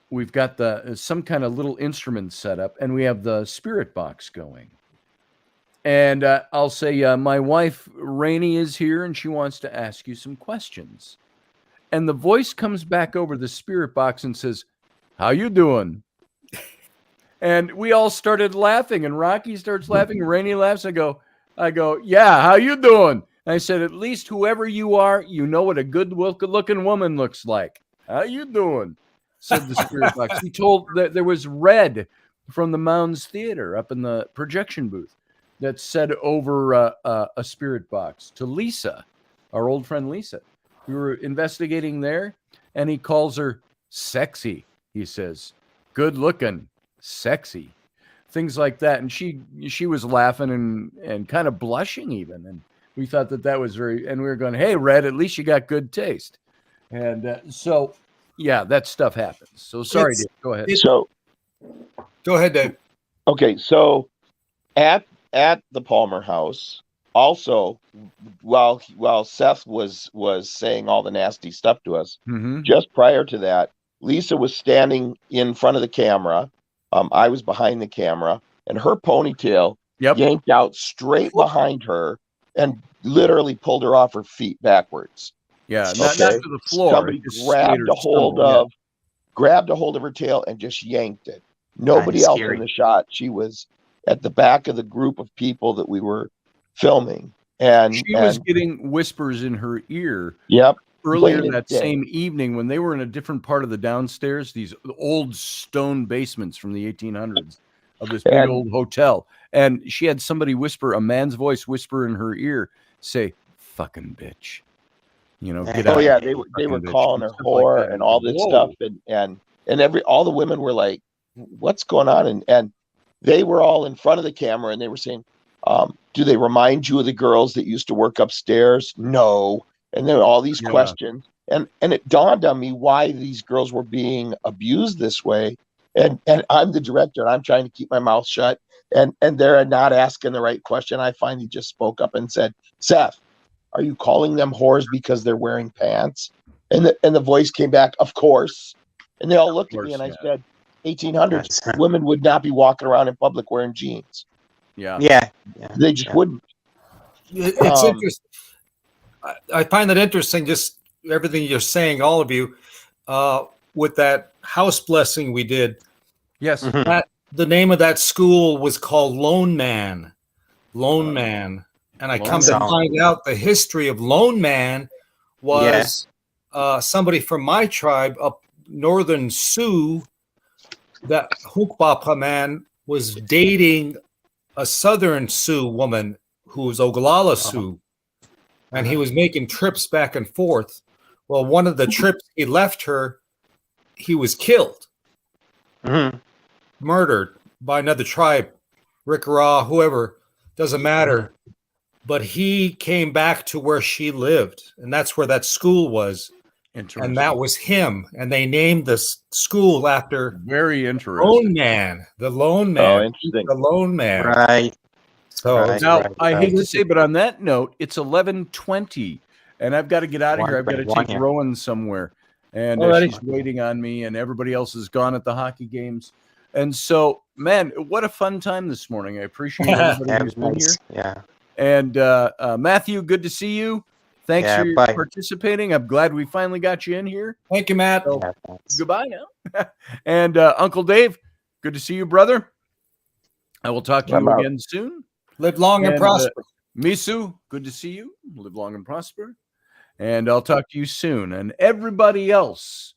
we've got some kind of little instrument set up, and we have the spirit box going. And I'll say, my wife, Rainey, is here, and she wants to ask you some questions. And the voice comes back over the spirit box and says, how you doing? And we all started laughing, and Rocky starts laughing, and Rainey laughs. I go, yeah, how you doing? And I said, at least whoever you are, you know what a good looking woman looks like. How you doing? Said the spirit box. He told that there was Red from the Mounds Theater up in the projection booth that said over a spirit box to Lisa, our old friend Lisa. We were investigating there, and he calls her sexy. He says, good looking, sexy, things like that. And she was laughing and kind of blushing even. And we thought that was and we were going, hey, Red, at least you got good taste. And so, yeah, that stuff happens. So sorry, Dave, go ahead. Go ahead, Dave. Okay, so at the Palmer House, also, while Seth was saying all the nasty stuff to us, just prior to that, Lisa was standing in front of the camera. I was behind the camera, and her ponytail yanked out straight behind her and literally pulled her off her feet backwards. Yeah, not to the floor. Somebody grabbed a hold of her tail and just yanked it. Nobody else in the shot. She was at the back of the group of people that we were filming, and she was getting whispers in her ear. Earlier that same evening when they were in a different part of the downstairs, these old stone basements from the 1800s. of this big old hotel. And she had somebody whisper, a man's voice whisper in her ear, say, "Fucking bitch." You know, get out. Oh yeah, they were calling her whore like and all this stuff, and all the women were like, "What's going on?" And they were all in front of the camera, and they were saying, "Do they remind you of the girls that used to work upstairs?" No, and then all these questions, and it dawned on me why these girls were being abused this way, and I'm the director, and I'm trying to keep my mouth shut, and they're not asking the right question. I finally just spoke up and said, "Seth, are you calling them whores because they're wearing pants?" And the voice came back, "Of course." And they all looked at me, and I said, 1800s, women would not be walking around in public wearing jeans. Yeah. They just wouldn't. It's interesting. I find that interesting, just everything you're saying, all of you, with that house blessing we did. Yes. That, the name of that school was called Lone Man. Lone Man. And I come to find out the history of Lone Man was somebody from my tribe up northern Sioux. That Hukbapa man was dating a southern Sioux woman who was Oglala Sioux. And he was making trips back and forth. Well, one of the trips he left her, he was killed. Murdered by another tribe. Rick Raw, whoever, doesn't matter. But he came back to where she lived, and that's where that school was. And that was him. And they named this school after very interesting Lone Man. The Lone Man. Oh, interesting. The Lone Man. Right. So now I hate to say, but on that note, it's 11:20, and I've got to get out of here. I've got to take Rowan somewhere, and she's waiting on me, and everybody else is gone at the hockey games. And so, man, what a fun time this morning. I appreciate everybody who's been here. Yeah. And Matthew, good to see you. Thanks for participating. I'm glad we finally got you in here. Thank you, Matt. So, goodbye now. And Uncle Dave, good to see you, brother. I will talk to you again soon. Live long and prosper. Misu, good to see you. Live long and prosper. And I'll talk to you soon. And everybody else,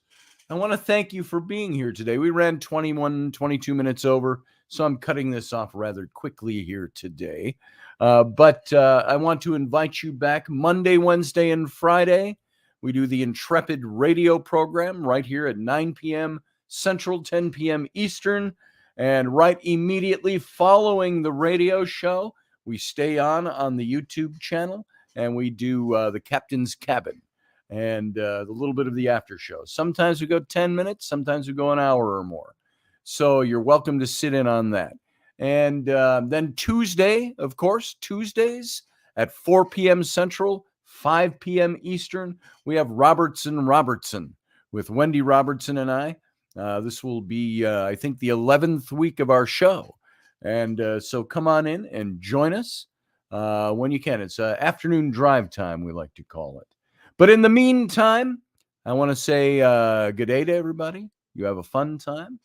I want to thank you for being here today. We ran 21, 22 minutes over, so I'm cutting this off rather quickly here today. But I want to invite you back Monday, Wednesday, and Friday. We do the Intrepid radio program right here at 9 p.m. Central, 10 p.m. Eastern. And right immediately following the radio show, we stay on the YouTube channel, and we do the Captain's Cabin and a little bit of the after show. Sometimes we go 10 minutes, sometimes we go an hour or more. So you're welcome to sit in on that. And then Tuesday, of course, Tuesdays at 4 p.m. Central, 5 p.m. Eastern, we have Robertson with Wendy Robertson and I. This will be, I think, the 11th week of our show. And so come on in and join us when you can. It's afternoon drive time, we like to call it. But in the meantime, I want to say good day to everybody. You have a fun time.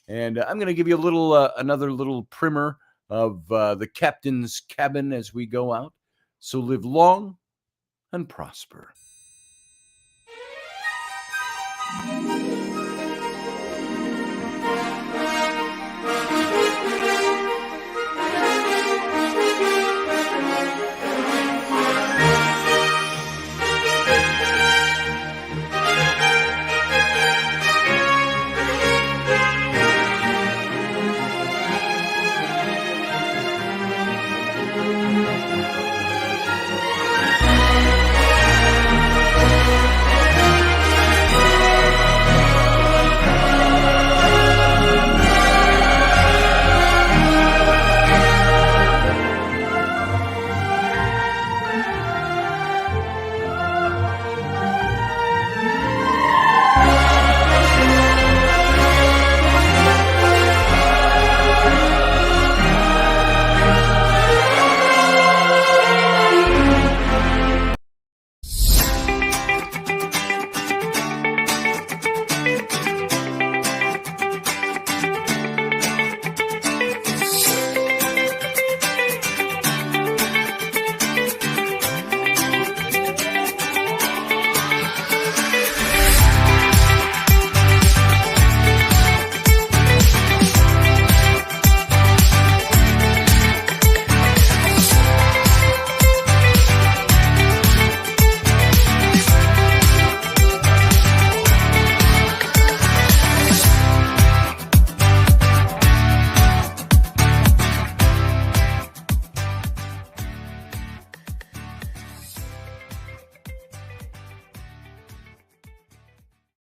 And I'm going to give you a little, another little primer of the Captain's Cabin as we go out. So live long and prosper.